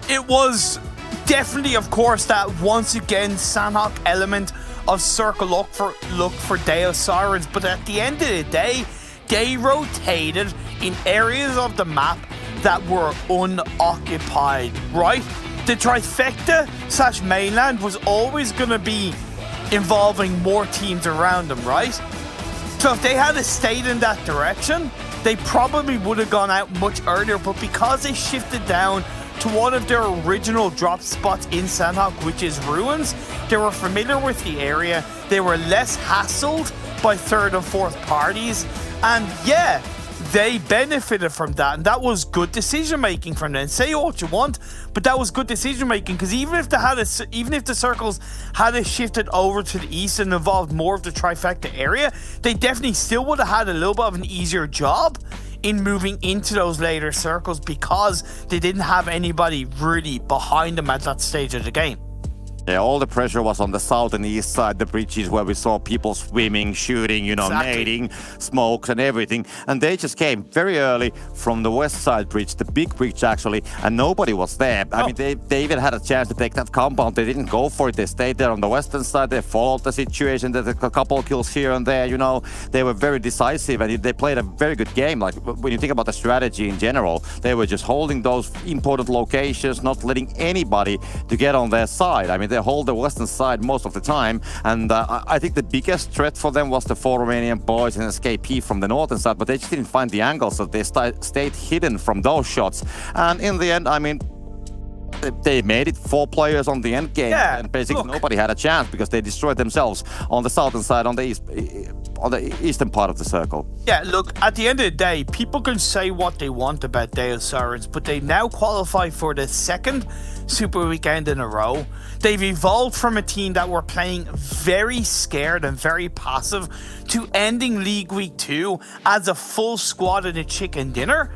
It was definitely, of course, that once again Sanhok element of circle look for Deus Sirens, but at the end of the day, they rotated in areas of the map that were unoccupied, right? The trifecta / mainland was always going to be involving more teams around them, right? So if they had stayed in that direction, they probably would have gone out much earlier, but because they shifted down to one of their original drop spots in Sanhok, which is Ruins, they were familiar with the area, they were less hassled by 3rd and 4th parties, and yeah, they benefited from that, and that was good decision making from them. Say what you want, but that was good decision making, because even if the circles had shifted over to the east and involved more of the trifecta area, they definitely still would have had a little bit of an easier job in moving into those later circles, because they didn't have anybody really behind them at that stage of the game. Yeah, all the pressure was on the south and east side, the bridges where we saw people swimming, shooting, you know, nading, smokes and everything. And they just came very early from the west side bridge, the big bridge actually, and nobody was there. I mean, they even had a chance to take that compound. They didn't go for it. They stayed there on the western side. They followed the situation. There's a couple of kills here and there, you know. They were very decisive, and they played a very good game. Like, when you think about the strategy in general, they were just holding those important locations, not letting anybody to get on their side. I mean, they hold the western side most of the time, and I think the biggest threat for them was the 4 Romanian boys and SKP from the northern side, but they just didn't find the angles, so they stayed hidden from those shots. And in the end, I mean, they made it 4 players on the end game, and basically nobody had a chance because they destroyed themselves on the southern side, on the eastern part of the circle. Yeah, look, at the end of the day, people can say what they want about Deus Sirens, but they now qualify for the 2nd Super Weekend in a row. They've evolved from a team that were playing very scared and very passive to ending League Week 2 as a full squad in a chicken dinner.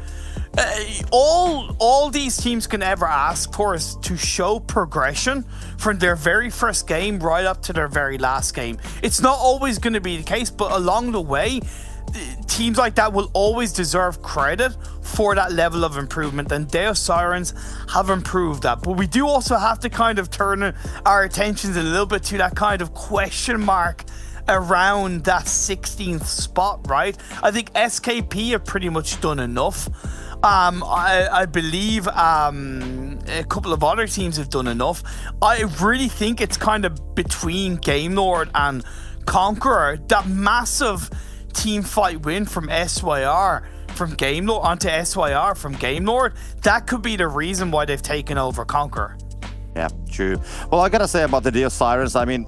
All these teams can ever ask for is to show progression from their very first game right up to their very last game. It's not always going to be the case, but along the way, teams like that will always deserve credit for that level of improvement, and Deus Sirens have improved that. But we do also have to kind of turn our attentions a little bit to that kind of question mark around that 16th spot, right? I think SKP have pretty much done enough. I believe a couple of other teams have done enough. I really think it's kind of between GameLord and Conqueror. That massive team fight win from SYR from GameLord onto SYR from GameLord, that could be the reason why they've taken over Conqueror. Yeah, true. Well, I gotta say about the TSC Sirens, I mean,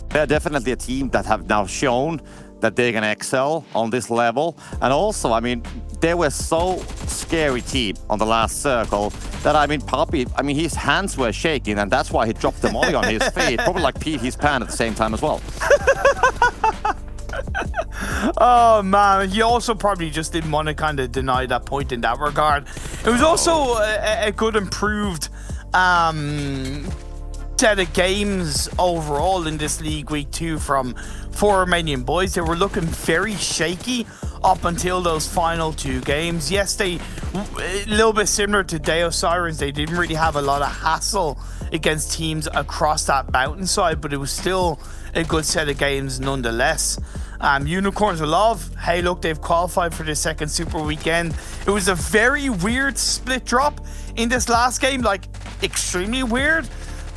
they're definitely a team that have now shown that they can excel on this level. And also, I mean, they were so scary team on the last circle that, I mean, Puppy, I mean, his hands were shaking, and that's why he dropped the molly on his feet. Probably like peed his pants at the same time as well. Oh man, he also probably just didn't want to kind of deny that point in that regard. It was also a good improved set of games overall in this league week 2 from 4 Romanian Boys. They were looking very shaky up until those final 2 games. Yes, they a little bit similar to TSC Sirens. They didn't really have a lot of hassle against teams across that mountainside, but it was still a good set of games nonetheless. Unicorns of Love, hey look, they've qualified for the second Super Weekend. It was a very weird split drop in this last game, like extremely weird,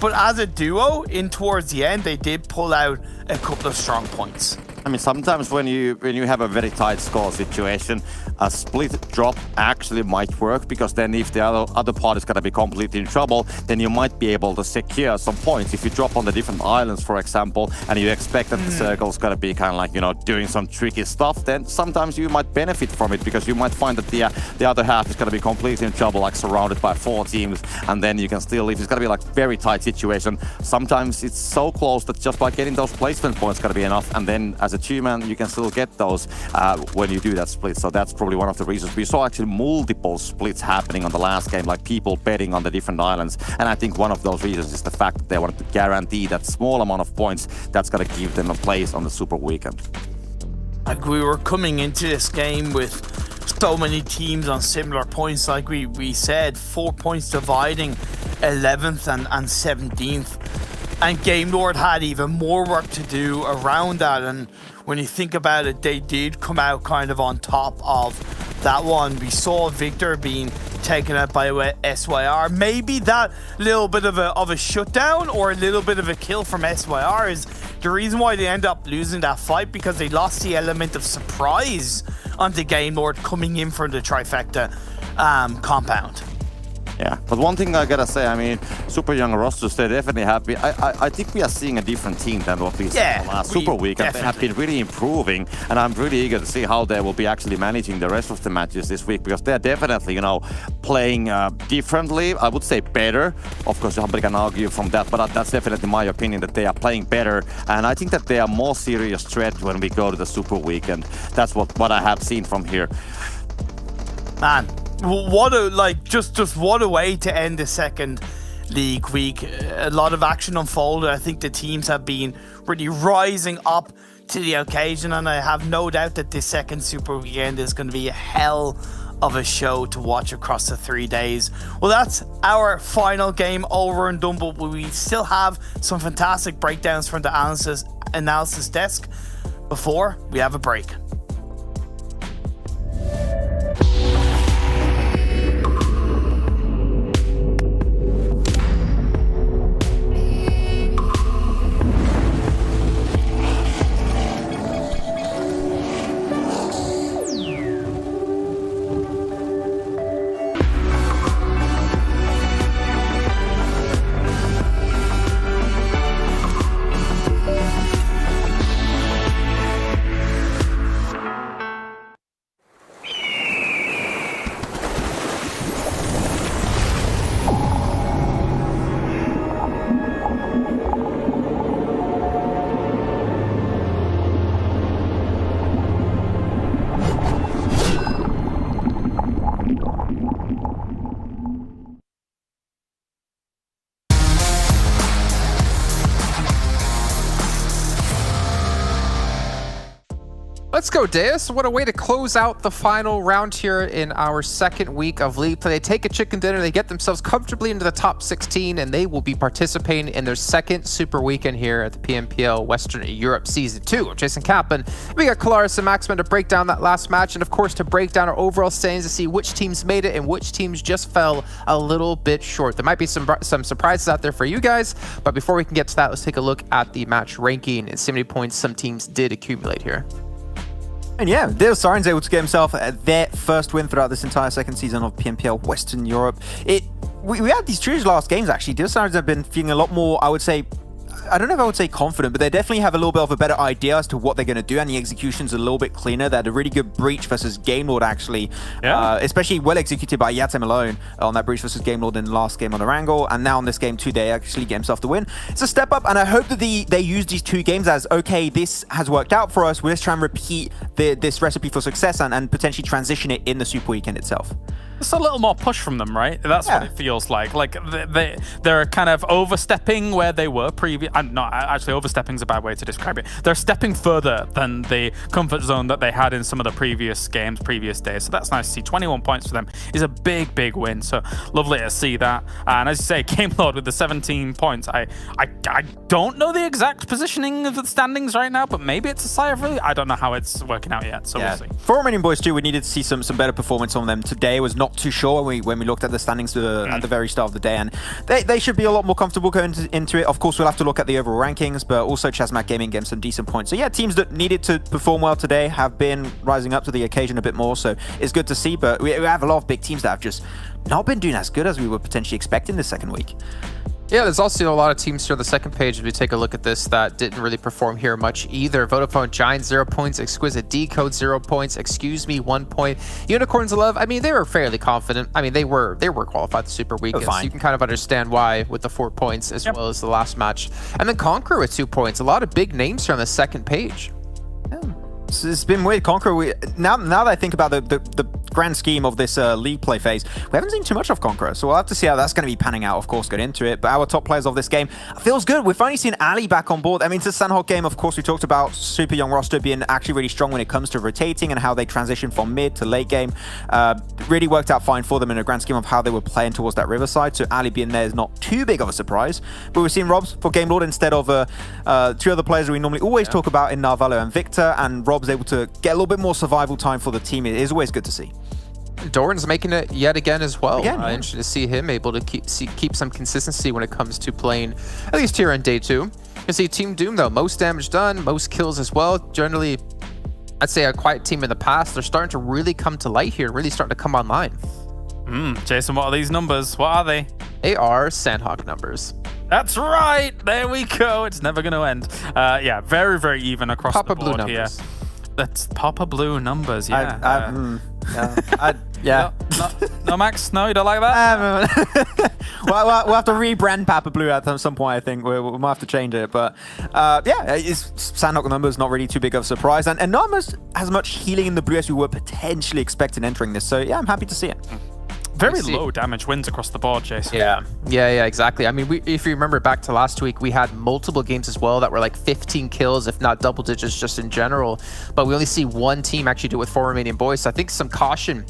but as a duo in towards the end, they did pull out a couple of strong points. I mean, sometimes when you have a very tight score situation, a split drop actually might work, because then if the other part is going to be completely in trouble, then you might be able to secure some points. If you drop on the different islands, for example, and you expect that the circle's going to be kind of like, you know, doing some tricky stuff, then sometimes you might benefit from it, because you might find that the other half is going to be completely in trouble, like surrounded by 4 teams, and then you can still, if it's going to be like very tight situation, sometimes it's so close that just by getting those placement points going to be enough, and then as a 2-man, you can still get those when you do that split. So that's probably one of the reasons. We saw actually multiple splits happening on the last game, like people betting on the different islands. And I think one of those reasons is the fact that they wanted to guarantee that small amount of points that's going to give them a place on the Super Weekend. Like, we were coming into this game with so many teams on similar points. Like we said, 4 points dividing 11th and 17th. And GameLord had even more work to do around that. And when you think about it, they did come out kind of on top of that one. We saw Victor being taken out by SYR. Maybe that little bit of a shutdown or a little bit of a kill from SYR is the reason why they end up losing that fight, because they lost the element of surprise onto GameLord coming in from the trifecta compound. Yeah, but one thing I gotta say, I mean, super young rosters, they're definitely happy. I think we are seeing a different team than what we saw in the last Super Week, and they have been really improving, and I'm really eager to see how they will be actually managing the rest of the matches this week, because they're definitely, you know, playing differently. I would say better. Of course, somebody can argue from that, but that's definitely my opinion, that they are playing better, and I think that they are more serious threat when we go to the Super Week, and that's what I have seen from here. Man, what a what a way to end the second league week. A lot of action unfolded. I think the teams have been really rising up to the occasion, and I have no doubt that this second Super Weekend is going to be a hell of a show to watch across the 3 days. Well, that's our final game over and done, but we still have some fantastic breakdowns from the analysis desk before we have a break. Let's go, Deus. What a way to close out the final round here in our second week of league play. They take a chicken dinner, they get themselves comfortably into the top 16, and they will be participating in their second super weekend here at the PMPL Western Europe Season 2. I'm Jason Kaplan. We got Kalaris and Maxman to break down that last match, and of course to break down our overall standings to see which teams made it and which teams just fell a little bit short. There might be some surprises out there for you guys, but before we can get to that, let's take a look at the match ranking and see how many points some teams did accumulate here. And yeah, the Sirens able to get himself their first win throughout this entire second season of PMPL Western Europe. We had these two last games actually. The Sirens have been feeling a lot more, I would say, I don't know if I would say confident, but they definitely have a little bit of a better idea as to what they're going to do, and the execution's a little bit cleaner. They had a really good breach versus Game Lord, actually, especially well executed by Yatem alone on that breach versus Game Lord in the last game on Erangel, and now in this game too, they actually get himself the win. It's a step up, and I hope that they use these two games as, okay, this has worked out for us, let's try and repeat this recipe for success and potentially transition it in the Super Weekend itself. It's a little more push from them, right? That's what it feels like. Like they're kind of overstepping where they were previous. Not actually, overstepping is a bad way to describe it. They're stepping further than the comfort zone that they had in some of the previous games, previous days. So that's nice to see. 21 points for them is a big, big win. So lovely to see that. And as you say, Game Lord with the 17 points. I don't know the exact positioning of the standings right now, but maybe it's a sigh of relief. I don't know how it's working out yet. So we'll see. For Romanian Boys too, we needed to see some better performance on them. Today was not too sure when we looked at the standings at the very start of the day, and they should be a lot more comfortable going into it. Of course, we'll have to look at the overall rankings, but also ChasMac Gaming getting some decent points. So yeah, teams that needed to perform well today have been rising up to the occasion a bit more, so it's good to see, but we have a lot of big teams that have just not been doing as good as we were potentially expecting this second week. Yeah, there's also a lot of teams here on the second page, if we take a look at this, that didn't really perform here much either. Vodafone Giants, 0 points. Exquisite Décode, 0 points. Excuse Me, 1 point. Unicorns of Love, I mean, they were fairly confident. I mean, they were qualified the Super Weekend, so you can kind of understand why with the 4 points as well as the last match. And then Conqueror with 2 points. A lot of big names here on the second page. Yeah. It's been weird. Conqueror, now that I think about the grand scheme of this league play phase, we haven't seen too much of Conqueror, so we'll have to see how that's going to be panning out, of course, get into it. But our top players of this game feels good. We've finally seen Ali back on board. I mean, it's a Sanhok game, of course. We talked about super young roster being actually really strong when it comes to rotating and how they transition from mid to late game. Really worked out fine for them in a grand scheme of how they were playing towards that Riverside, so Ali being there is not too big of a surprise. But we've seen Robs for Game Lord instead of two other players we normally always talk about in Narvalo and Victor, and Rob's able to get a little bit more survival time for the team. It is always good to see. Doran's making it yet again as well. Interesting to see him able to keep some consistency when it comes to playing, at least here in day 2. You can see Team Doom, though, most damage done, most kills as well. Generally, I'd say a quiet team in the past. They're starting to really come to light here, really starting to come online. Jason, what are these numbers? What are they? They are Sanhok numbers. That's right. There we go. It's never going to end. Yeah, very, very even across Papa the board Blue numbers. here. That's Papa Blue numbers, yeah. No, Max? No, you don't like that? We'll have to rebrand Papa Blue at some point, I think. We might have to change it. But yeah, Sanhok numbers not really too big of a surprise. And not as much healing in the blue as we were potentially expecting entering this. So yeah, I'm happy to see it. Very low damage wins across the board, Jason. Yeah, exactly. I mean, if you remember back to last week, we had multiple games as well that were like 15 kills, if not double digits just in general. But we only see one team actually do it with 4 Romanian Boys. So I think some caution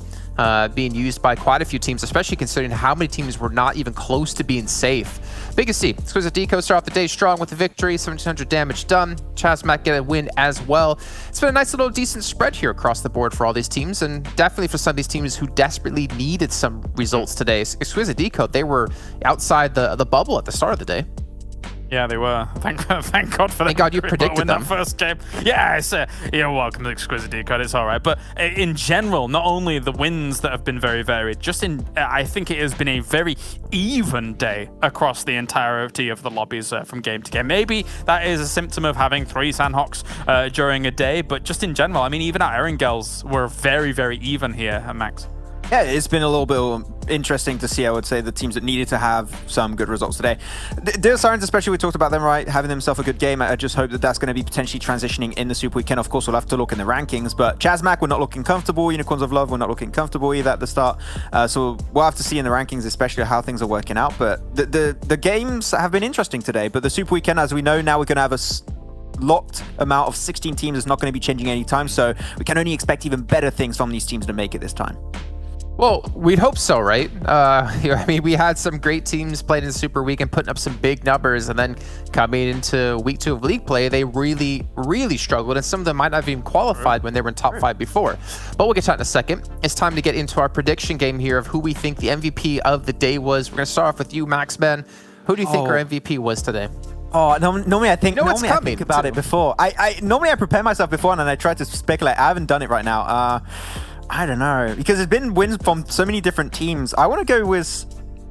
being used by quite a few teams, especially considering how many teams were not even close to being safe. Biggest C, Exquisite Décode start off the day strong with the victory, 1700 damage done. ChasMac get a win as well. It's been a nice little decent spread here across the board for all these teams, and definitely for some of these teams who desperately needed some results today. Exquisite Décode, they were outside the bubble at the start of the day. Yeah, they were. Thank God for that. Thank God you predicted them. That first game. Yeah, it's you're welcome to Exquisite Décode. It's all right. But in general, not only the wins that have been very varied, just I think it has been a very even day across the entirety of the lobbies from game to game. Maybe that is a symptom of having 3 Sanhoks during a day, but just in general, I mean, even our Erangels were very, very even here, Max. Yeah, it's been a little bit interesting to see, I would say, the teams that needed to have some good results today. The Sirens, especially, we talked about them, right, having themselves a good game. I just hope that that's going to be potentially transitioning in the Super Weekend. Of course, we'll have to look in the rankings, but ChasMac, we're not looking comfortable. Unicorns of Love, we're not looking comfortable either at the start. So we'll have to see in the rankings, especially how things are working out. But the games have been interesting today, but the Super Weekend, as we know, now we're going to have locked amount of 16 teams is not going to be changing anytime, so we can only expect even better things from these teams to make it this time. Well, we'd hope so, right? I mean, we had some great teams playing in the Super Week and putting up some big numbers, and then coming into week 2 of league play, they really, really struggled, and some of them might not have even qualified when they were in top 5 before. But we'll get to that in a second. It's time to get into our prediction game here of who we think the MVP of the day was. We're going to start off with you, Maxman. Who do you think our MVP was today? Oh, normally I think about too. it before. Normally I prepare myself before and then I try to speculate. I haven't done it right now. I don't know, because there's been wins from so many different teams. I want to go with,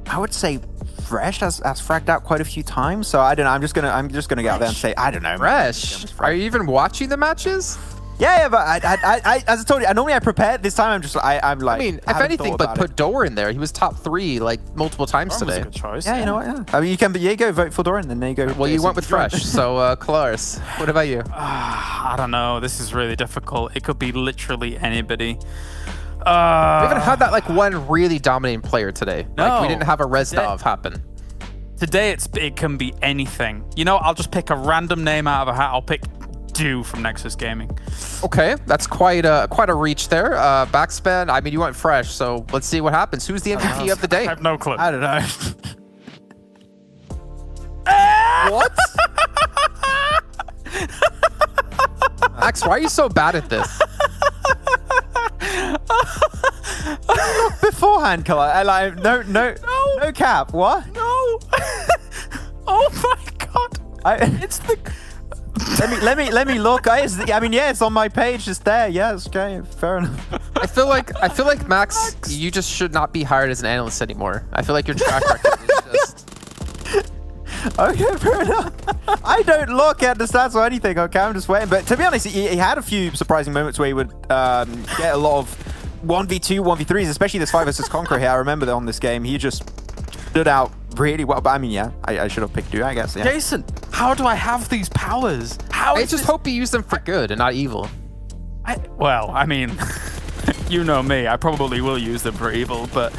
I would say, Fresh has fragged out quite a few times. So I don't know. I'm just gonna go out there and say I don't know. Fresh. Are you even watching the matches? Yeah, but I as I told you, normally I prepare. This time I'm like. I mean, if anything, but put Dor in there. He was top 3 like multiple times today. Was a good choice. Yeah, you know what? Yeah. I mean, you can. Yeah, go vote for Dor and then there you go. Well, you went with Fresh, so Claris, what about you? I don't know. This is really difficult. It could be literally anybody. We haven't had that like one really dominating player today. No. Like we didn't have a Rezdov happen. Today it can be anything. You know, I'll just pick a random name out of a hat. I'll pick Dew from Nexus Gaming. Okay, that's quite a reach there. Backspan. I mean, you went Fresh, so let's see what happens. Who's the MVP of the day? I have no clue. I don't know. What? Max, why are you so bad at this? Beforehand, like no cap. What? No. Oh my god. It's the. Let me look, guys. I mean, yeah, it's on my page. It's there. Yeah, it's okay. Fair enough. I feel like Max, you just should not be hired as an analyst anymore. I feel like your track record is just. Okay, fair enough. I don't look at the stats or anything. Okay, I'm just waiting. But to be honest, he had a few surprising moments where he would get a lot of 1v2, 1v3s, especially this 5 versus Conqueror here. I remember that on this game. He just stood out really well. But I mean, yeah, I should have picked Dew, I guess. Yeah. Jason, how do I have these powers? I just hope you use them for good and not evil. Well, I mean, you know me. I probably will use them for evil, but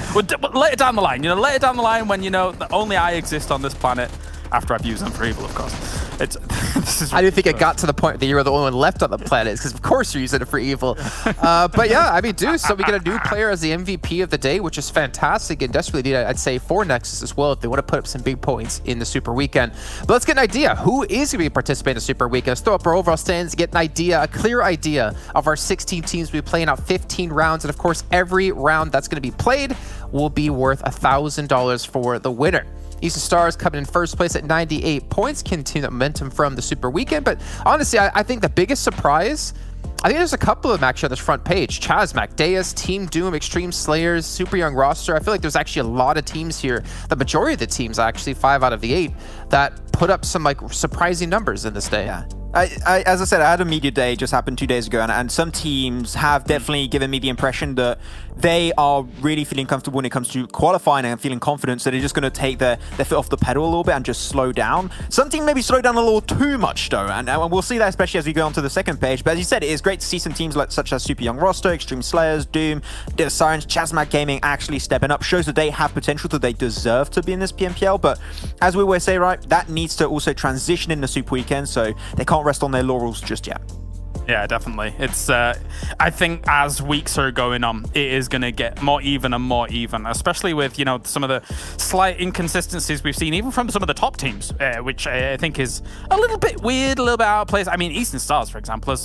later down the line, later down the line when that only I exist on this planet. After I've used them for evil, of course. This is. I didn't think it got to the point that you were the only one left on the planet, because of course you're using it for evil. But yeah, I mean, so we get a new player as the MVP of the day, which is fantastic and desperately needed, I'd say, for Nexus as well, if they want to put up some big points in the Super Weekend. But let's get an idea. Who is going to be participating in the Super Weekend? Let's throw up our overall standings, get an idea, a clear idea of our 16 teams. We'll be playing out 15 rounds, and of course, every round that's going to be played will be worth $1,000 for the winner. Eastern Stars coming in first place at 98 points, continue the momentum from the Super Weekend. But honestly, I think the biggest surprise, I think there's a couple of them actually on this front page. ChasMac, Deus, Team Doom, Xtreme Slayers, super young roster. I feel like there's actually a lot of teams here. The majority of the teams, actually 5 out of the 8, that put up some like surprising numbers in this day. Yeah. As I said, I had a media day just happened 2 days ago, and some teams have definitely given me the impression that they are really feeling comfortable when it comes to qualifying and feeling confident, so they're just going to take their foot off the pedal a little bit and just slow down. Some teams maybe slow down a little too much though, and we'll see that especially as we go on to the second page. But as you said, it is great to see some teams such as super young roster, Extreme Slayers, Doom, TSC Sirens, ChasMac Gaming actually stepping up. Shows that they have potential, that they deserve to be in this PMPL. But as we always say, right, that needs to also transition in the Super Weekend, so they can't rest on their laurels just yet. Yeah, definitely. It's I think as weeks are going on, it is going to get more even and more even, especially with some of the slight inconsistencies we've seen even from some of the top teams, which I think is a little bit weird, a little bit out of place. I mean, Eastern Stars, for example,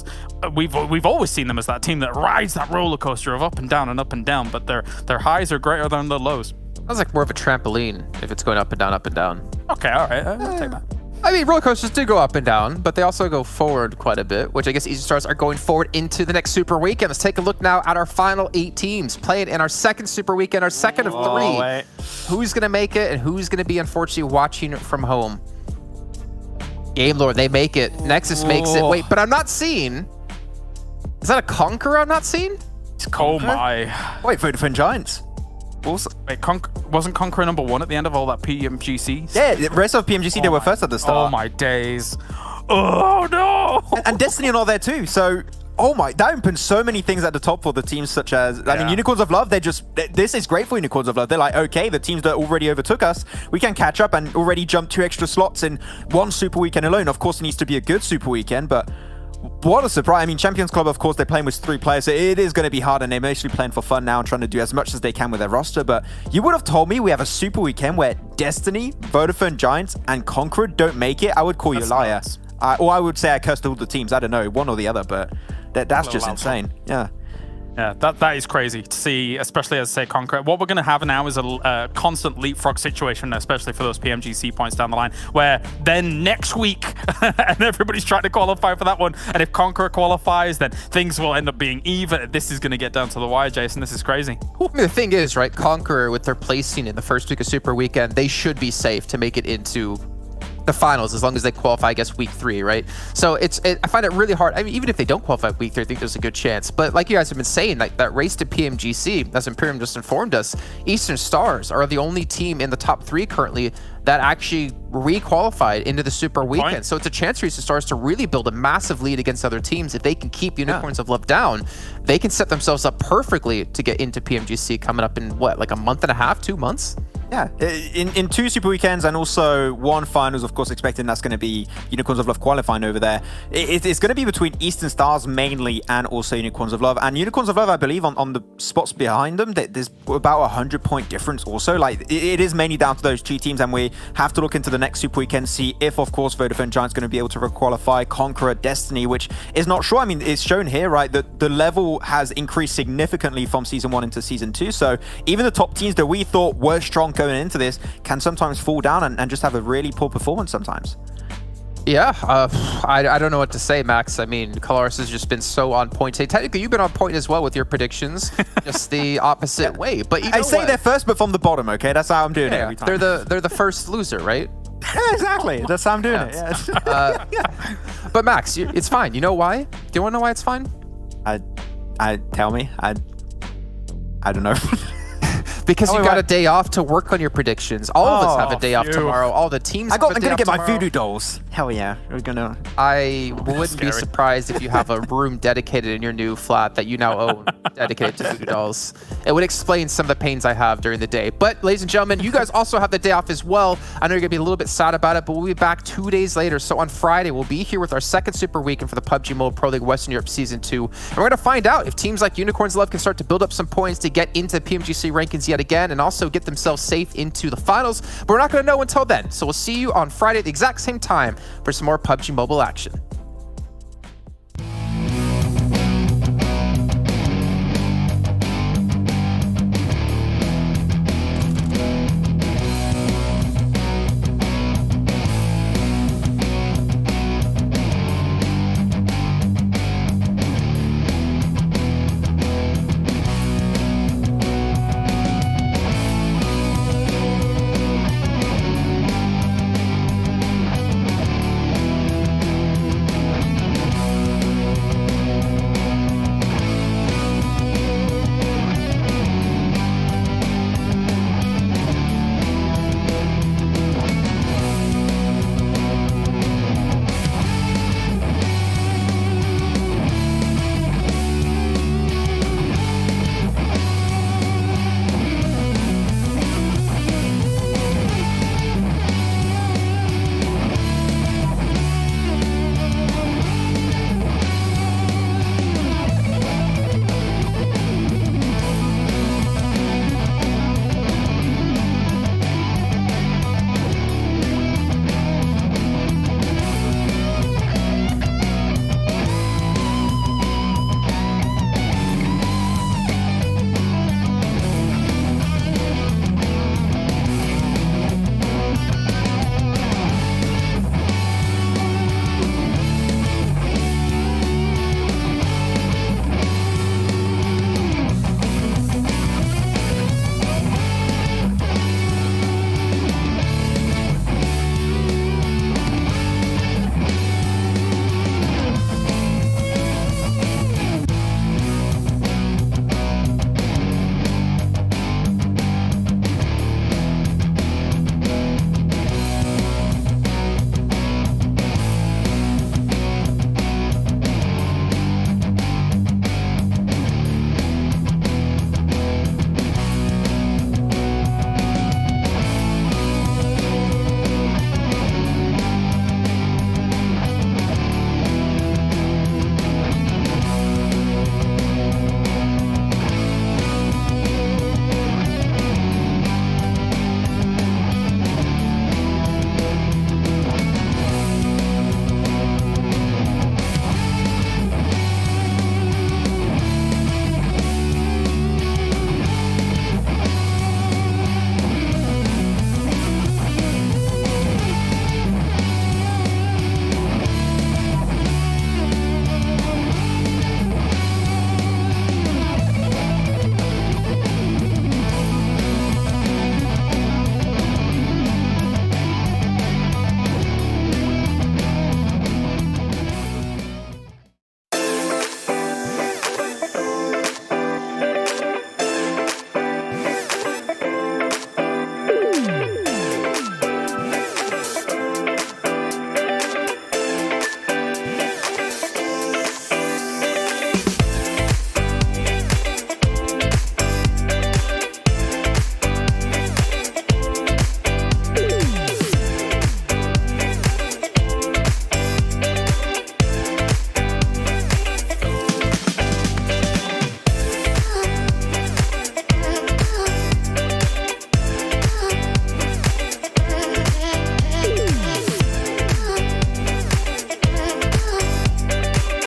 we've always seen them as that team that rides that roller coaster of up and down and up and down, but their highs are greater than their lows. Sounds like more of a trampoline if it's going up and down, up and down. Okay, all right, I'll take that. I mean, roller coasters do go up and down, but they also go forward quite a bit, which I guess Eastern Stars are going forward into the next Super Weekend. Let's take a look now at our final 8 teams playing in our second Super Weekend, our second of 3. Who's going to make it and who's going to be, unfortunately, watching from home? Game Lord, they make it. Nexus makes it. Wait, but I'm not seeing... Is that a Conqueror I'm not seeing? It's oh my... Wait, Vodafone Giants. Also, wait, wasn't Conqueror number 1 at the end of all that PMGC? Yeah, the rest of PMGC, they were first at the start. Oh my days. Oh no! And Destiny and all there too, so oh my, that opens so many things at the top for the teams such as, I mean, Unicorns of Love, this is great for Unicorns of Love. They're like, okay, the teams that already overtook us, we can catch up and already jump 2 extra slots in one Super Weekend alone. Of course, it needs to be a good Super Weekend, but what a surprise. I mean, Champions Club, of course, they're playing with 3 players, so it is going to be hard, and they're mostly playing for fun now and trying to do as much as they can with their roster. But you would have told me we have a Super Weekend where Destiny, Vodafone Giants, and Conqueror don't make it. I would call you a liar. Or I would say I cursed all the teams. I don't know, one or the other, but that's just insane. Yeah. Yeah, that is crazy to see, especially as, say, Conqueror. What we're going to have now is a constant leapfrog situation, especially for those PMGC points down the line, where then next week, and everybody's trying to qualify for that one, and if Conqueror qualifies, then things will end up being even. This is going to get down to the wire, Jason. This is crazy. I mean, the thing is, right, Conqueror, with their placing in the first week of Super Weekend, they should be safe to make it into the finals as long as they qualify, I guess, week 3, right? So I find it really hard. I mean, even if they don't qualify week 3, I think there's a good chance. But like you guys have been saying, like that race to PMGC, as Imperium just informed us, Eastern Stars are the only team in the top 3 currently that actually re-qualified into the Super Weekend. So it's a chance for Eastern Stars to really build a massive lead against other teams. If they can keep Unicorns of Love down, they can set themselves up perfectly to get into PMGC coming up in what, like a month and a half, 2 months? Yeah, in 2 Super Weekends and also 1 finals, of course, expecting that's going to be Unicorns of Love qualifying over there. It's going to be between Eastern Stars mainly and also Unicorns of Love. And Unicorns of Love, I believe, on the spots behind them, there's about 100-point difference also. Like, it is mainly down to those 2 teams, and we have to look into the next Super Weekend, see if, of course, Vodafone Giants going to be able to qualify, Conqueror, Destiny, which is not sure. I mean, it's shown here, right, that the level has increased significantly from Season 1 into Season 2. So even the top teams that we thought were strong going into this can sometimes fall down and just have a really poor performance sometimes. Yeah, I don't know what to say, Max. I mean, Colaris has just been so on point. Hey, technically, you've been on point as well with your predictions, just the opposite way. But you know I say they're first, but from the bottom. Okay, that's how I'm doing it every time. They're the first loser, right? Yeah, exactly. That's how I'm doing it. Yeah. But Max, it's fine. You know why? Do you want to know why it's fine? Tell me. I don't know. Because you got a day off to work on your predictions. All of us have a day off tomorrow. All the teams I'm going to get my voodoo dolls. Hell yeah. We're going to... I wouldn't be surprised if you have a room dedicated in your new flat that you now own, dedicated to voodoo dolls. It would explain some of the pains I have during the day. But, ladies and gentlemen, you guys also have the day off as well. I know you're going to be a little bit sad about it, but we'll be back 2 days later. So on Friday, we'll be here with our second Super Weekend for the PUBG Mobile Pro League Western Europe Season 2. And we're going to find out if teams like Unicorns Love can start to build up some points to get into PMGC rankings yet again and also get themselves safe into the finals. But we're not going to know until then. So we'll see you on Friday at the exact same time for some more PUBG Mobile action.